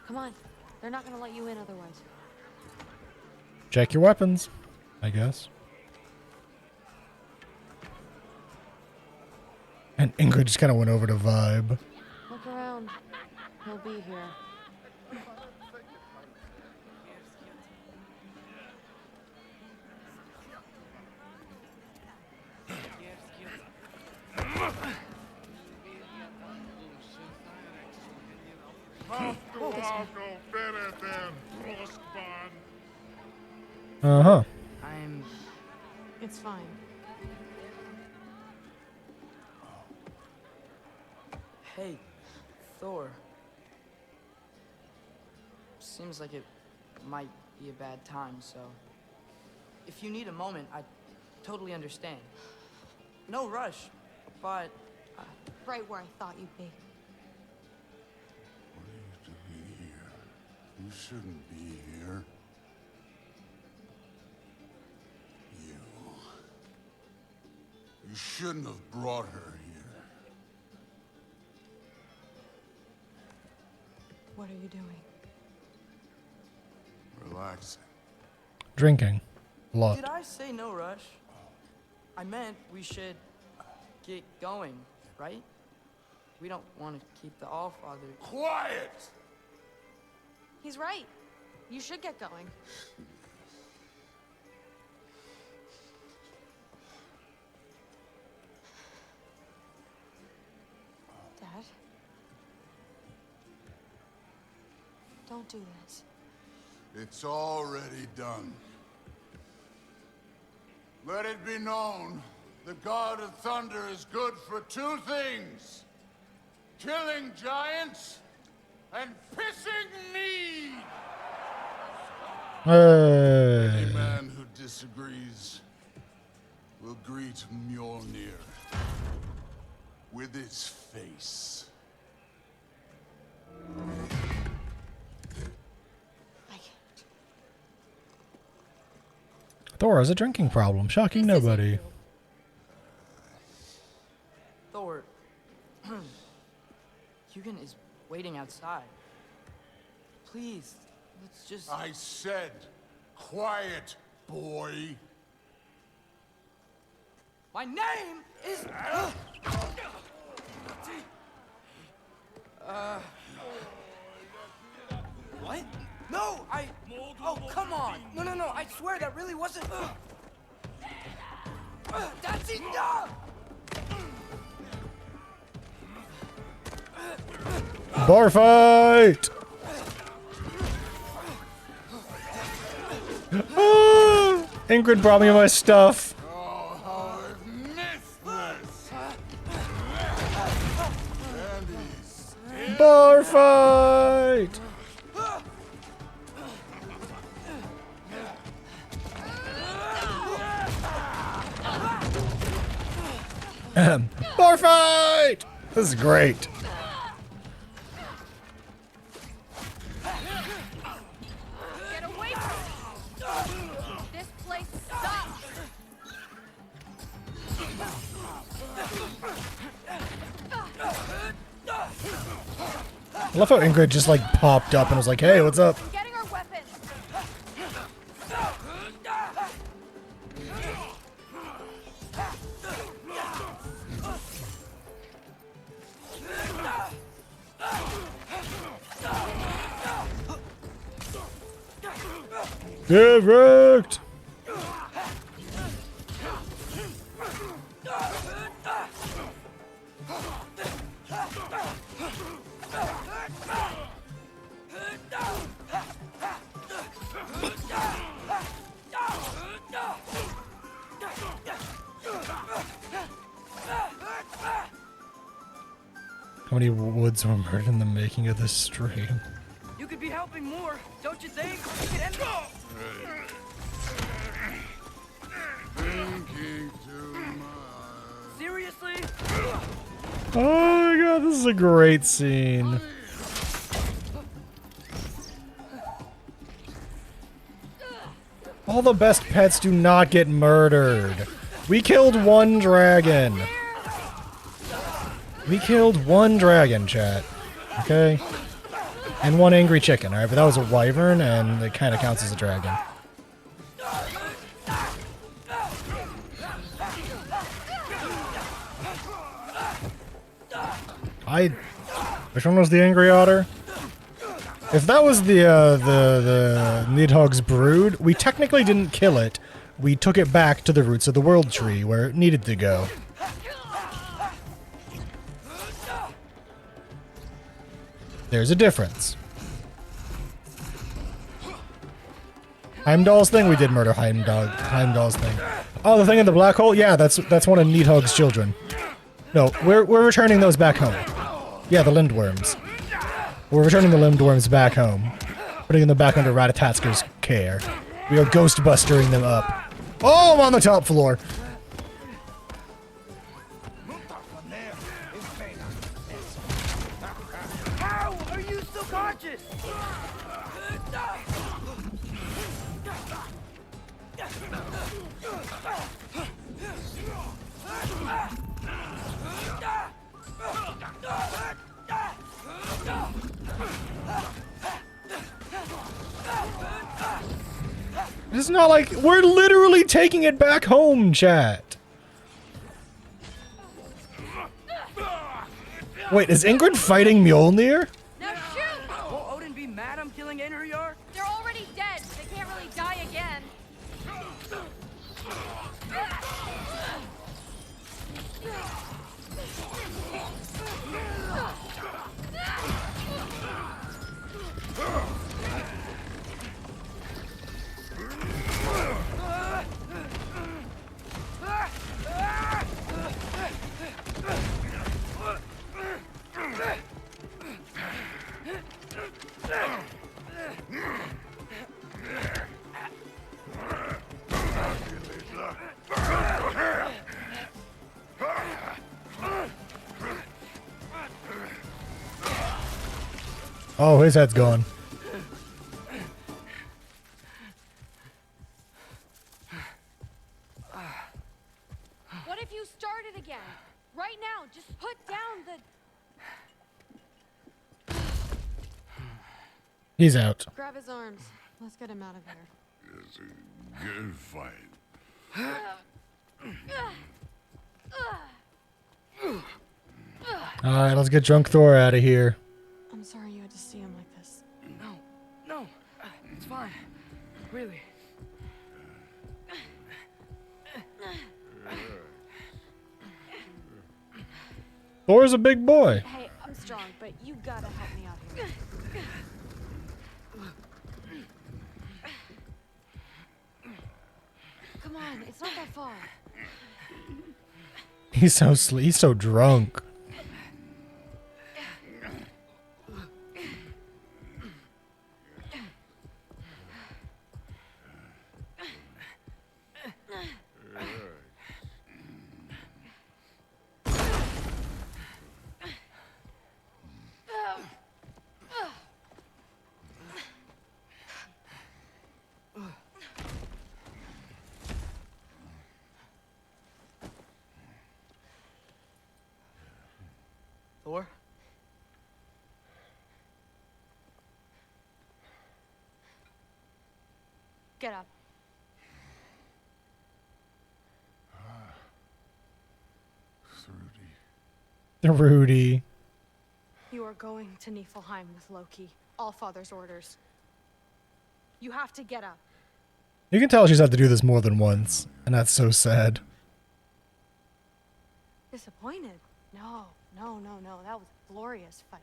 Come on. They're not gonna let you in otherwise. Check your weapons, I guess. And Ingrid just kind of went over to vibe. Look around. He'll be here. Uh-huh. It's fine. Hey, Thor. Seems like it might be a bad time, so... If you need a moment, I totally understand. No rush, but... Right where I thought you'd be. What are you doing here? You shouldn't be here. You shouldn't have brought her here. What are you doing? Relaxing. Drinking. A lot. Did I say no rush? I meant we should get going, right? We don't want to keep the Allfather... Quiet! He's right. You should get going. Dad? Don't do this. It's already done. Let it be known, the God of Thunder is good for two things. Killing giants and pissing me! Any man who disagrees will greet Mjolnir with its face. Thor has a drinking problem. Shocking nobody. Thor... Hugin is waiting outside. Please, let's just... I said, quiet, boy. My name is... What? No, Oh, come on! No, I swear that really wasn't... That's enough! Bar fight! Ah, Ingrid brought me my stuff. Oh, how I've missed this! Bar fight! Bar fight! This is great. Get away from me! This place sucks! I love how Ingrid just like popped up and was like, hey, what's up? Getting our weapons! Get wrecked! How many woods were murdered in the making of this stream? You could be helping more, don't you think? You could end... Thinking too much. Seriously? Oh my god, this is a great scene. All the best pets do not get murdered. We killed one dragon. We killed one dragon, chat. Okay? And one angry chicken, alright? But that was a wyvern, and it kind of counts as a dragon. Which one was the angry otter? If that was the Nidhogg's brood, we technically didn't kill it. We took it back to the roots of the world tree, where it needed to go. There's a difference. Heimdall's thing? We did murder Heimdall's thing. Oh, the thing in the black hole? Yeah, that's one of Needhog's children. No, we're returning those back home. Yeah, the Lindworms. We're returning the Lindworms back home. Putting them back under Ratatatska's care. We are ghostbustering them up. Oh, I'm on the top floor. How are you still conscious? It's not like we're literally taking it back home, chat. Wait, is Ingrid fighting Mjolnir? Now shoot! Will Odin be mad I'm killing Einherjar? They're already dead. They can't really die again. Oh, his head's gone. What if you started again? Right now, just put down the... He's out. Grab his arms. Let's get him out of here. It's a good fight. Alright, let's get drunk Thor out of here. I'm sorry you had to see him like this. No, it's fine. Really. Thor's a big boy. Hey, I'm strong, but you gotta help me out here. Come on, it's not that far. He's so drunk. Thor? Get up. Rudy. You are going to Niflheim with Loki. Allfather's orders. You have to get up. You can tell she's had to do this more than once, and that's so sad. Disappointed? No. That was a glorious fight.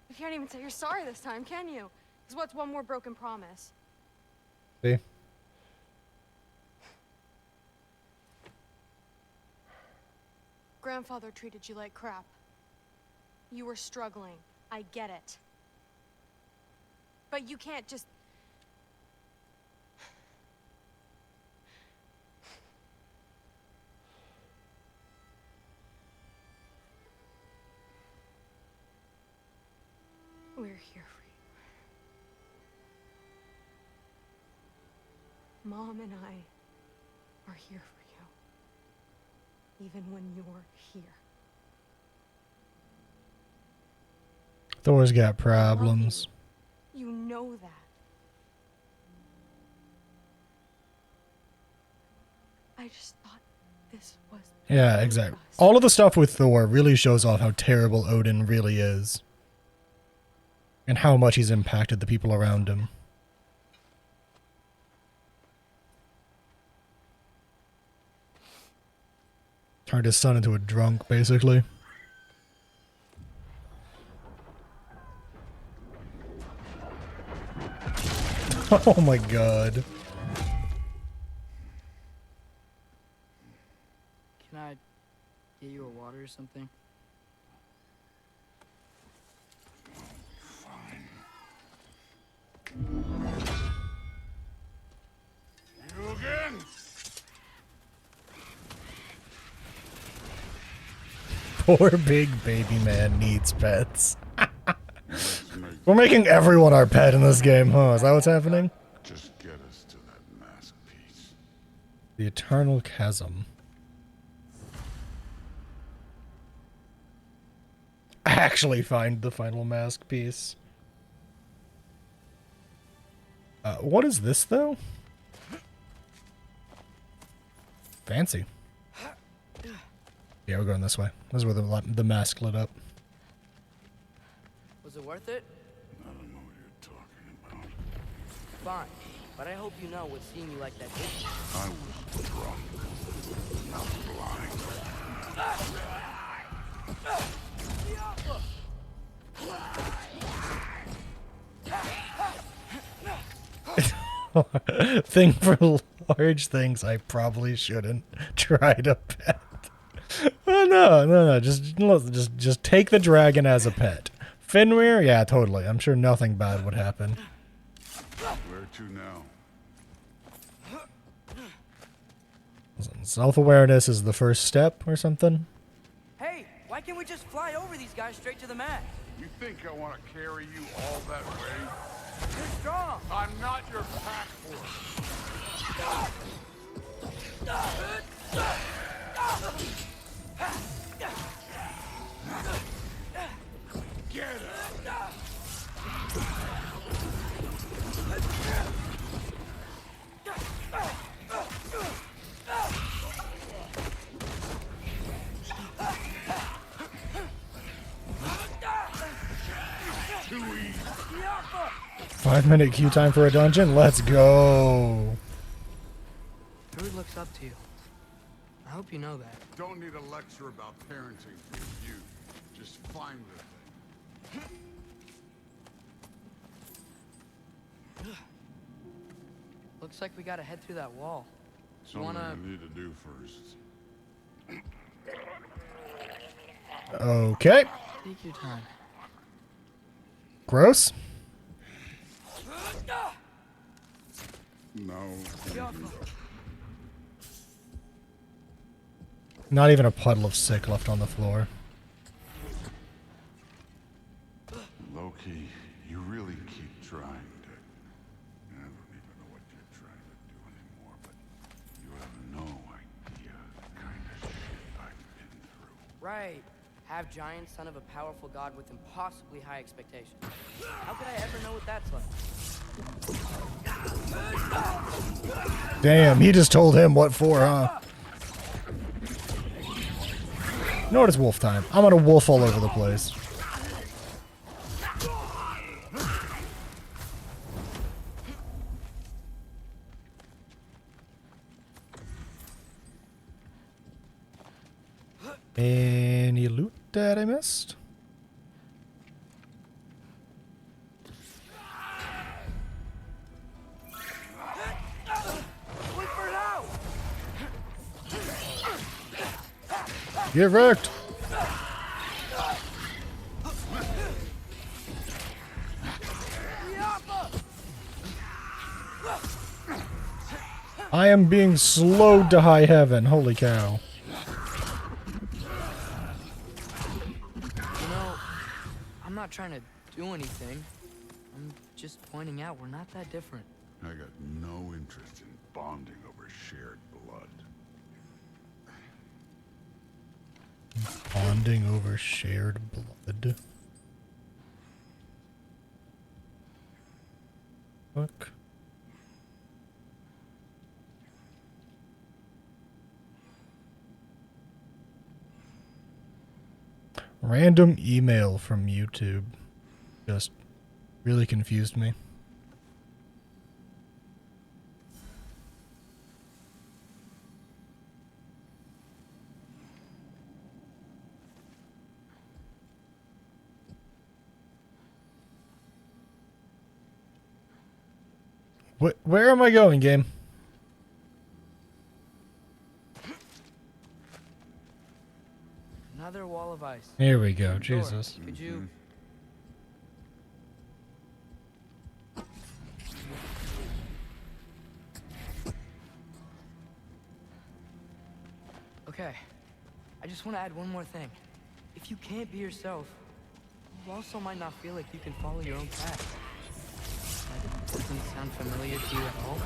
You can't even say you're sorry this time, can you? Because what's one more broken promise? See? Grandfather treated you like crap. You were struggling. I get it. But you can't just... We're here for you. Mom and I are here for you. Even when you're here. Thor's got problems. You know that. I just thought this was... Yeah, exactly. All of the stuff with Thor really shows off how terrible Odin really is. And how much he's impacted the people around him. Turned his son into a drunk, basically. Oh my god. Can I get you a water or something? You again? Poor big baby man needs pets. We're making everyone our pet in this game, huh? Is that what's happening? Just get us to that mask piece. The Eternal Chasm. Actually find the final mask piece. What is this, though? Fancy. Yeah, we're going this way. This is where the mask lit up. Was it worth it? I don't know what you're talking about. Fine, but I hope you know what seeing you like that did. I was drunk, not Thing for large things I probably shouldn't try to pet. Oh, no. Just take the dragon as a pet. Fenrir? Yeah, totally. I'm sure nothing bad would happen. Where to now? Self-awareness is the first step or something? Hey, why can't we just fly over these guys straight to the mast? You think I want to carry you all that way? You're strong. I'm not your pack horse. Get it. 5-minute queue time for a dungeon? Let's go. Druid looks up to you. I hope you know that. Don't need a lecture about parenting from you. Just find the thing. Looks like we gotta head through that wall. You Something wanna... I need to do first. Okay. Take your time. Gross. No. Not even a puddle of sick left on the floor. Loki, you really keep trying to... I don't even know what you're trying to do anymore, but you have no idea the kind of shit I've been through. Right. Half giant, son of a powerful god with impossibly high expectations. How could I ever know what that's like? Damn, he just told him what for, huh? You know what, it's wolf time. I'm gonna wolf all over the place. Any loot that I missed? Get wrecked! I am being slowed to high heaven. Holy cow. You know, I'm not trying to do anything. I'm just pointing out we're not that different. I got no interest in bonding over shared blood. Bonding over shared blood. Fuck. Random email from YouTube. Just really confused me. Where am I going, game? Another wall of ice. Here we go. Door. Jesus. Could you... Okay. I just want to add one more thing. If you can't be yourself, you also might not feel like you can follow your own path. That doesn't sound familiar to you at all?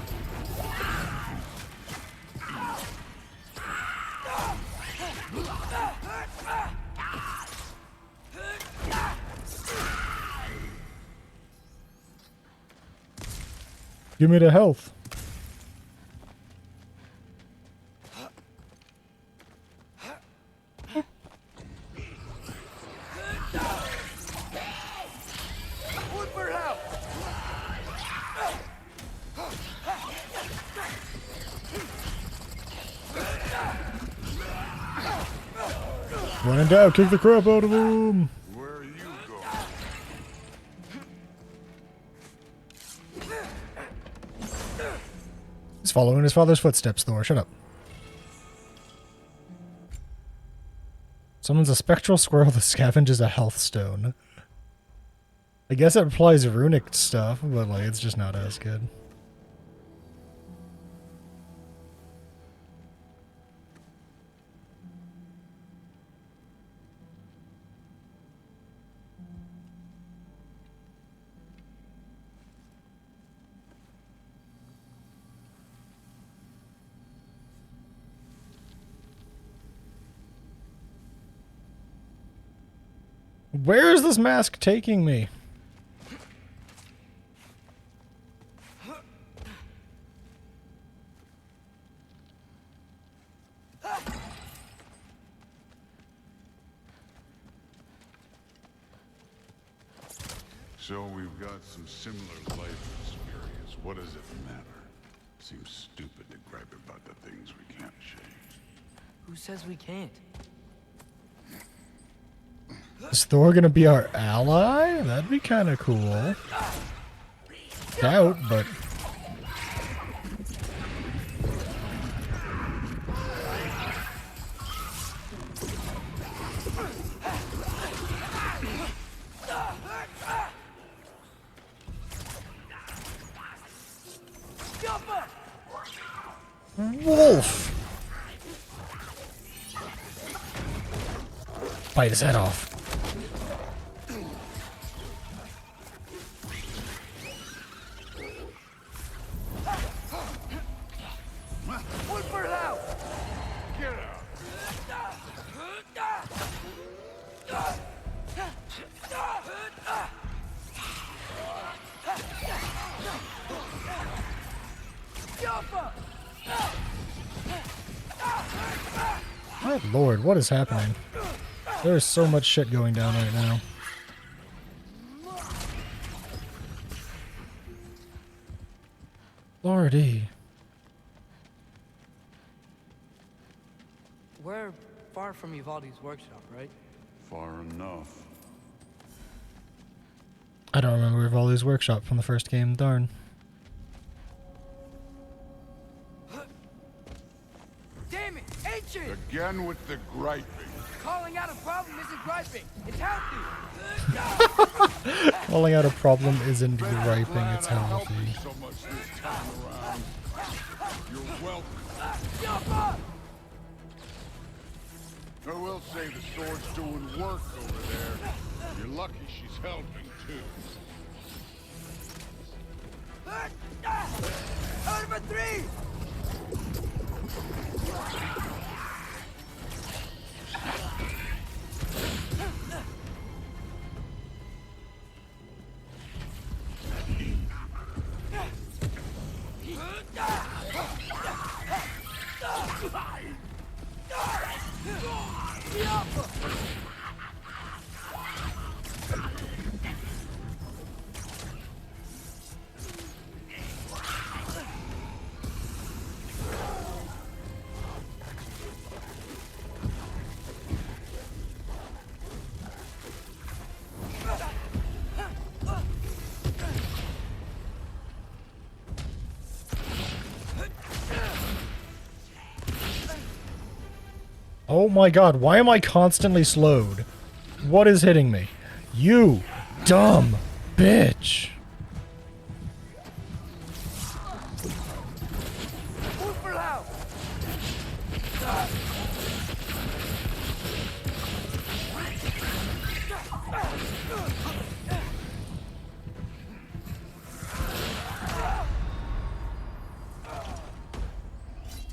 Give me the health. When in doubt, kick the crap out of him. Where are you going? He's following his father's footsteps, Thor. Shut up. Summons a spectral squirrel that scavenges a health stone. I guess it applies runic stuff, but like it's just not as good. Where is this mask taking me? So we've got some similar life experience. What does it matter? Seems stupid to gripe about the things we can't change. Who says we can't? Is Thor gonna be our ally? That'd be kind of cool. Doubt, but... Wolf! Bite his head off. My lord, what is happening? There is so much shit going down right now. Lordy. We're far from Uvaldi's workshop, right? Far enough. I don't remember Rivali's workshop from the first game, darn. Damn it! Ancient! Again with the griping. Calling out a problem isn't griping. It's healthy. Calling out a problem isn't griping, it's healthy. So much this time around. You're welcome. I will say the sword's doing work over there. You're lucky she's helping too. Number 3! Oh my god, why am I constantly slowed? What is hitting me? You dumb bitch.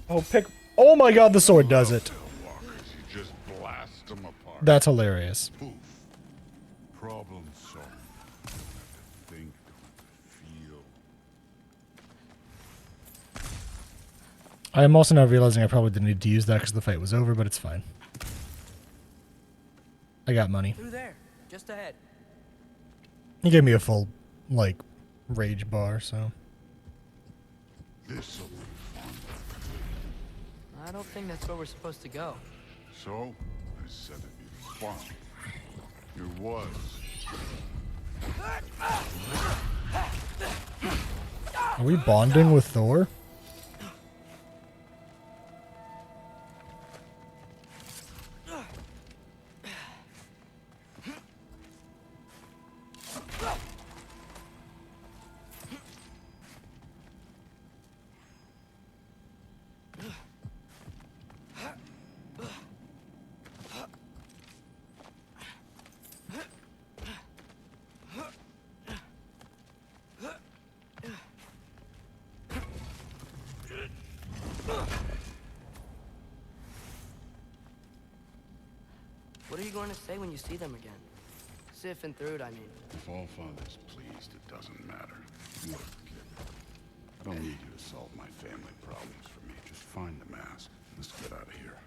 Oh, pick. Oh my god, the sword does it. You just blast them apart. That's hilarious. Poof. Problem solved. Think, feel. I am also now realizing I probably didn't need to use that because the fight was over, but it's fine. I got money. Through there, just ahead. He gave me a full, like, rage bar, so. This'll be fun. I don't think that's where we're supposed to go. So, I said it'd be fun. It was. Are we bonding with Thor? What are you going to say when you see them again? Sif and Thrud, I mean. If all father's pleased, it doesn't matter. Look, kid. I don't need you to solve my family problems for me. Just find the mask. Let's get out of here.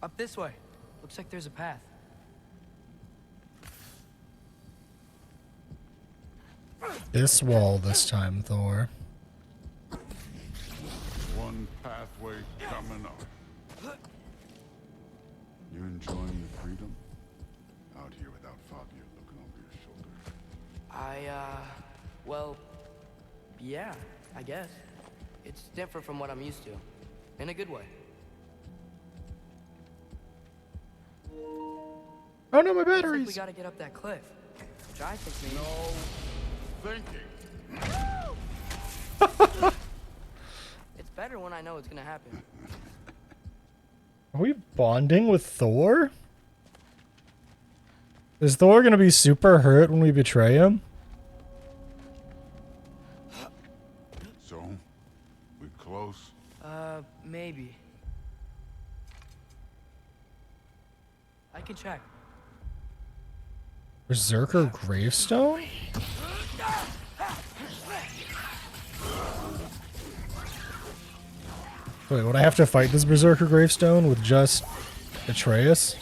Up this way. Looks like there's a path. This wall this time, Thor. One pathway coming up. You enjoying the freedom? Out here without Fabio looking over your shoulder. Well, yeah, I guess. It's different from what I'm used to. In a good way. Oh no, my Looks like batteries! we gotta get up that cliff. Which I think maybe... Thinking. It's better when I know it's gonna happen. Are we bonding with Thor? Is Thor gonna be super hurt when we betray him? So, we close? Maybe. I can check. Berserker gravestone? Wait, would I have to fight this Berserker gravestone with just Atreus?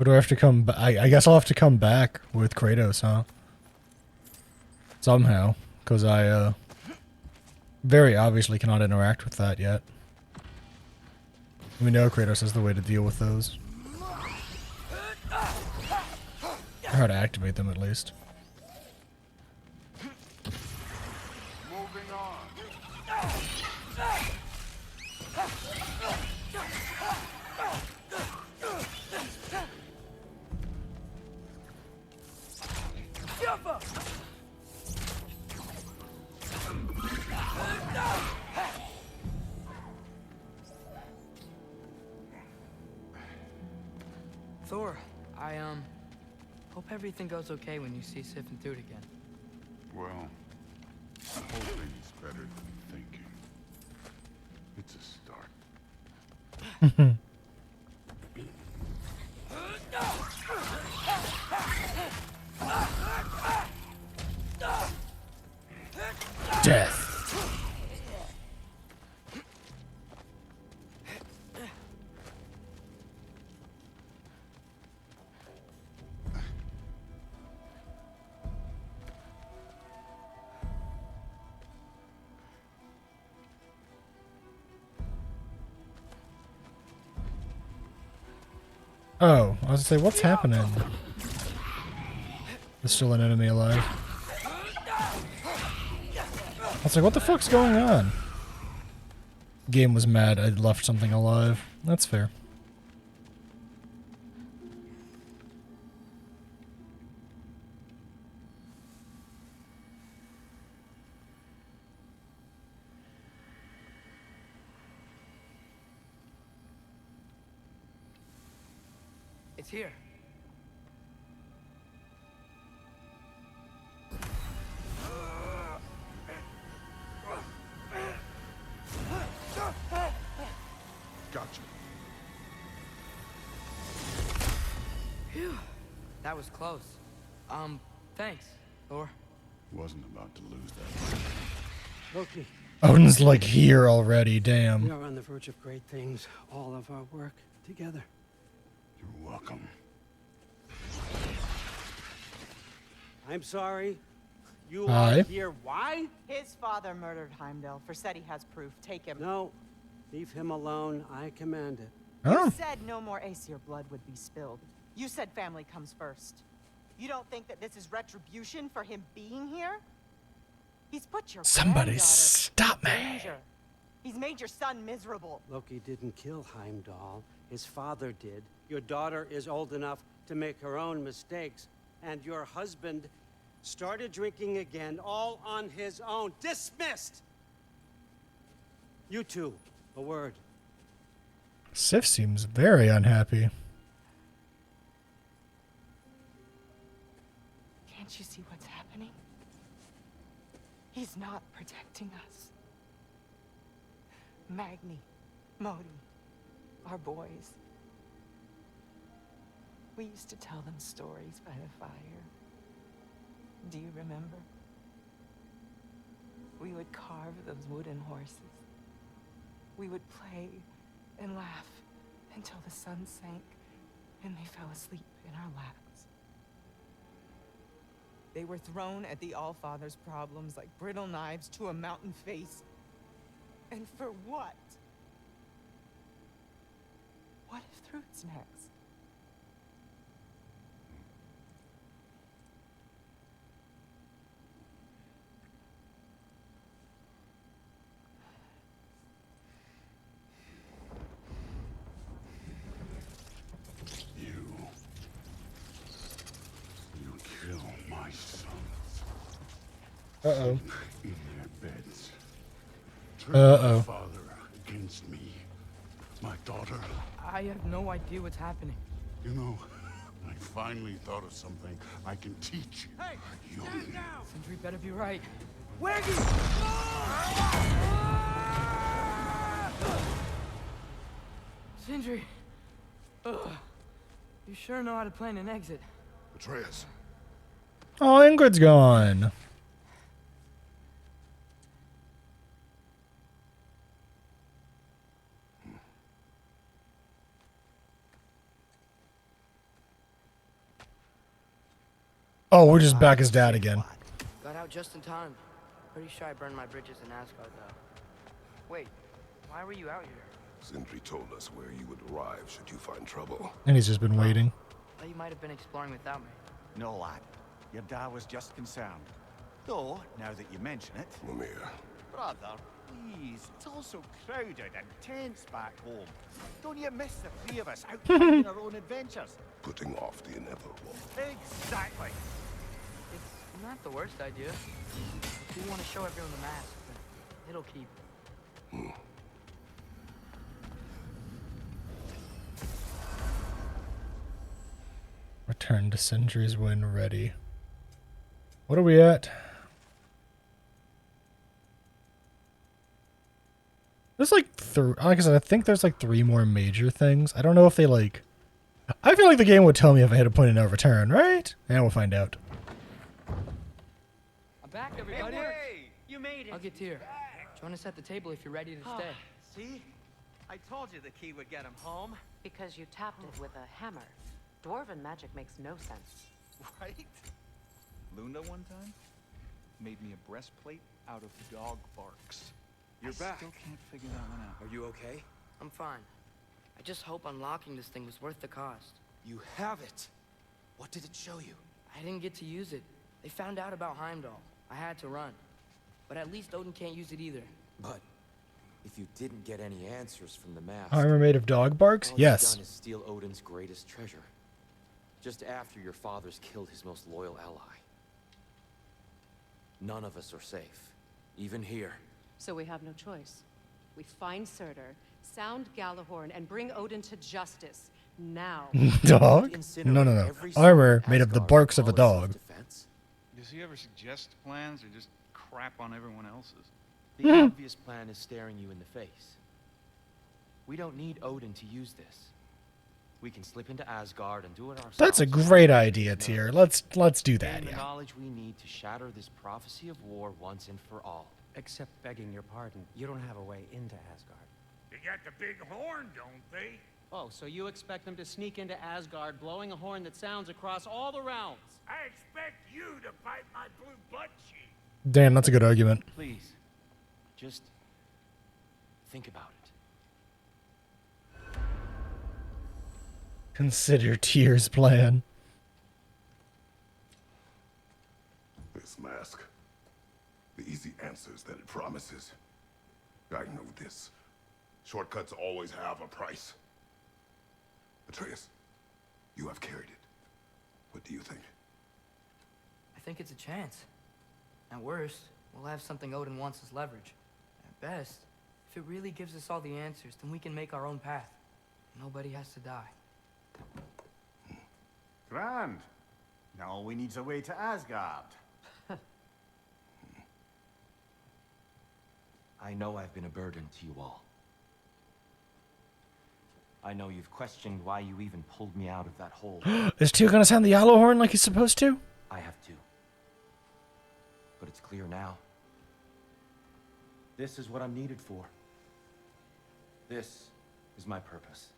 Or do I have to come I guess I'll have to come back with Kratos, huh? Somehow. Because I, very obviously cannot interact with that yet. We know Kratos is the way to deal with those. Or how to activate them, at least. Moving on. Thor, I, hope everything goes okay when you see Sif and Thrud again. Well, hoping's better than thinking. It's a start. Death. Oh, I was gonna say, what's happening? There's still an enemy alive. was like, what the fuck's going on? Game was mad I left something alive. That's fair. It's here. Gotcha. Phew. That was close. Thanks, Thor. Wasn't about to lose that. Loki, Odin's like here already, damn. we are on the verge of great things. All of our work together. You're welcome. I'm sorry. You Hi. are here. Why? His father murdered Heimdall. Forseti has proof. Take him. No. Leave him alone. I command it. You said no more Aesir blood would be spilled. You said family comes first. You don't think that this is retribution for him being here? He's put your Somebody granddaughter stop in me. danger. He's made your son miserable. Loki didn't kill Heimdall. His father did. Your daughter is old enough to make her own mistakes. And your husband started drinking again, all on his own. Dismissed! You two, a word. Sif seems very unhappy. Can't you see what's happening? He's not protecting us. Magni, Modi, our boys. We used to tell them stories by the fire. Do you remember? We would carve those wooden horses. We would play and laugh until the sun sank and they fell asleep in our laps. They were thrown at the Allfather's problems like brittle knives to a mountain face. And for what? What if Thrud's next? You kill my sons. Uh-oh. In their beds. Uh-oh. My father against me. My daughter. I have no idea what's happening. You know, I finally thought of something I can teach you. Hey, You. stand down! Sindri better be right. Sindri! Ugh. You sure know how to plan an exit. Atreus. Oh, Ingrid's gone. Oh, we're just back as dad again. Got out just in time. Pretty sure I burned my bridges in Asgard, though. Wait, why were you out here? Sindri told us where you would arrive should you find trouble. And he's just been waiting. Thought you might have been exploring without me. No, lad. Your dad was just concerned. Though, now that you mention it... Mimir. Brother, please. It's all so crowded and tense back home. Don't you miss the three of us out finding our own adventures? Putting off the inevitable. Exactly. It's not the worst idea. If you want to show everyone the mask, but it'll keep. Return to Sindri's when ready. What are we at? There's like like I said, I think there's like 3 more major things. I don't know if they like... I feel like the game would tell me if I hit a point of no return, right? And we'll find out. I'm back, everybody. Hey, you made it. I'll get to you. Join us at the table if you're ready to stay. See? I told you the key would get him home. Because you tapped it with a hammer. Dwarven magic makes no sense. Right? Luna one time made me a breastplate out of dog barks. You're I back. still can't figure that one out. Are you okay? I'm fine. I just hope unlocking this thing was worth the cost. You have it. What did it show you? I didn't get to use it. They found out about Heimdall. I had to run. but at least Odin can't use it either. But if you didn't get any answers from the mask, Armor made of dog barks? all Yes. you've done is steal Odin's greatest treasure. Just after your father's killed his most loyal ally. None of us are safe, even here. So we have no choice. We find Surtur, sound Galahorn, and bring Odin to justice. Now. Dog? No. Armor made of the barks of a dog. Does he ever suggest plans or just crap on everyone else's? The obvious plan is staring you in the face. We don't need Odin to use this. We can slip into Asgard and do it ourselves. That's a great idea, Tyr. Let's do that, Gain the yeah. knowledge we need to shatter this prophecy of war once and for all. Except begging your pardon, you don't have a way into Asgard. They got the big horn, don't they? Oh, so you expect them to sneak into Asgard blowing a horn that sounds across all the realms? I expect you to bite my blue butt cheek. Damn, that's a good argument. Please, just think about it. Consider Tyr's plan. This mask. The easy answers that it promises. I know this. Shortcuts always have a price. Atreus, you have carried it. What do you think? I think it's a chance. At worst, we'll have something Odin wants as leverage. At best, if it really gives us all the answers, then we can make our own path. Nobody has to die. Grand. Now all we need's a way to Asgard. I know I've been a burden to you all. I know you've questioned why you even pulled me out of that hole. Is Tyr gonna sound the yellow horn like he's supposed to? I have too. But it's clear now. This is what I'm needed for. This is my purpose.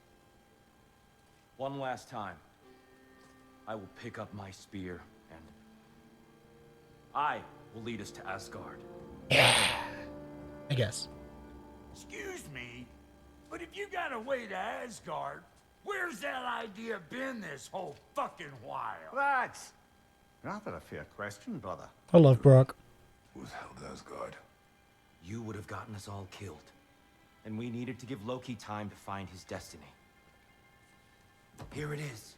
One last time, I will pick up my spear and I will lead us to Asgard. Yeah, I guess. Excuse me, but if you got a way to Asgard, where's that idea been this whole fucking while? That's rather a fair question, brother. I love Brock. Who's held Asgard? You would have gotten us all killed. And we needed to give Loki time to find his destiny. Here it is.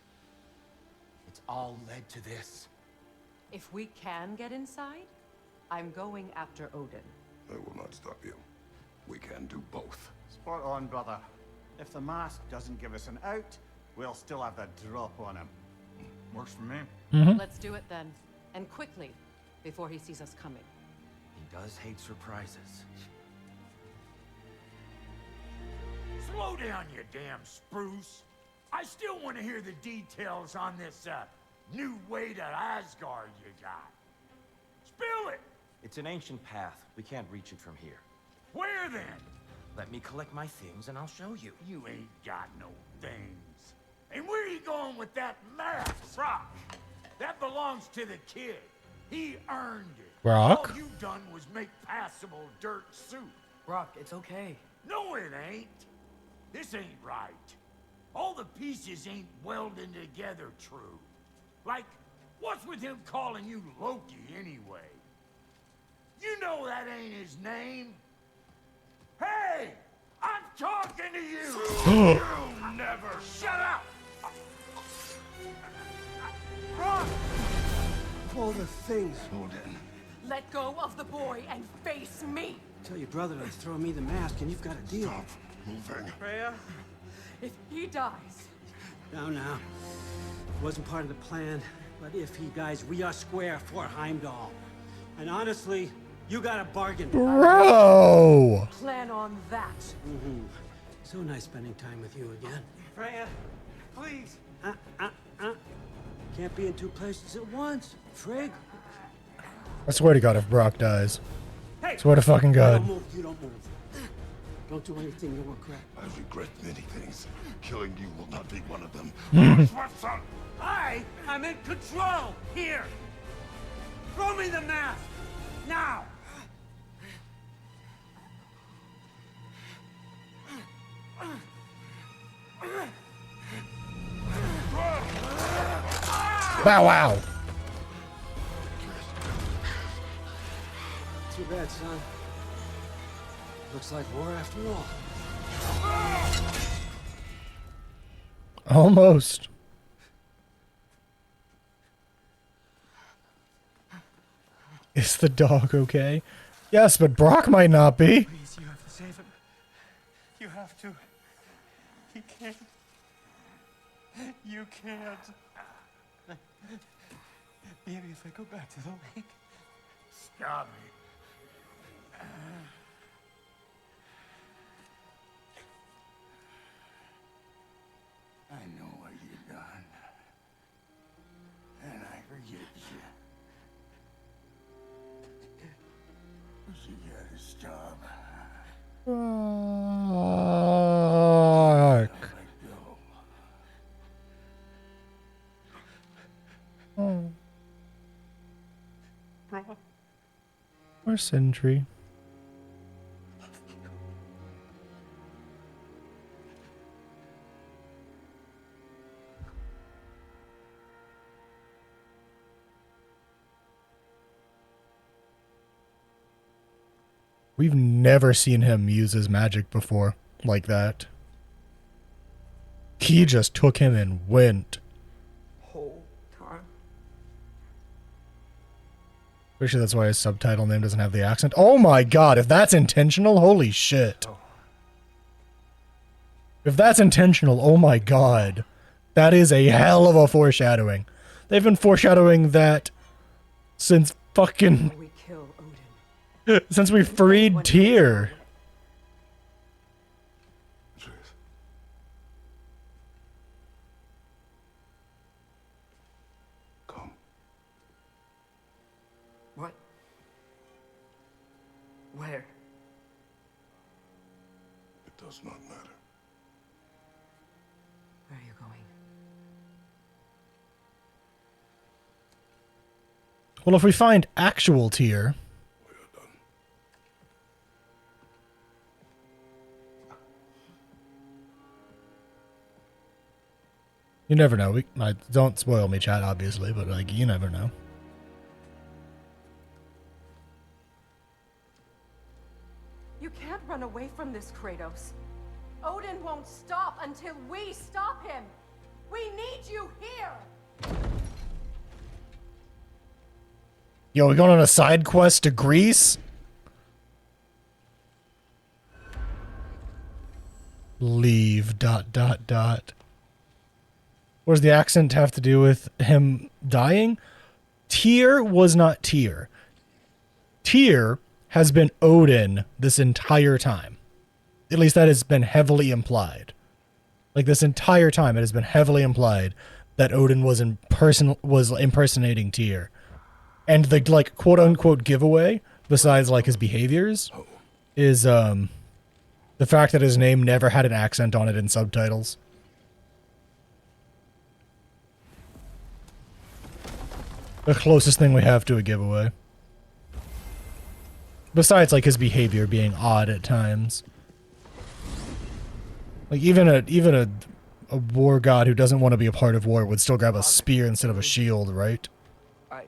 It's all led to this. If we can get inside, I'm going after Odin. I will not stop you. We can do both. Spot on, brother. If the mask doesn't give us an out, we'll still have the drop on him. Works for me. Let's do it then. And quickly, before he sees us coming. He does hate surprises. Slow down, you damn spruce. I still want to hear the details on this, new way to Asgard you got. Spill it! It's an ancient path. We can't reach it from here. Where then? Let me collect my things and I'll show you. You ain't got no things. And where are you going with that mask, Brock? That belongs to the kid. He earned it. Brock? All you done was make passable dirt soup. Brock, it's okay. No, it ain't. This ain't right. All the pieces ain't welding together true. Like, what's with him calling you Loki anyway? You know that ain't his name. Hey! I'm talking to you! You never shut up! Brock! All the things. Odin. Let go of the boy and face me! Tell your brother to throw me the mask and you've got a deal. Stop moving. Freya, if he dies... Now. Wasn't part of the plan, but if he dies, we are square for Heimdall. And honestly, you got a bargain. Bro! Plan on that. So nice spending time with you again. Freya, please. Can't be in two places at once, Frig. I swear to God, if Brock dies. Hey! Swear to fucking You God. don't move, you don't move. Don't do anything you regret. I regret many things. Killing you will not be one of them. I'm in control! Here! Throw me the mask! Now! Bow wow. Too bad, son. Looks like war after all. Almost. Is the dog okay? Yes, but Brock might not be. Please, you have to save him. You have to. He can't. You can't. Maybe if I go back to the lake. Stop it. I know what you've done. And I forget you. But you gotta stop. Brock. Oh. Or Sindri. We've never seen him use his magic before like that. He just took him and went. Whole time. Pretty sure that's why his subtitle name doesn't have the accent. Oh my god, if that's intentional, holy shit. If that's intentional, oh my god. That is a hell of a foreshadowing. They've been foreshadowing that since fucking... We kill Odin. Since we freed Tyr. Come. What? Where? It does not matter. Where are you going? Well, if we find actual Tyr... You never know. Don't spoil me, chat, obviously, but like you never know. You can't run away from this, Kratos. Odin won't stop until we stop him. We need you here. Yo, we going on a side quest to Greece? Leave, ... What does the accent have to do with him dying? Tyr was not Tyr. Tyr has been Odin this entire time. At least that has been heavily implied. Like this entire time it has been heavily implied that Odin was impersonating Tyr. And the like quote unquote giveaway, besides like his behaviors, is the fact that his name never had an accent on it in subtitles. The closest thing we have to a giveaway. Besides, like, his behavior being odd at times. Like, even a war god who doesn't want to be a part of war would still grab a spear instead of a shield, right? I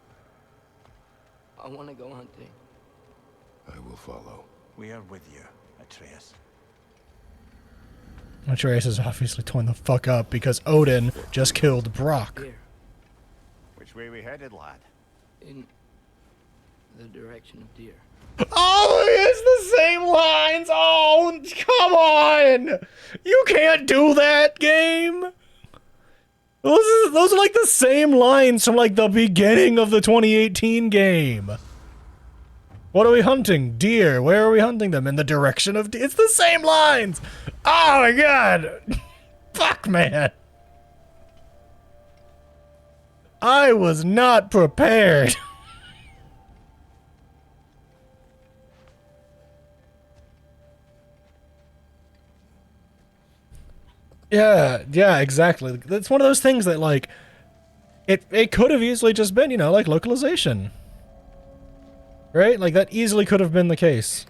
want to go hunting. I will follow. We are with you, Atreus. Atreus is obviously torn the fuck up because Odin just killed Brock. Here, Which way we headed, lad? in the direction of deer. Oh, it's the same lines! Oh, come on! You can't do that, game! Those are like the same lines from like the beginning of the 2018 game. What are we hunting? Deer. Where are we hunting them? In the direction of deer. It's the same lines! Oh my god! Fuck, man! I was not prepared. Yeah, exactly. It's one of those things that, like, it could have easily just been, you know, like, localization. Right? Like, that easily could have been the case.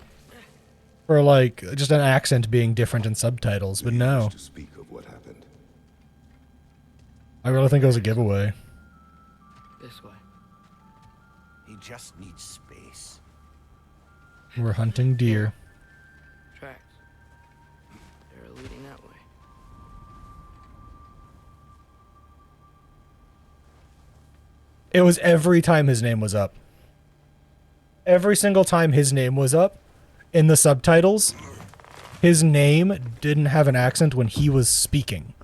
For, like, just an accent being different in subtitles, but no. To speak of what happened. I really think it was a giveaway. This way. He just needs space. We're hunting deer. Tracks. They're leading that way. It was every time his name was up. Every single time his name was up in the subtitles, his name didn't have an accent when he was speaking.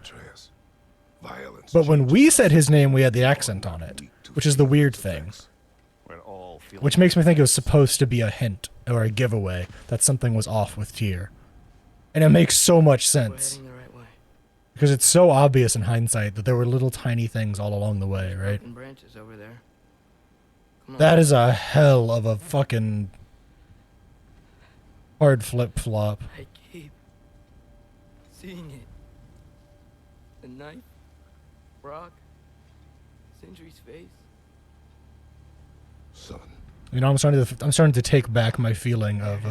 But when we said his name, we had the accent on it, which is the weird thing. Which makes me think it was supposed to be a hint or a giveaway that something was off with Tyr. And it makes so much sense. Because it's so obvious in hindsight that there were little tiny things all along the way, right? Branches over there. That is a hell of a fucking hard flip-flop. I keep seeing it. The knife, Brock, Sindri's face. Son. You know, I'm starting to take back my feeling of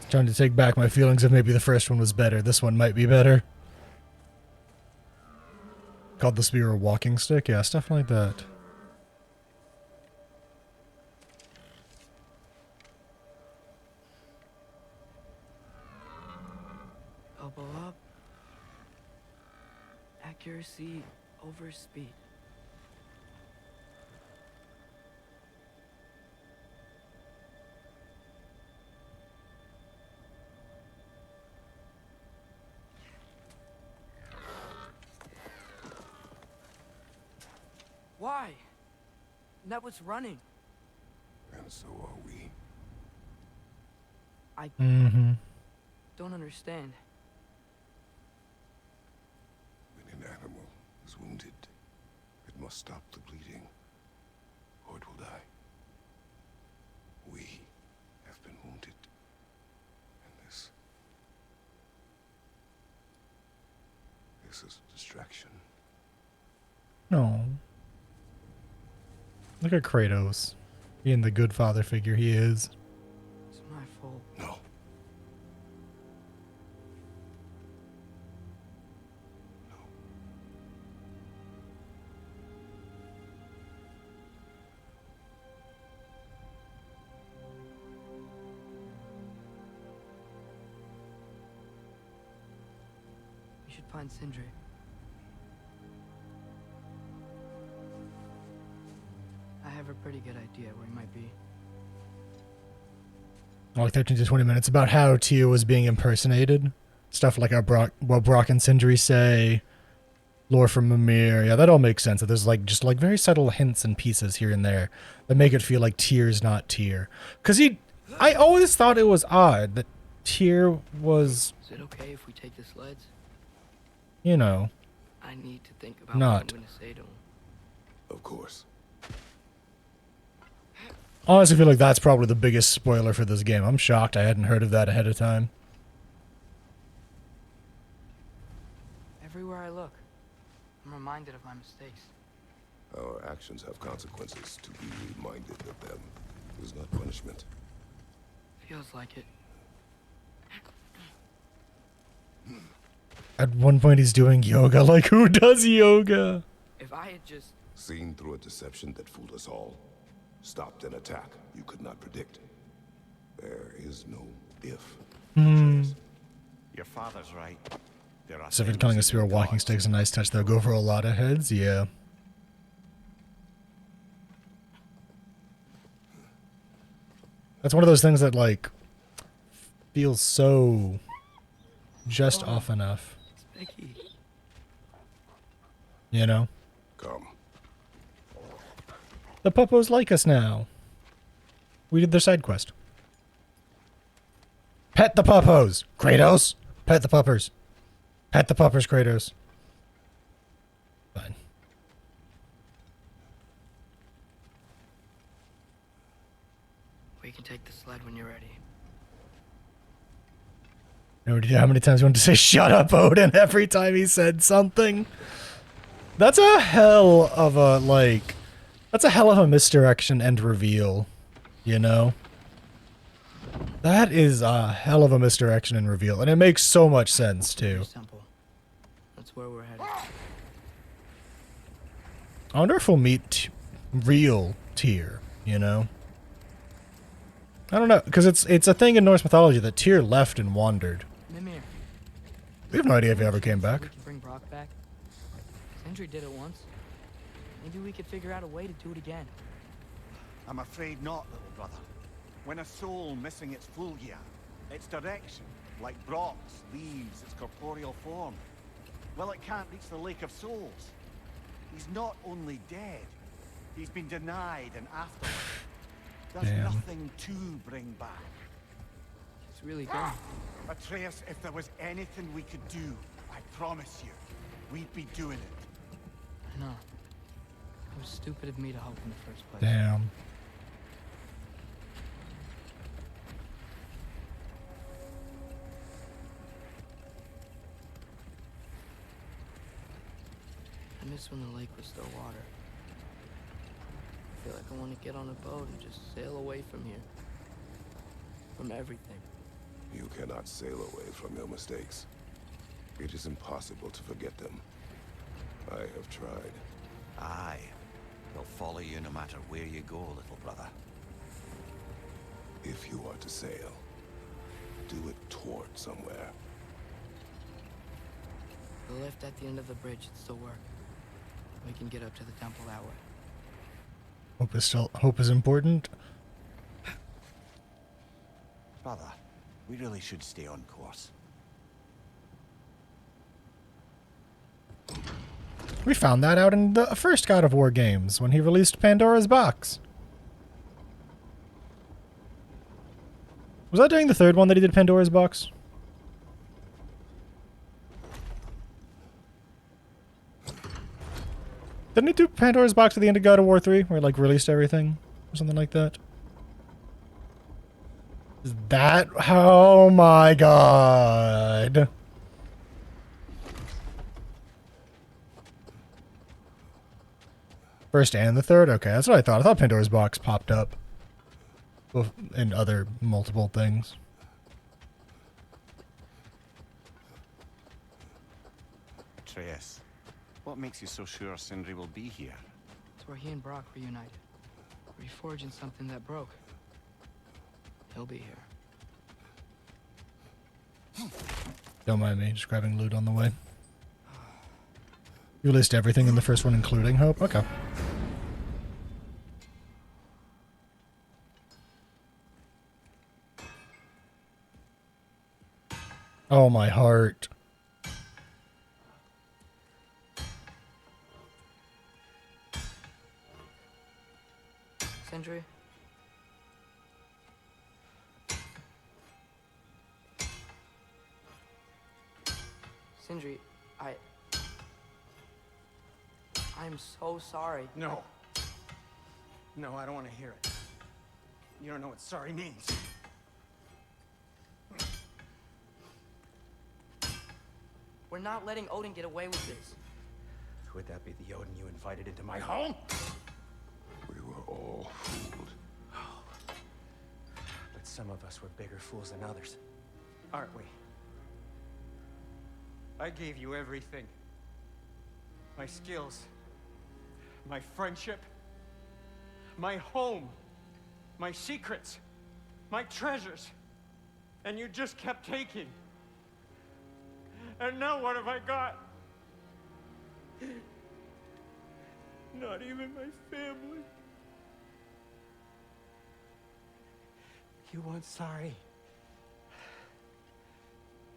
trying to take back my feelings of maybe the first one was better. This one might be better. Called the spear a walking stick? Yeah, stuff like that. Elbow up. Accuracy over speed. Why? That was running. And so are we. I don't understand. When an animal is wounded, it must stop the bleeding, or it will die. We have been wounded, and this is a distraction. No. Look at Kratos. Being the good father figure he is. It's my fault. No. We should find Sindri. I have a pretty good idea where he might be. Like 13 to 20 minutes about how Tyr was being impersonated. Stuff like how Brock and Sindri say. Lore from Mimir. Yeah, that all makes sense. That there's like just like very subtle hints and pieces here and there that make it feel like Tyr's not Tyr. Because I always thought it was odd that Tyr was, Is it okay if we take the sleds? you know, I need to think about Not. what I'm going to say to him. Of course. honestly feel like that's probably the biggest spoiler for this game. I'm shocked I hadn't heard of that ahead of time. Everywhere I look, I'm reminded of my mistakes. Our actions have consequences. To be reminded of them is not punishment. Feels like it. At one point he's doing yoga. Like, who does yoga? If I had just... Seen through a deception that fooled us all. Stopped an attack you could not predict. There is no if. Your father's right. There are Pacific killing a spear of walking stick is a nice touch though. Go for a lot of heads, yeah. That's one of those things that like feels so just off enough. Becky. You know? Come. The puppos like us now. We did their side quest. Pet the puppos, Kratos. Pet the puppers. Pet the puppers, Kratos. Fine. We can take the sled when you're ready. How many times you want to say shut up, Odin, every time he said something? That's a hell of a, like... That's a hell of a misdirection and reveal, you know? That is a hell of a misdirection and reveal, and it makes so much sense, too. Simple. That's where we're headed. I wonder if we'll meet real Tyr, you know? I don't know, because it's a thing in Norse mythology that Tyr left and wandered. Mimir. We have no idea if he ever came back. We can bring Brock back. Sindri did it once. Maybe we could figure out a way to do it again. I'm afraid not, little brother. When a soul missing its fulgia, its direction, like Brock's, leaves its corporeal form, well, it can't reach the Lake of Souls. He's not only dead, he's been denied an afterlife. There's Damn. nothing to bring back. It's really gone. Atreus, if there was anything we could do, I promise you, we'd be doing it. I know. It was stupid of me to hope in the first place. Damn. I miss when the lake was still water. I feel like I want to get on a boat and just sail away from here. From everything. You cannot sail away from your mistakes. It is impossible to forget them. I have tried. Aye. They'll follow you no matter where you go, little brother. If you are to sail, do it toward somewhere. The lift at the end of the bridge should still work. We can get up to the temple that way. Hope is important. Brother, we really should stay on course. We found that out in the first God of War games when he released Pandora's Box. Was that during the third one that he did Pandora's Box? Didn't he do Pandora's Box at the end of God of War 3, where he like released everything or something like that? Is that? Oh my god. First and the third? Okay, that's what I thought. I thought Pandora's Box popped up in other multiple things. Atreus, what makes you so sure Sindri will be here? It's where he and Brock reunited. Reforging something that broke. He'll be here. Don't mind me, just grabbing loot on the way. You released everything in the first one, including Hope? Okay. Oh, my heart. Sindri? Sindri, I'm so sorry. No. No, I don't want to hear it. You don't know what sorry means. We're not letting Odin get away with this. Would that be the Odin you invited into my home? We were all fooled. But some of us were bigger fools than others. Aren't we? I gave you everything. My skills. My friendship. My home. My secrets. My treasures. And you just kept taking. And now what have I got? Not even my family. You want sorry?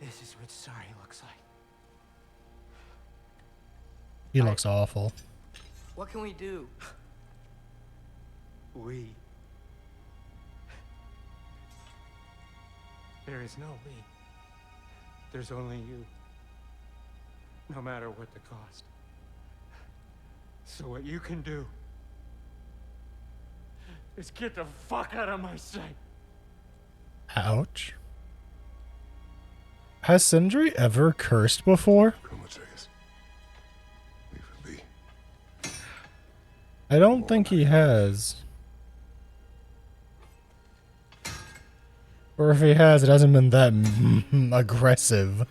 This is what sorry looks like. He looks awful. What can we do? We. There is no we. There's only you. No matter what the cost. So what you can do is get the fuck out of my sight. Ouch. Has Sindri ever cursed before? I don't think he has. Or if he has, it hasn't been that aggressive.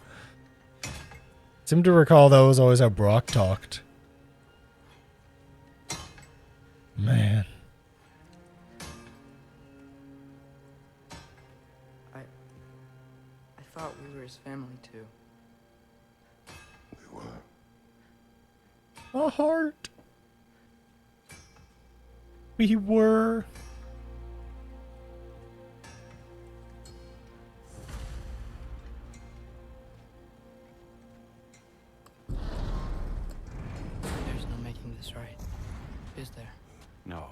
Seem to recall that was always how Brock talked. Man. I thought we were his family too. We were. A heart. We were. There's no making this right, is there? No.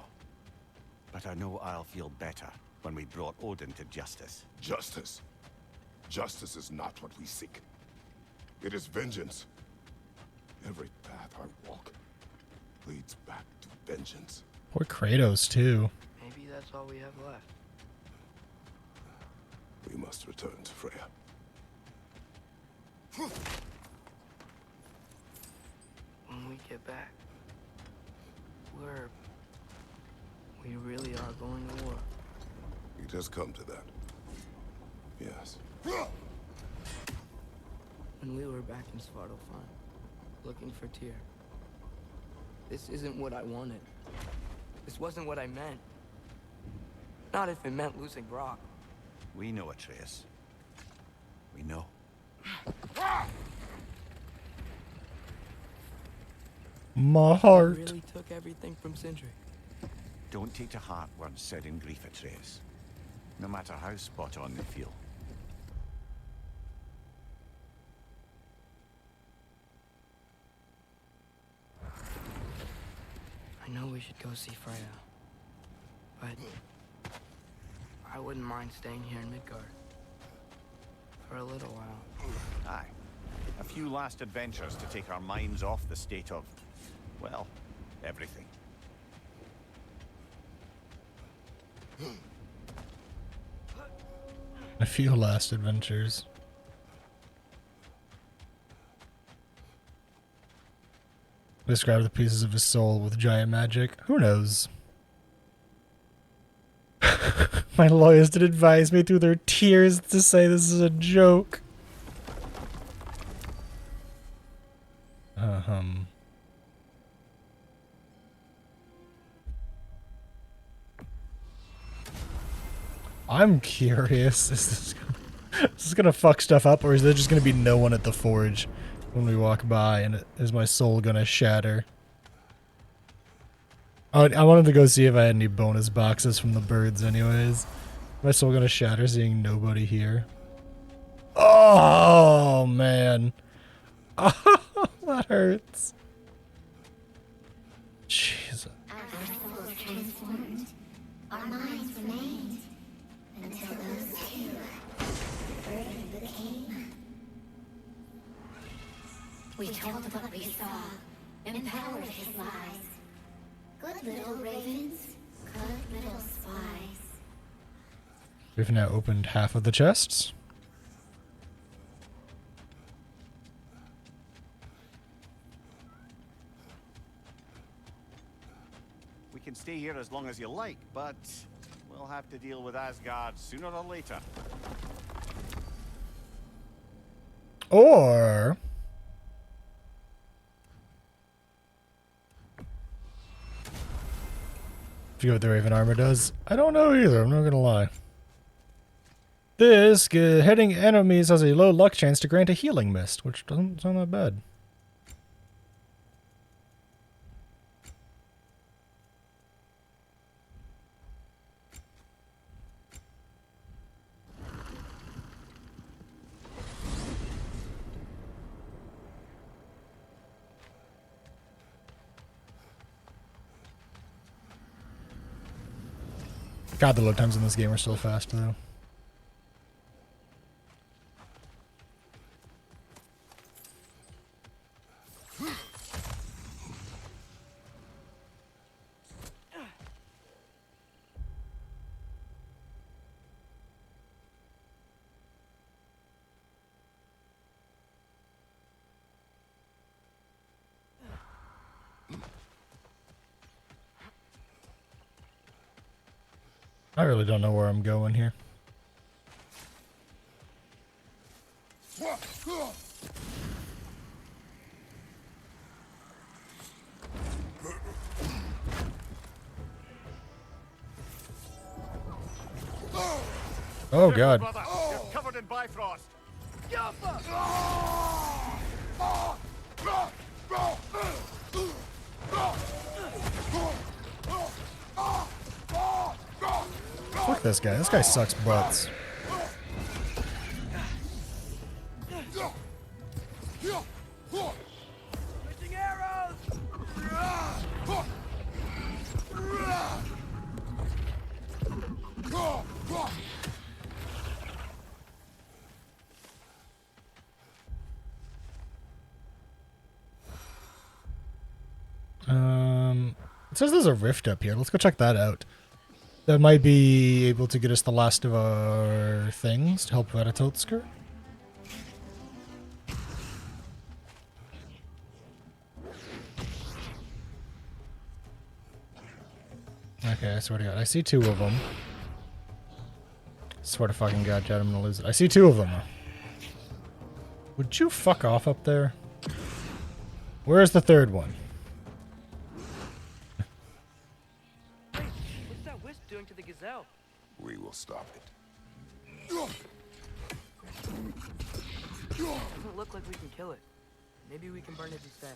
But I know I'll feel better when we brought Odin to justice. Justice. Justice is not what we seek. It is vengeance. Every path I walk leads back to vengeance. Poor Kratos, too. Maybe that's all we have left. We must return to Freya. When we get back, we really are going to war. It has come to that. Yes. When we were back in Svartalfheim, looking for Tyr, this isn't what I wanted. This wasn't what I meant. Not if it meant losing Brock. We know, Atreus. We know. My heart. You really took everything from Sindri. Don't take to heart words said in grief, Atreus. No matter how spot on they feel. I know we should go see Freya, but I wouldn't mind staying here in Midgard for a little while. Aye. A few last adventures to take our minds off the state of, well, everything. A few last adventures. Describe the pieces of his soul with giant magic. Who knows? My lawyers did advise me through their tears to say this is a joke. I'm curious. Is this gonna fuck stuff up, or is there just gonna be no one at the forge when we walk by, and is my soul gonna shatter? I wanted to go see if I had any bonus boxes from the birds anyways. My soul gonna shatter seeing nobody here. Oh, man. Oh, that hurts. Jesus. Our souls transformed. Our minds remained. Until those two, burden became. We told what we saw, empowered his lies. Good little ravens, good little spies. We've now opened half of the chests. We can stay here as long as you like, but we'll have to deal with Asgard sooner or later. Or if you go what the Raven armor does, I don't know either, I'm not gonna lie. This hitting enemies has a low luck chance to grant a healing mist, which doesn't sound that bad. God, the load times in this game are so fast, though. I really don't know where I'm going here. Oh god. Brother, you're covered in Bifrost. Fuck this guy. This guy sucks butts. Fishing arrows! It says there's a rift up here. Let's go check that out. That might be able to get us the last of our things to help Varatotsker. Okay, I swear to God. I see 2 of them. Swear to fucking God, Chad, I'm gonna lose it. I see 2 of them. Would you fuck off up there? Where's the 3rd one? Hey, what's that wisp doing to the gazelle? We will stop it. Doesn't look like we can kill it. Maybe we can burn it instead.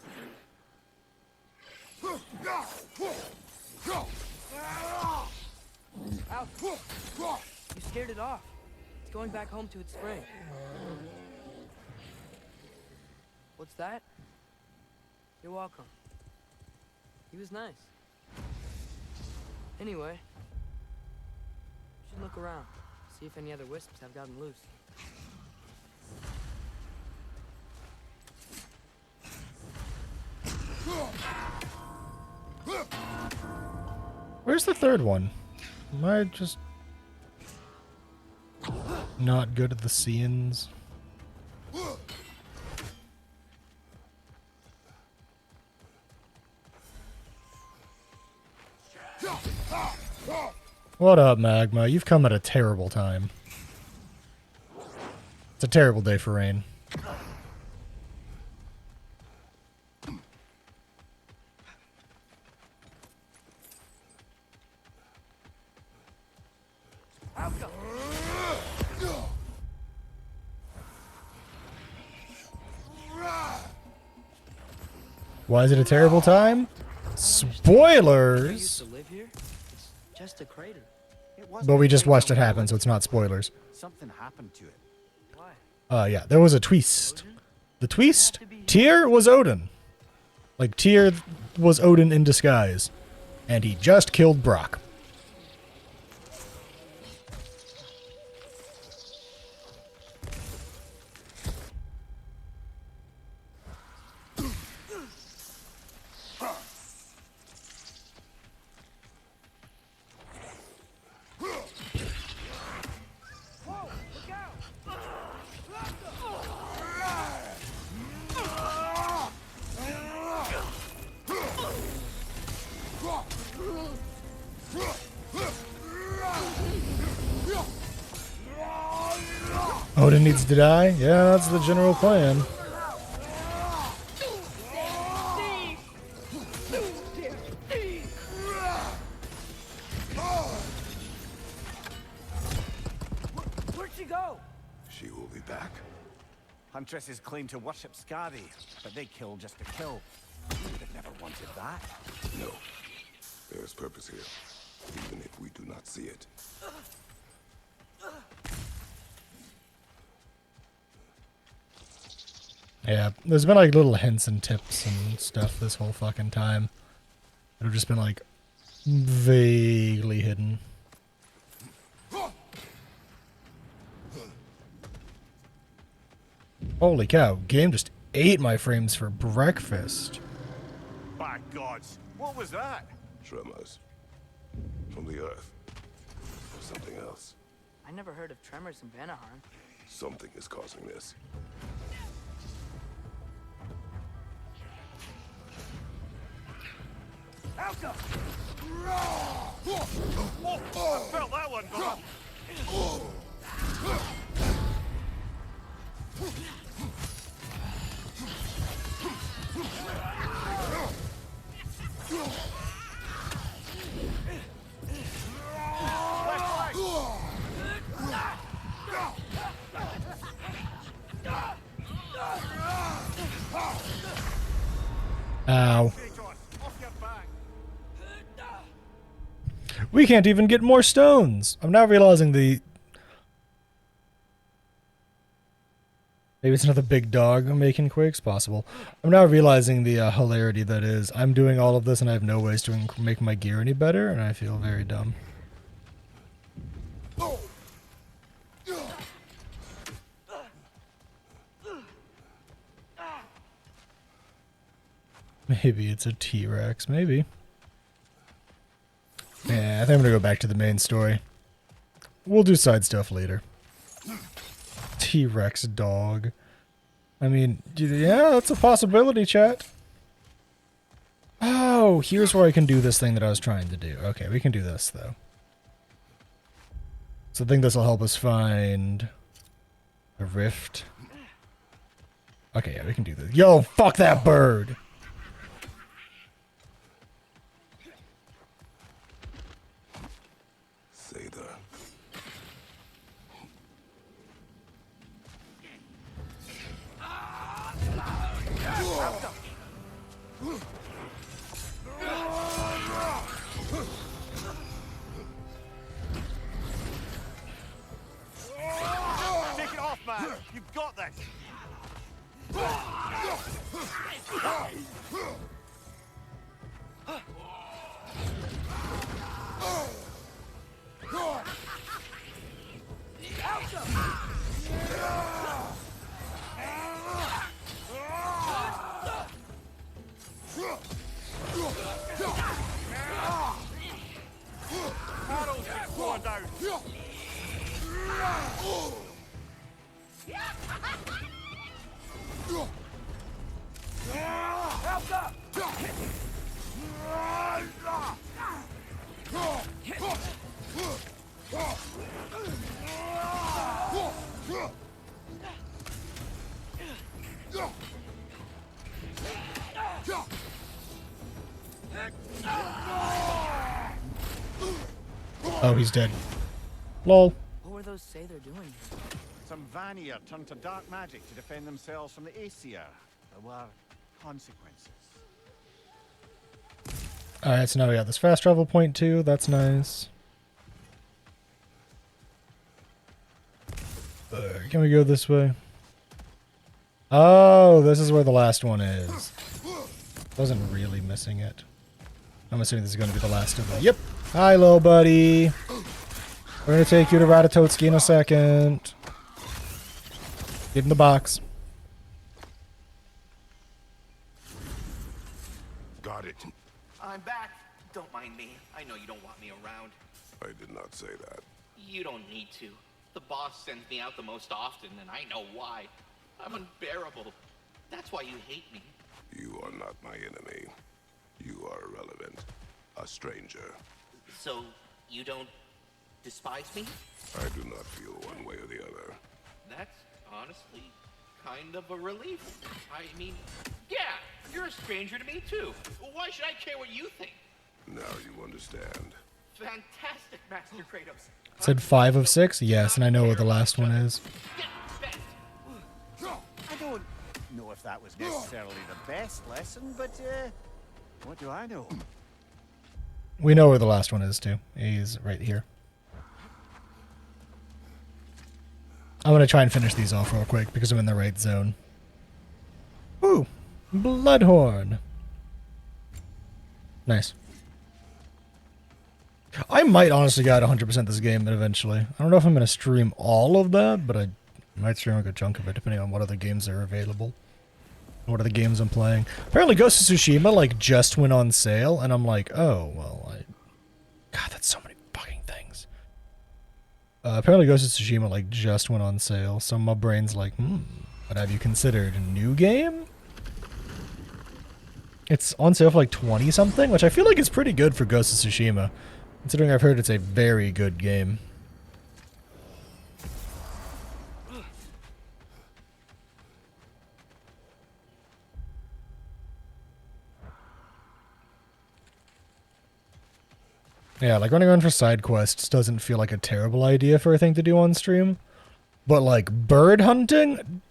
Ow! You scared it off. It's going back home to its spring. What's that? You're welcome. He was nice. Anyway, you should look around. See if any other wisps have gotten loose. Where's the 3rd one? Am I just not good at the scenes? What up, Magma? You've come at a terrible time. It's a terrible day for rain. Why is it a terrible time? Spoilers! To live here? It's just a crater. But we just watched it happen, so it's not spoilers. Something happened to it. Why? Yeah, there was a twist. The twist? Tyr was Odin. Like, Tyr was Odin in disguise. And he just killed Brock. Odin needs to die? Yeah, that's the general plan. Where'd she go? She will be back. Huntresses claim to worship Skadi, but they kill just to kill. We would have never wanted that. No. There is purpose here, even if we do not see it. Yeah, there's been like little hints and tips and stuff this whole fucking time. That have just been like vaguely hidden. Holy cow, game just ate my frames for breakfast. By gods, what was that? Tremors. From the earth. Or something else. I never heard of tremors in Vanaheim. Something is causing this. Elsa! I felt that one, brother. Ow. We can't even get more stones. I'm now realizing the... Maybe it's another big dog making quakes? Possible. I'm now realizing the hilarity that is. I'm doing all of this and I have no ways to make my gear any better, and I feel very dumb. Maybe it's a T-Rex. Maybe. Yeah, I think I'm gonna go back to the main story. We'll do side stuff later. T-Rex dog. I mean, yeah, that's a possibility, chat. Oh, here's where I can do this thing that I was trying to do. Okay, we can do this, though. So I think this will help us find a rift. Okay, yeah, we can do this. Yo, fuck that bird! Say that. Take it off, man! You've got this! Arrows get going down! Oh, he's dead. Lol. What were those say they're doing? Some Vanir turned to dark magic to defend themselves from the Aesir. There were consequences. Alright, so now we got this fast travel point too. That's nice. Can we go this way? Oh, this is where the last one is. Wasn't really missing it. I'm assuming this is going to be the last of them. Yep. Hi, little buddy. We're going to take you to Ratatotski in a second. Get in the box. Got it. I'm back. Don't mind me. I know you don't want me around. I did not say that. You don't need to. The boss sends me out the most often, and I know why. I'm unbearable. That's why you hate me. You are not my enemy. You are irrelevant. A stranger. So, you don't despise me? I do not feel one way or the other. That's honestly kind of a relief. I mean, yeah, you're a stranger to me too. Why should I care what you think? Now you understand. Fantastic, Master Kratos. Said 5 of 6? Yes, and I know what the last one is. I don't know if that was necessarily the best lesson, but what do I know? We know where the last one is too. He's right here. I'm going to try and finish these off real quick because I'm in the right zone. Ooh, Bloodhorn. Nice. I might honestly get 100% this game eventually. I don't know if I'm going to stream all of that, but I might stream a good chunk of it depending on what other games are available. What are the games I'm playing? Apparently Ghost of Tsushima like just went on sale and I'm like, oh, well, God, that's so many fucking things. Apparently Ghost of Tsushima like just went on sale, so my brain's like, but have you considered a new game? It's on sale for like 20 something, which I feel like is pretty good for Ghost of Tsushima, considering I've heard it's a very good game. Yeah, like running around for side quests doesn't feel like a terrible idea for a thing to do on stream. But like bird hunting,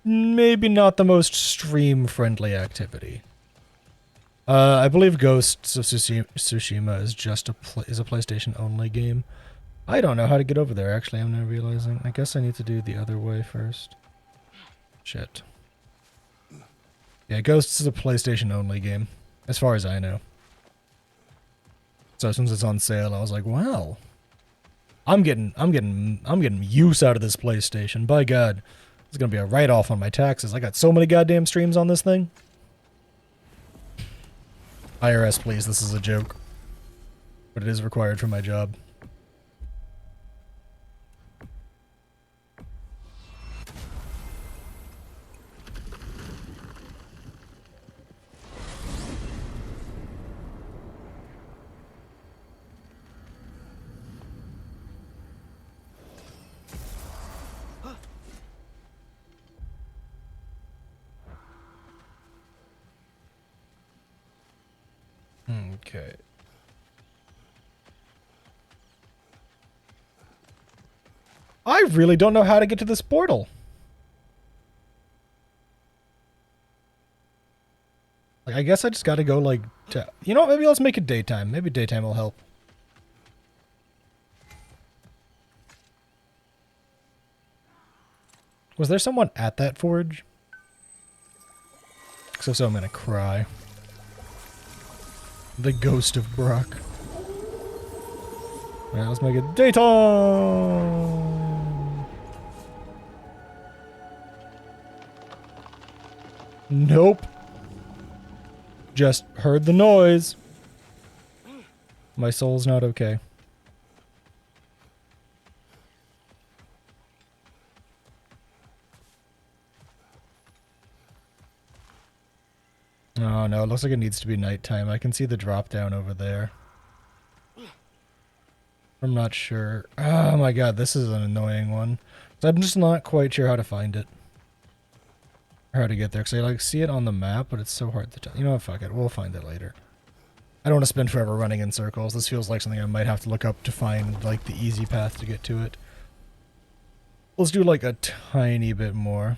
maybe not the most stream-friendly activity. I believe Ghosts of Tsushima is just a PlayStation only game. I don't know how to get over there. Actually, I'm now realizing. I guess I need to do the other way first. Shit. Yeah, Ghosts is a PlayStation only game, as far as I know. So since it's on sale, I was like, well, I'm getting use out of this PlayStation. By God, it's gonna be a write-off on my taxes. I got so many goddamn streams on this thing. IRS, please. This is a joke, but it is required for my job. Okay. I really don't know how to get to this portal. Like, I guess I just gotta go, like, to... You know what? Maybe let's make it daytime. Maybe daytime will help. Was there someone at that forge? So I'm gonna cry. The ghost of Brock. Alright, let's make it daytime! Nope. Just heard the noise. My soul's not okay. Oh no, it looks like it needs to be nighttime. I can see the drop down over there. I'm not sure. Oh my god, this is an annoying one. So I'm just not quite sure how to find it. Or how to get there, because I like see it on the map, but it's so hard to tell. You know what, fuck it, we'll find it later. I don't want to spend forever running in circles. This feels like something I might have to look up to find, like, the easy path to get to it. Let's do, like, a tiny bit more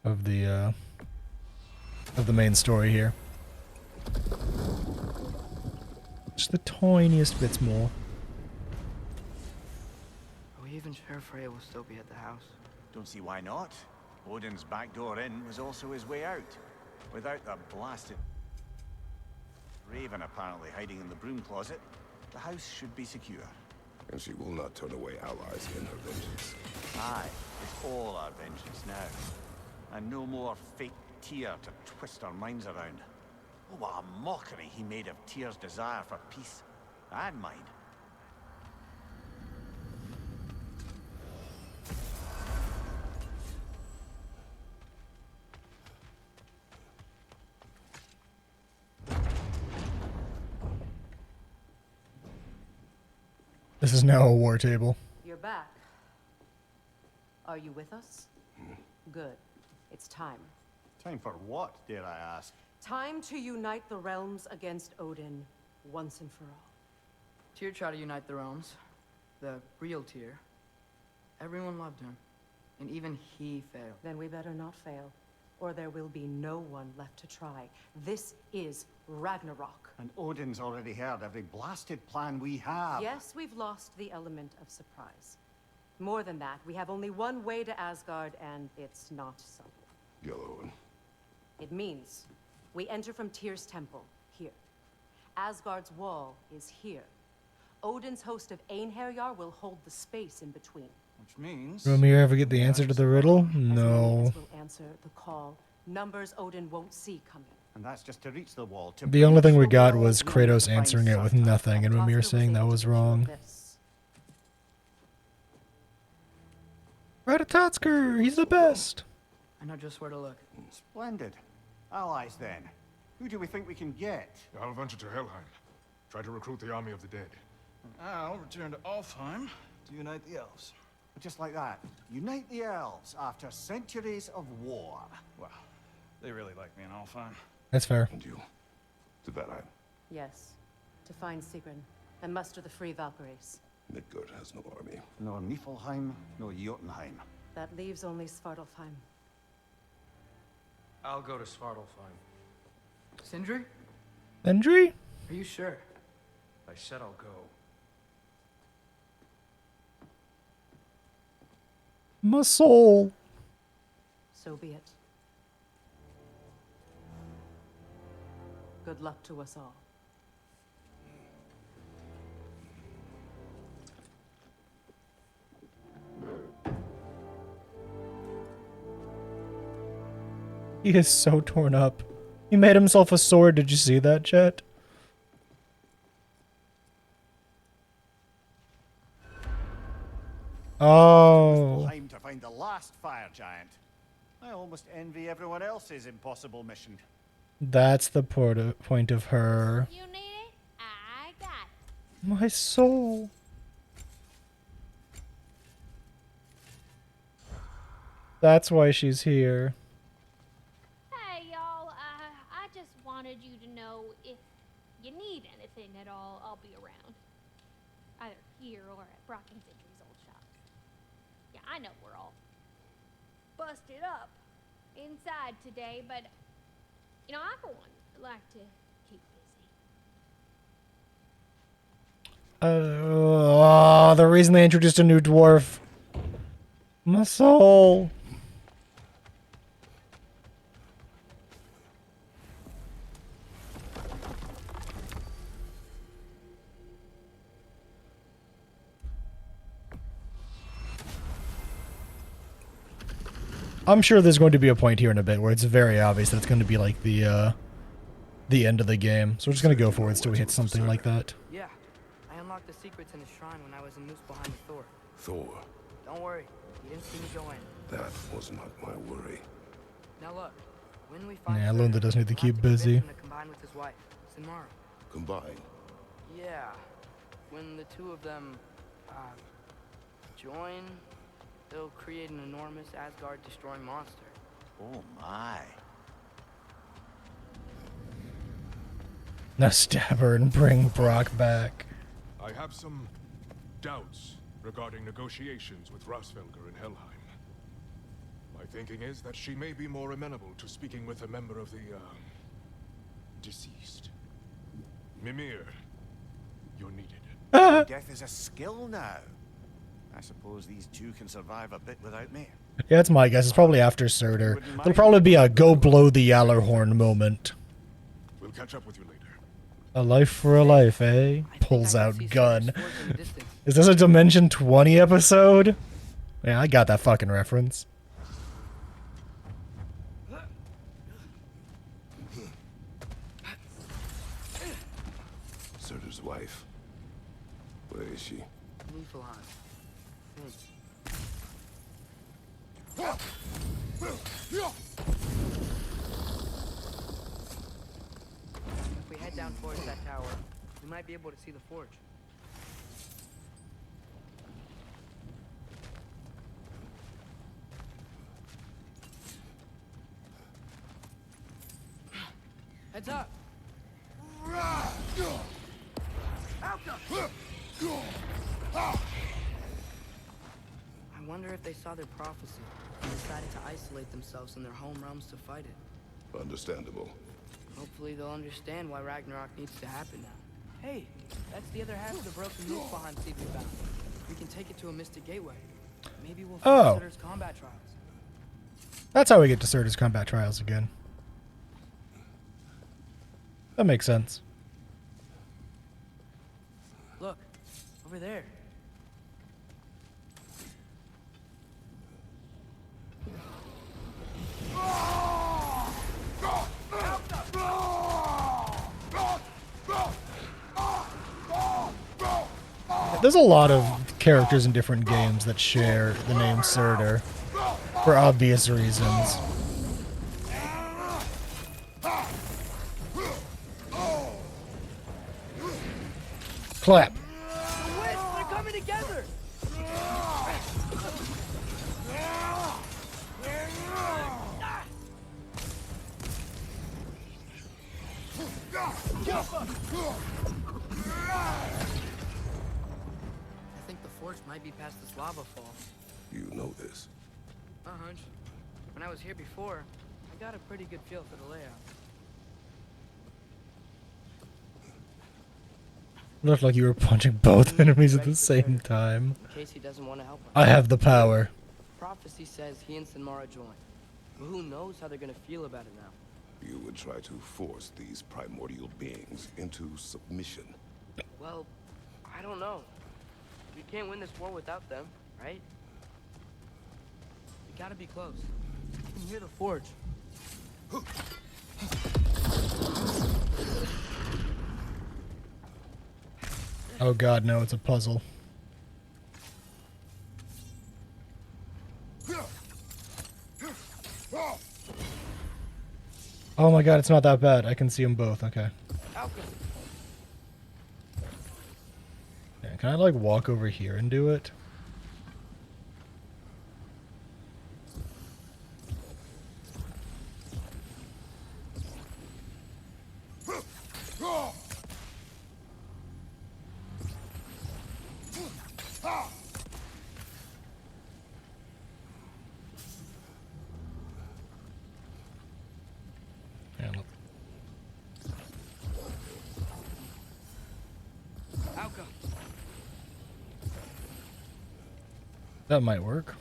of the main story here. Just the tiniest bits more. Are we even sure Freya will still be at the house? Don't see why not. Odin's back door in was also his way out. Without the blasted Raven apparently hiding in the broom closet, the house should be secure. And she will not turn away allies in her vengeance. Aye, it's all our vengeance now. And no more fake Tyr to twist our minds around. Oh, what a mockery he made of Tyr's desire for peace. And mine. This is now a war table. You're back. Are you with us? Good. It's time. Time for what, dare I ask? Time to unite the realms against Odin once and for all. Tyr tried to unite the realms. The real Tyr. Everyone loved him. And even he failed. Then we better not fail, or there will be no one left to try. This is Ragnarok. And Odin's already heard every blasted plan we have. Yes, we've lost the element of surprise. More than that, we have only one way to Asgard, and it's not subtle. Yellow one. It means we enter from Tyr's temple, here. Asgard's wall is here. Odin's host of Einherjar will hold the space in between. Which means... Romeo ever get the answer to the riddle? No. Will answer the call. Numbers Odin won't see coming. And that's just to reach the wall. The only thing we got was Kratos answering it with nothing, and Romeo saying that was wrong. Ratatotsker, he's the best. I know just where to look. Splendid. Allies then. Who do we think we can get? I'll venture to Helheim. Try to recruit the army of the dead. I'll return to Alfheim to unite the elves. Just like that. Unite the elves after centuries of war. Well, they really like me in Alfheim. That's fair. And you? To Valheim. Yes. To find Sigrun and muster the free Valkyries. Midgard has no army. Nor Niflheim, nor Jotunheim. That leaves only Svartalfheim. I'll go to Svartalfheim. Sindri? Sindri? Are you sure? I said I'll go. My soul. So be it. Good luck to us all. He is so torn up. He made himself a sword. Did you see that, chat? Oh. Time to find the last fire giant. I almost envy everyone else's impossible mission. That's the point of her. You need it? I got it. My soul. That's why she's here. Hey, y'all. I just wanted you to know if you need anything at all, I'll be around. Either here or at Brock and Sindri's old shop. Yeah, I know we're all busted up inside today, but, you know, I, for one, like to keep busy. The reason they introduced a new dwarf. My soul. I'm sure there's going to be a point here in a bit where it's very obvious that it's going to be like the end of the game. So we're just going to go forwards till we hit something like that. Yeah. I unlocked the secrets in the shrine when I was in Moose behind the Thor. Thor. Don't worry. You didn't see me go in. That was not my worry. Now look. When we find Yeah, Lunda does need to keep busy. to combine with his wife, Sinmara. Combine? Yeah. When the two of them, join, they'll create an enormous Asgard-destroying monster. Oh my. Now stab her and bring Brock back. I have some doubts regarding negotiations with Rasfelger in Helheim. My thinking is that she may be more amenable to speaking with a member of the, deceased. Mimir, you're needed. Death is a skill now. I suppose these two can survive a bit without me. Yeah, it's my guess. It's probably after Surtur. There'll probably be a go blow the Yallarhorn moment. We'll catch up with you later. A life for a life, eh? Pulls out gun. Is this a Dimension 20 episode? Yeah, I got that fucking reference. Surtur's wife. Where is she? Niflheim. If we head down towards that tower, we might be able to see the forge. Heads up! I wonder if they saw their prophecy and decided to isolate themselves in their home realms to fight it. Understandable. Hopefully they'll understand why Ragnarok needs to happen now. Hey, that's the other half of the broken Niflheim seed we found. We can take it to a Mystic Gateway. Maybe we'll find Surtur's combat trials. That's how we get to Surtur's combat trials again. That makes sense. Look, over there. There's a lot of characters in different games that share the name Surtur for obvious reasons. Clap. They're coming together! I think the forge might be past this lava fall. You know this. A hunch. When I was here before, I got a pretty good feel for the layout. Looked like you were punching both enemies at the same time. In case he doesn't want to help us. I have the power. Prophecy says he and Sinmara join. But who knows how they're gonna feel about it now? You would try to force these primordial beings into submission. Well, I don't know. We can't win this war without them, right? We gotta be close. You can hear the forge. Oh god, no, it's a puzzle. Oh my god, it's not that bad. I can see them both. Okay. Yeah, can I like walk over here and do it? Yeah, look. That might work.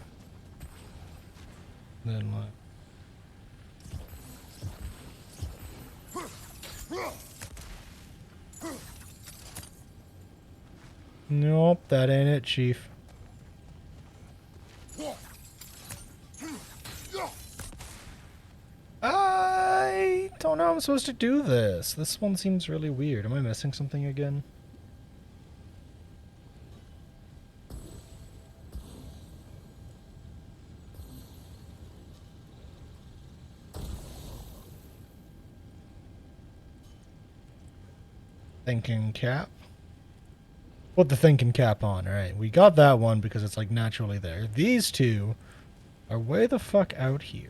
Then what? Nope, that ain't it, Chief. I don't know how I'm supposed to do this. This one seems really weird. Am I missing something again? Thinking cap. Put the thinking cap on. Alright, we got that one because it's like naturally there. These two are way the fuck out here.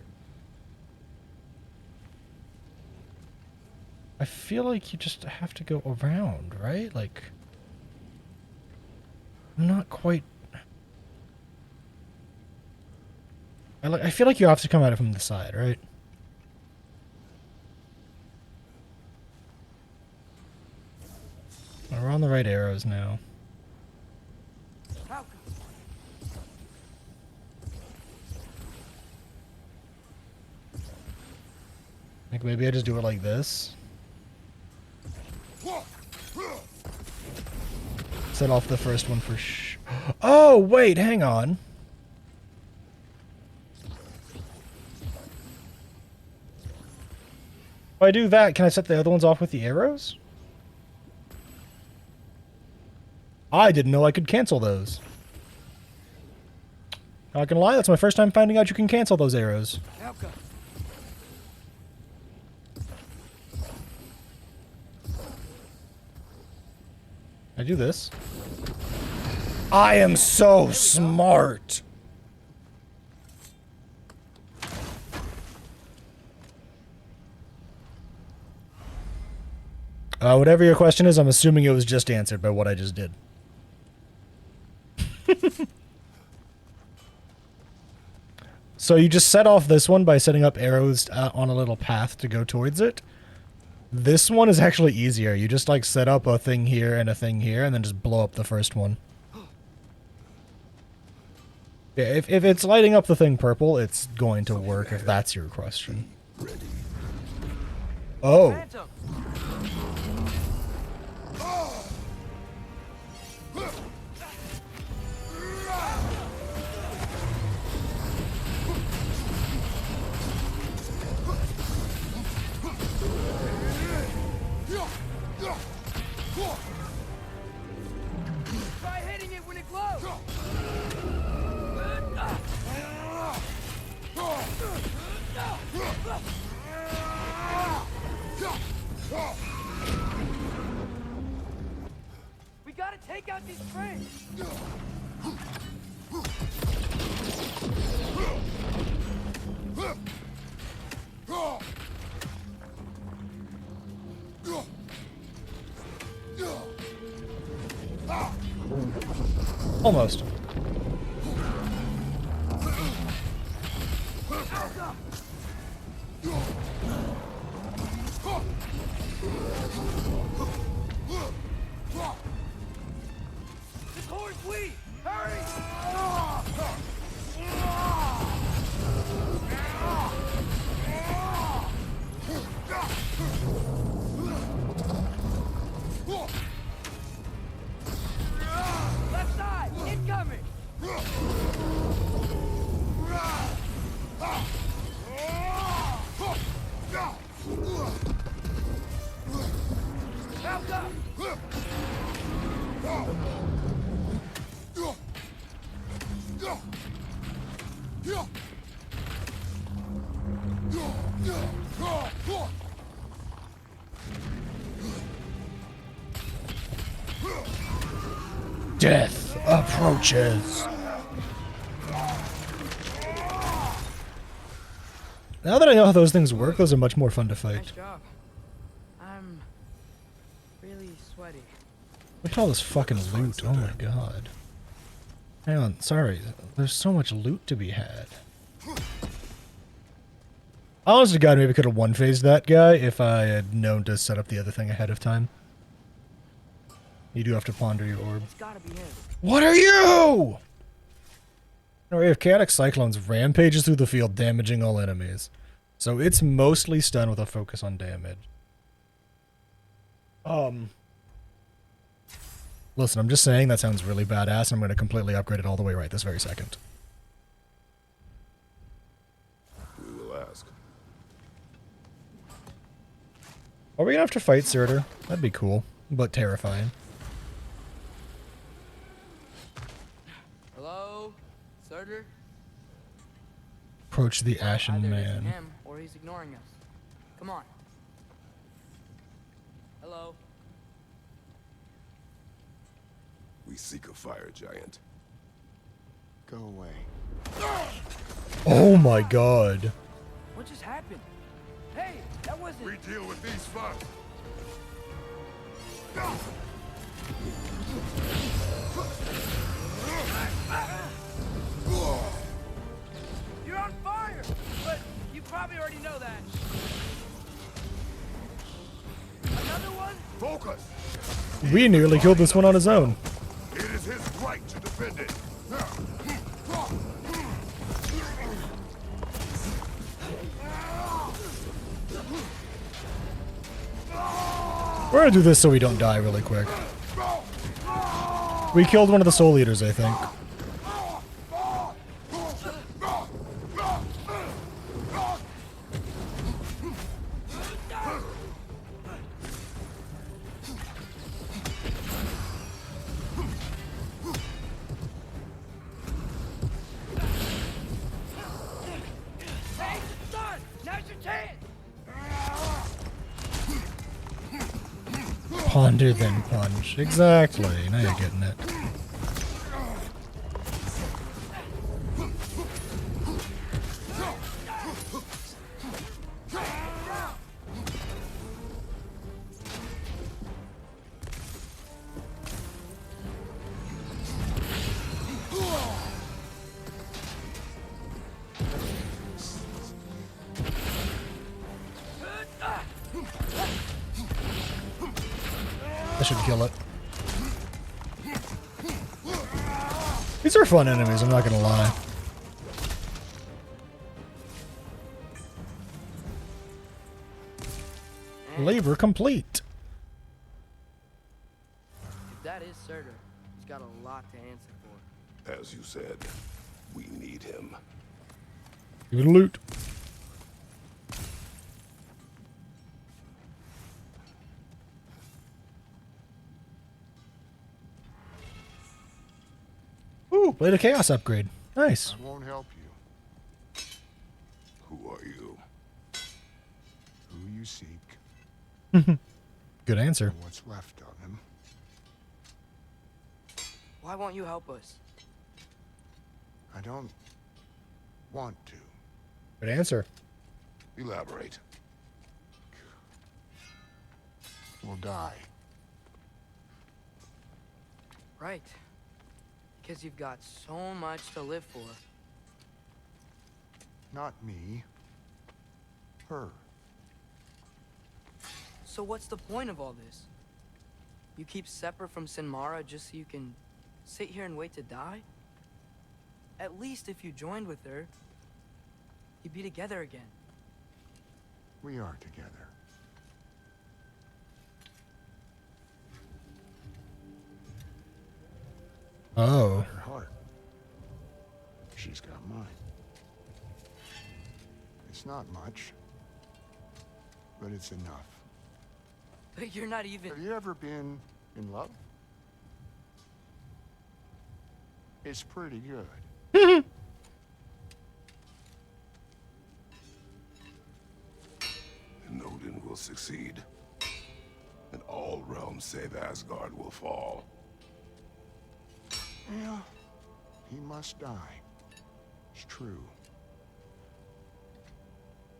I feel like you just have to go around, right? Like, I'm not quite... I feel like you have to come at it from the side, right? We're on the right arrows now. Like maybe I just do it like this. Set off the first one for Oh, wait, hang on. If I do that, can I set the other ones off with the arrows? I didn't know I could cancel those. Not gonna lie, that's my first time finding out you can cancel those arrows. I do this. I am so smart. Whatever your question is, I'm assuming it was just answered by what I just did. So you just set off this one by setting up arrows on a little path to go towards it. This one is actually easier. You just like set up a thing here and a thing here and then just blow up the first one. Yeah, if it's lighting up the thing purple, it's going to work if that's your question. Oh. Try hitting it when it glows. We gotta take out these cranes. Almost. Death approaches. Now that I know how those things work, those are much more fun to fight. Nice job. I'm really sweaty. Look at all this fucking loot. Oh my god. Hang on, sorry. There's so much loot to be had. Honest to God, maybe I could have one-phased that guy if I had known to set up the other thing ahead of time. You do have to ponder your orb. It's gotta be him. What are you? An array of chaotic cyclones rampages through the field, damaging all enemies. So it's mostly stun with a focus on damage. Listen, I'm just saying that sounds really badass, and I'm going to completely upgrade it all the way right this very second. We will ask. Are we going to have to fight Surtur? That'd be cool, but terrifying. Hello, Surtur? Approach the Ashen Either it Man. isn't him, or he's ignoring us. Come on. Hello. We seek a fire giant. Go away. Oh my god. What just happened? Hey, that wasn't. We deal with these first. You're on fire, but you probably already know that. Another one? Focus! We nearly killed this one on his own. It is his right to defend it. We're gonna do this so we don't die really quick. We killed one of the soul eaters, I think. Hey, son! Now's your chance! Ponder then punch. Exactly. Now you're getting it. That should kill it. These are fun enemies, I'm not gonna lie. Labor complete. If that is Surtur, he's got a lot to answer for. As you said, we need him. Give it a loot. Ooh, Blade of Chaos upgrade. Nice. I won't help you. Who are you? Who you seek, Good answer. and what's left of him. Why won't you help us? I don't want to. Good answer. Elaborate. We'll die. Right. Because you've got so much to live for. Not me. Her. So what's the point of all this? You keep separate from Sinmara just so you can sit here and wait to die? At least if you joined with her, you'd be together again. We are together. Oh. Her heart. She's got mine. It's not much, but it's enough. But you're not even... Have you ever been in love? It's pretty good. will succeed. And all realms save Asgard will fall. Yeah, he must die. It's true.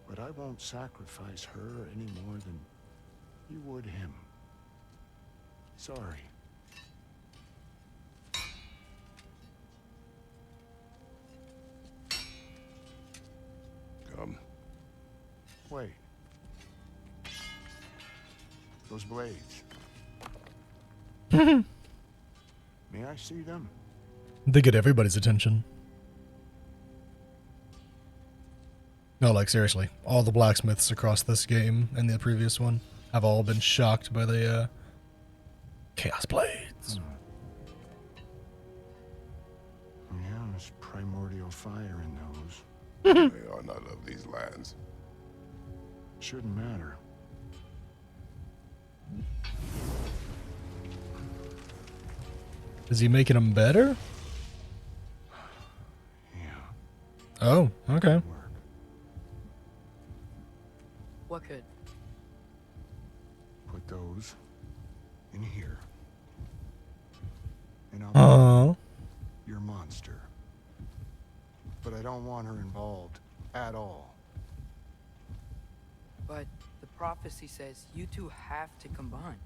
But I won't sacrifice her any more than you would him. Sorry. Come. Wait. Those blades. May I see them? They get everybody's attention. No, like seriously, all the blacksmiths across this game and the previous one have all been shocked by the Chaos Blades. Yeah, there's primordial fire in those. They are not of these lands. Shouldn't matter. Is he making them better? Yeah. Oh, okay. What could? Put those in here. And I'll Oh. your monster. But I don't want her involved at all. But the prophecy says you two have to combine.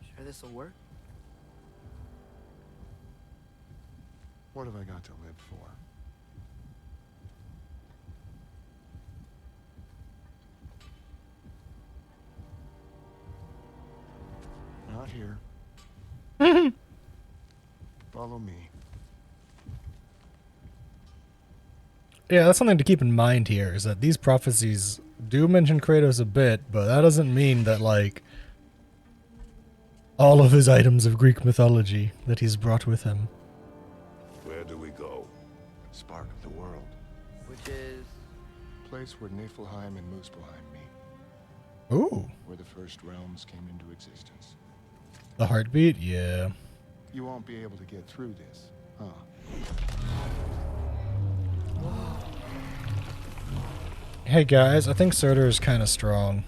Sure this'll work? What have I got to live for? Not here. Follow me. Yeah, that's something to keep in mind here, is that these prophecies do mention Kratos a bit, but that doesn't mean that, like, all of his items of Greek mythology that he's brought with him. Where do we go? Spark of the world. Which is... Place where Niflheim and Muspelheim meet. Ooh. Where the first realms came into existence. The heartbeat? Yeah. You won't be able to get through this, huh? Hey guys, I think Surtur is kind of strong.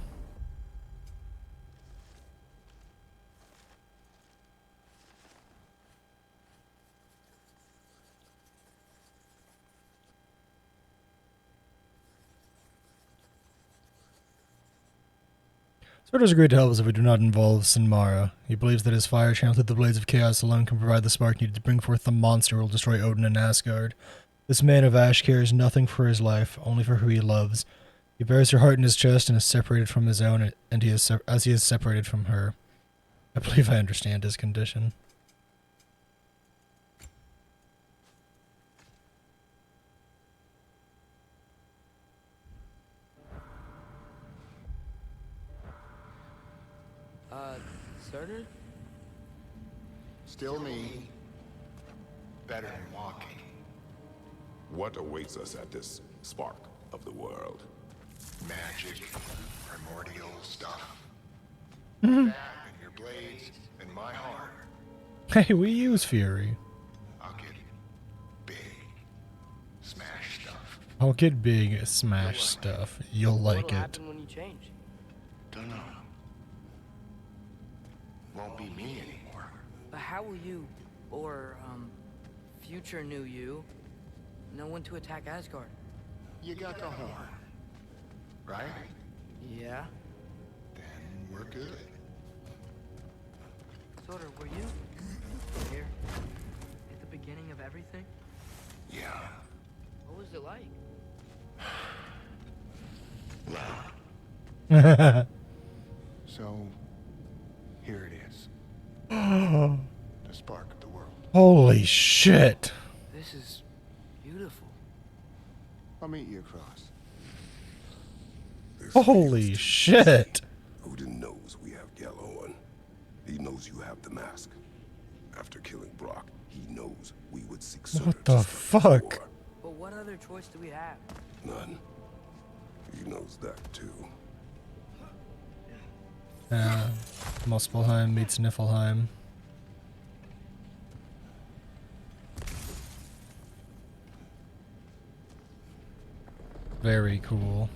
Surtur's agreed to help us if we do not involve Sinmara. He believes that his fire channeled through the blades of chaos alone can provide the spark needed to bring forth the monster who will destroy Odin and Asgard. This man of ash cares nothing for his life, only for who he loves. He bears her heart in his chest and is separated from his own, and as he is separated from her. I believe I understand his condition. Surtur? Still me. Better than walking. What awaits us at this spark of the world? Magic, primordial stuff. Mhm. That and your blades and my heart. Hey, we use Fury. I'll get big. Smash stuff. I'll get big, smash stuff. You'll like What'll it. happen when you change? Dunno. Won't be me anymore. But how will you, or, future new you, know when to attack Asgard? You got the horn. Right? Yeah? Then we're good. Surtur, were you here at the beginning of everything? Yeah. What was it like? So, here it is. The spark of the world. Holy shit. This is beautiful. I'll meet you across. Holy shit. Odin knows we have Gjallarhorn. He knows you have the mask. After killing Brock, he knows we would seek Surtur. What the fuck? But what other choice do we have? None. He knows that too. Muspelheim meets Niflheim. Very cool.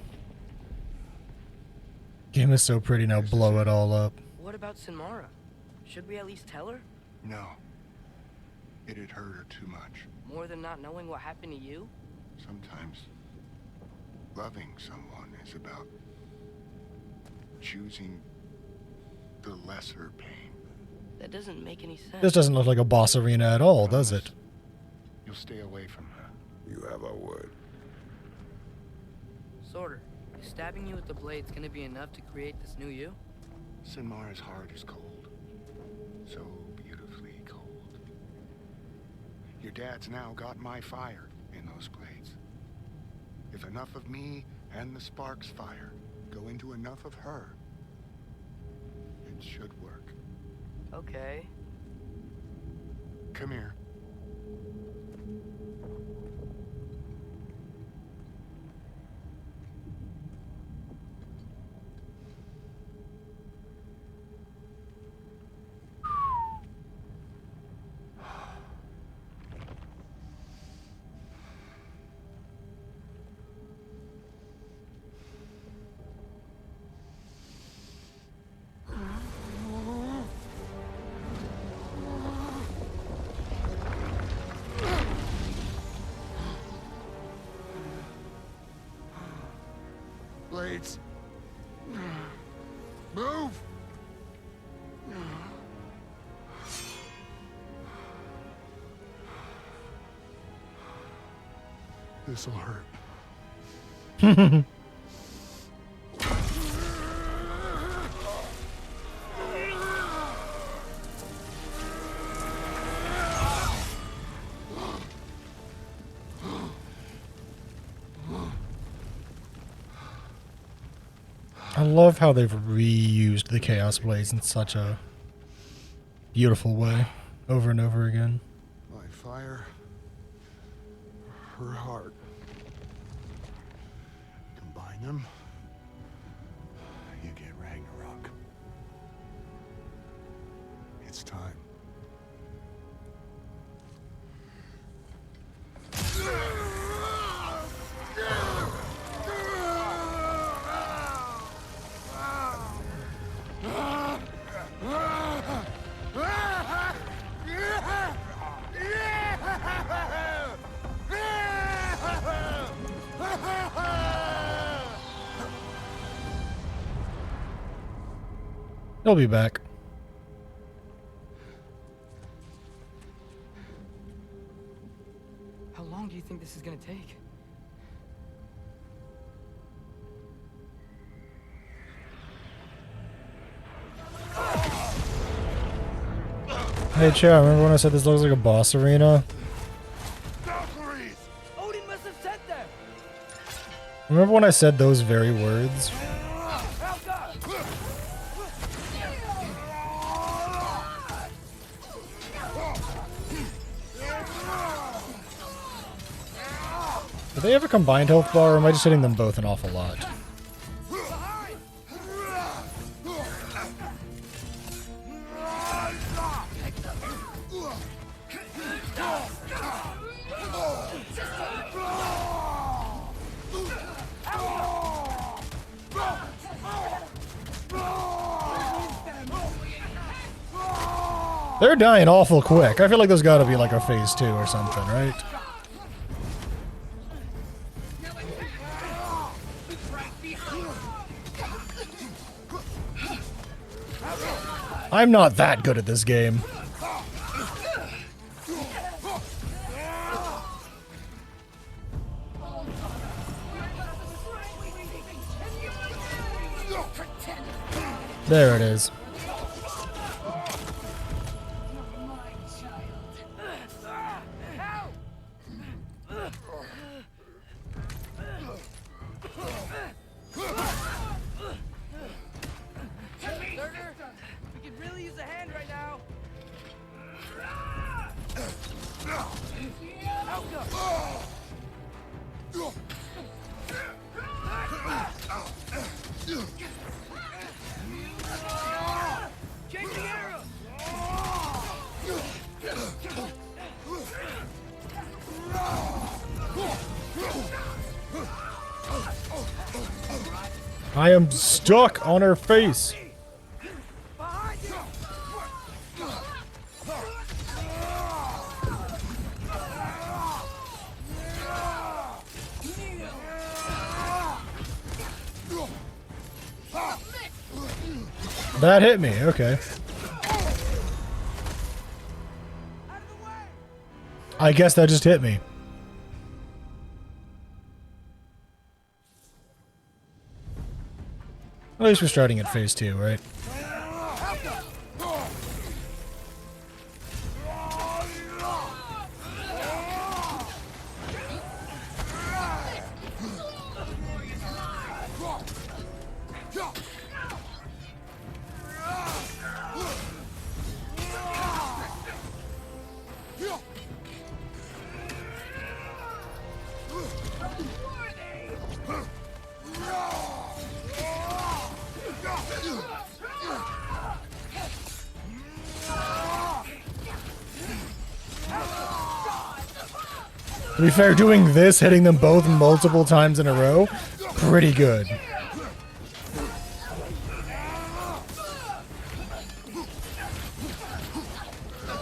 Game is so pretty now. Blow it all up. What about Sinmara? Should we at least tell her? No. It'd hurt her too much. More than not knowing what happened to you? Sometimes loving someone is about choosing the lesser pain. That doesn't make any sense. This doesn't look like a boss arena at all, does it? You'll stay away from her. You have our word. Sorter, is stabbing you with the blade's gonna be enough to create this new you? Sinmara's heart is cold. So beautifully cold. Your dad's now got my fire in those blades. If enough of me and the spark's fire go into enough of her, it should work. Okay. Come here. Blades. Move! This'll hurt. I love how they've reused the Chaos Blades in such a beautiful way, over and over again. My fire, her heart. Combine them, you get Ragnarok. It's time. He'll be back. How long do you think this is gonna take? Hey, chat, remember when I said this looks like a boss arena? Odin must have said that. Remember when I said those very words? Do they have a combined health bar, or am I just hitting them both an awful lot? They're dying awful quick. I feel like there's gotta be like a phase 2 or something, right? I'm not that good at this game. There it is. We could really use a hand right now. Changing arrow. I am stuck on her face. That hit me, okay. I guess that just hit me. At least we're starting at phase 2, right? To be fair, doing this, hitting them both multiple times in a row, pretty good.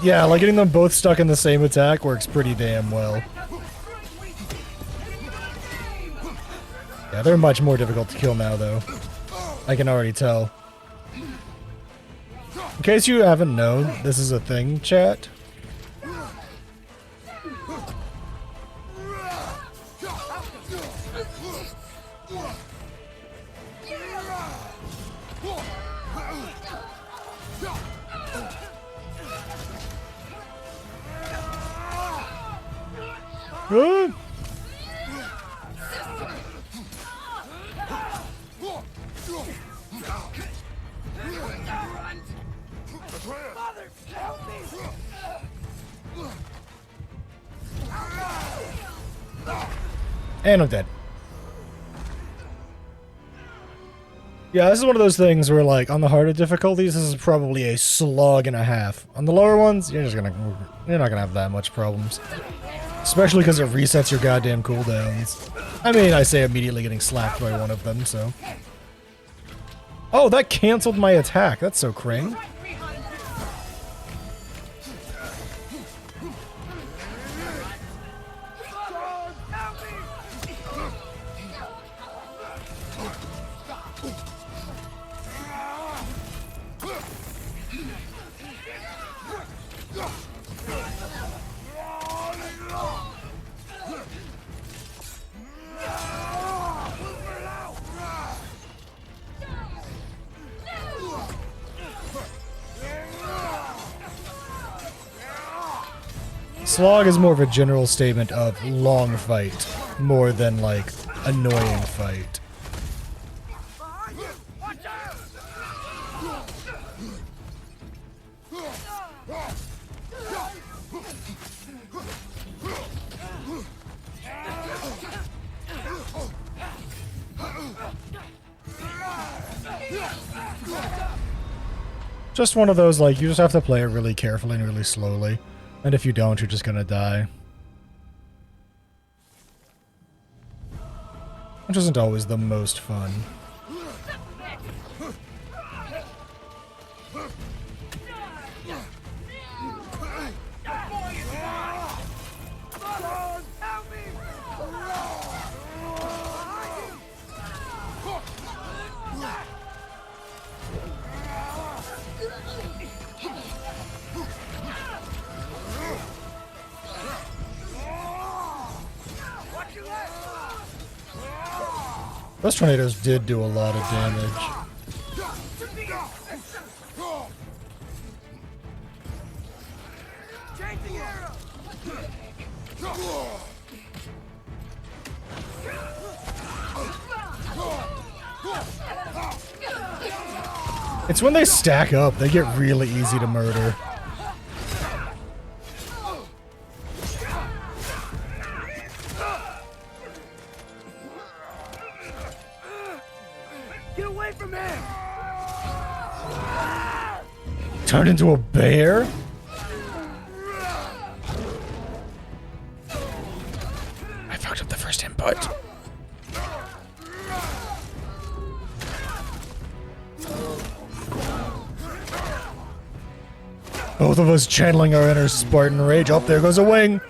Yeah, like getting them both stuck in the same attack works pretty damn well. Yeah, they're much more difficult to kill now, though. I can already tell. In case you haven't known, this is a thing, chat. And I'm dead. Yeah, this is one of those things where, like, on the harder difficulties, this is probably a slog and a half. On the lower ones, you're not gonna have that much problems. Especially because it resets your goddamn cooldowns. I mean, I say immediately getting slapped by one of them, so. Oh, that canceled my attack. That's so cring. Slog is more of a general statement of long fight, more than, like, annoying fight. Just one of those, like, you just have to play it really carefully and really slowly. And if you don't, you're just gonna die. Which isn't always the most fun. Those tornadoes did do a lot of damage. It's when they stack up, they get really easy to murder. Get away from him! Turned into a bear? I fucked up the first input. Both of us channeling our inner Spartan rage. Oh, there goes a wing.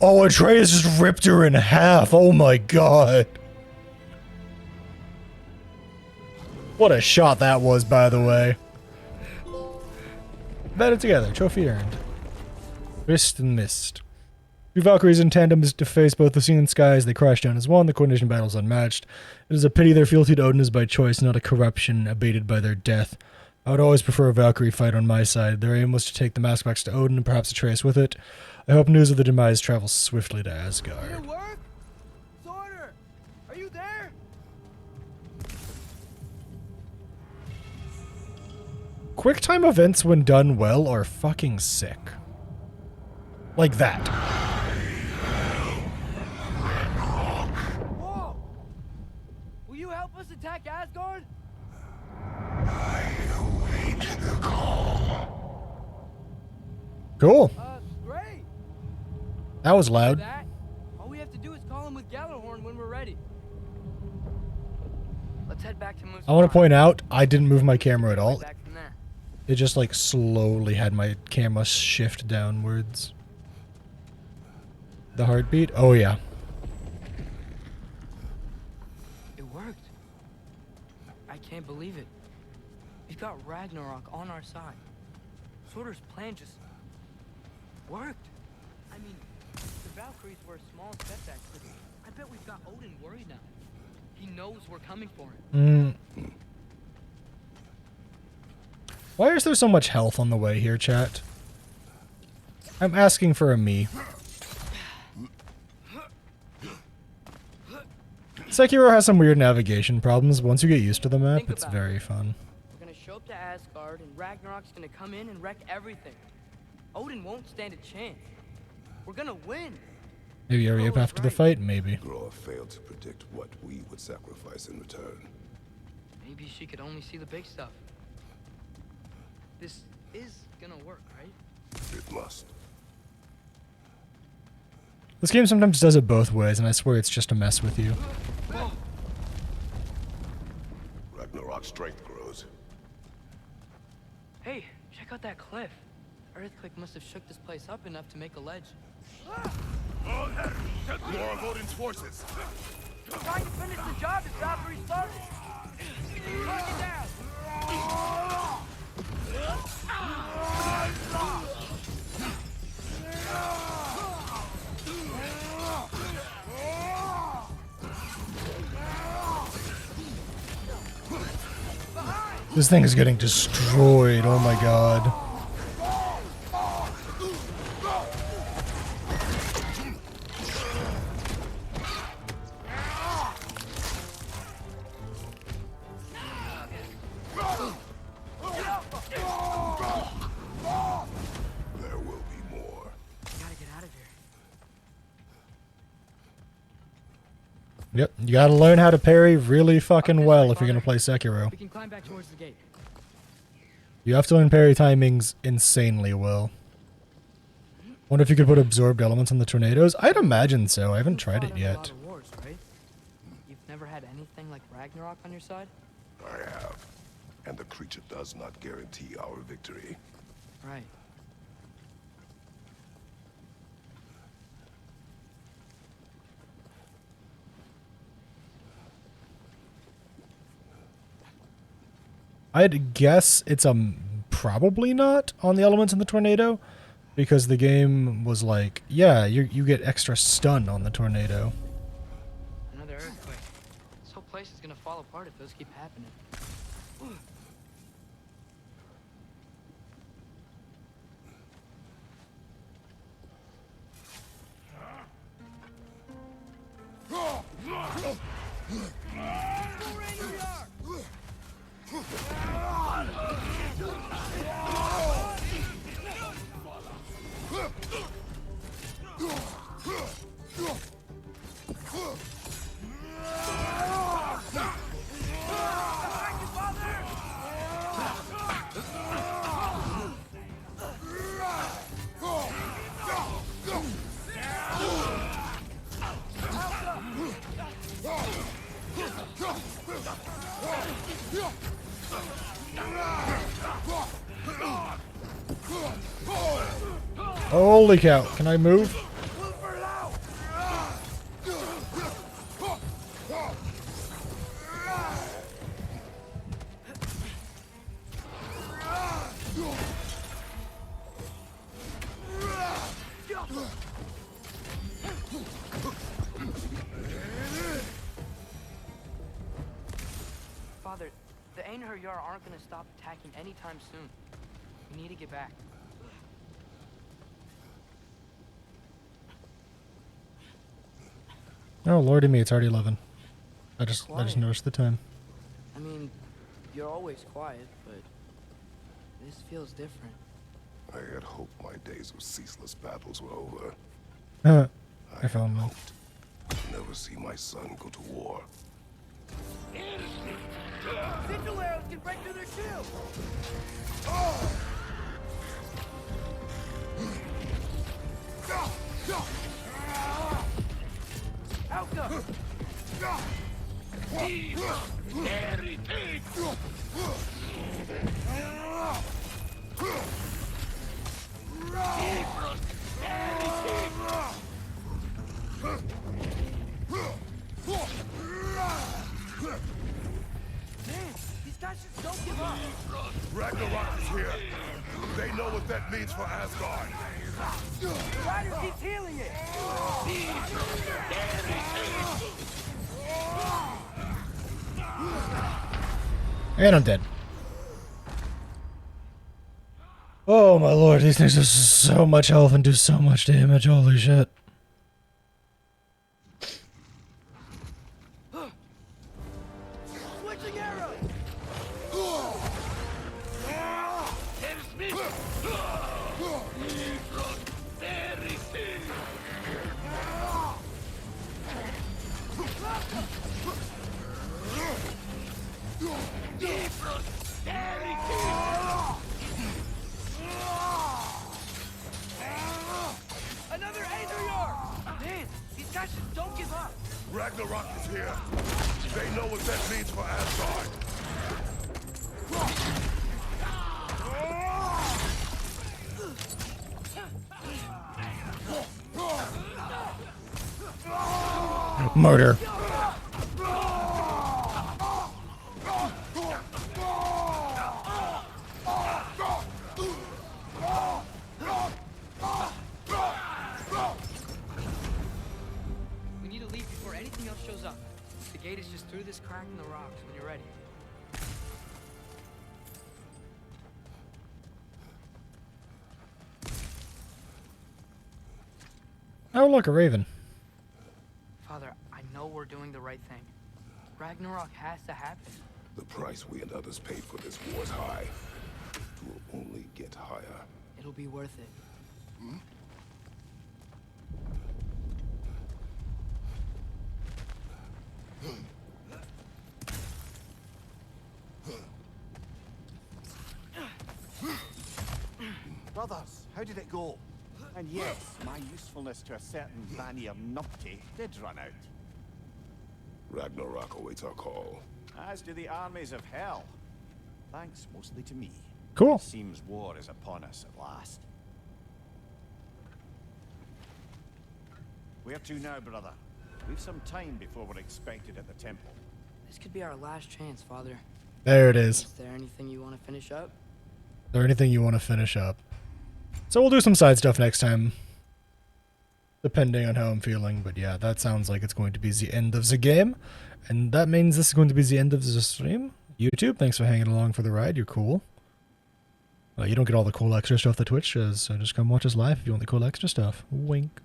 Oh, Atreus just ripped her in half. Oh my god. What a shot that was, by the way. Better together. Trophy earned. Wrist and mist. Two Valkyries in tandem to face both the sea and sky as they crash down as one. The coordination battle is unmatched. It is a pity their fealty to Odin is by choice, not a corruption abated by their death. I would always prefer a Valkyrie fight on my side. Their aim was to take the mask box to Odin and perhaps Atreus with it. I hope news of the demise travels swiftly to Asgard. Did it work? Sorter! Are you there? QuickTime events, when done well, are fucking sick. Like that. Whoa! Will you help us attack Asgard? Cool. Great! That was loud. That? All we have to do is call him with Gjallarhorn when we're ready. Let's head back to Moose. I want to point out, I didn't move my camera at all. Back from there. It just like slowly had my camera shift downwards. The heartbeat? Oh yeah. It worked. I can't believe it. We've got Ragnarok on our side. Sorter's plan just worked. I mean, the Valkyries were a small setback, but I bet we've got Odin worried now. He knows we're coming for him. Why is there so much health on the way here, chat? I'm asking for a me. Sekiro has some weird navigation problems. Once you get used to the map, it's very fun. We're gonna show up to Asgard, and Ragnarok's gonna come in and wreck everything. Odin won't stand a chance. We're gonna win. Maybe hurry up after the fight, maybe. Groa failed to predict what we would sacrifice in return. Maybe she could only see the big stuff. This is gonna work, right? It must. This game sometimes does it both ways, and I swear it's just to mess with you. Ragnarok's strength grows. Hey, check out that cliff. Earthquake must have shook this place up enough to make a ledge. More of Odin's forces. Trying to finish the job as Valkyrie started. Knock it down. This thing is getting destroyed. Oh my god. There will be more. Gotta get out of here. Yep, you gotta learn how to parry really fucking well if you're gonna play Sekiro. We can climb back towards the gate. You have to learn parry timings insanely well. Wonder if you could put absorbed elements on the tornadoes? I'd imagine so. I haven't tried it yet. A lot of wars, right? You've never had anything like Ragnarok on your side? I have. And the creature does not guarantee our victory. Right. I'd guess it's probably not on the elements in the tornado, because the game was like, yeah, you get extra stun on the tornado. Another earthquake. This whole place is gonna fall apart if those keep happening. Holy cow. Can I move? Father, the Einherjar aren't gonna stop attacking anytime soon. We need to get back. Oh, lordy me, it's already 11. I just noticed the time. I mean, you're always quiet, but this feels different. I had hoped my days of ceaseless battles were over. I fell in love. Hoped to never see my son go to war. Sigil arrows can break through their shield! Outcome! These guys just don't give up! Ragnarok is here. They know what that means for Asgard. Ryder keeps healing it! And I'm dead. Oh my lord, these things have so much health and do so much damage. Holy shit. Switching arrows! Another Einherjar! Man, these guys just don't give up! Ragnarok is here. They know what that means for Asgard. Murder. We need to leave before anything else shows up. The gate is just through this crack in the rocks when you're ready. Oh, look, a raven. Father, I know we're doing the right thing. Ragnarok has to happen. The price we and others paid for this war is high. It will only get higher. It'll be worth it. Brothers, how did it go? And yes, my usefulness to a certain Vanir numpty did run out. Ragnarok awaits our call. As do the armies of hell. Thanks mostly to me. Cool. It seems war is upon us at last. Where to now, brother? We've some time before we're expected at the temple. This could be our last chance, Father. There it is. Is there anything you want to finish up? Is there anything you want to finish up? So we'll do some side stuff next time. Depending on how I'm feeling. But yeah, that sounds like it's going to be the end of the game. And that means this is going to be the end of the stream. YouTube, thanks for hanging along for the ride. You're cool. You don't get all the cool extra stuff that Twitch does, so just come watch us live if you want the cool extra stuff. Wink.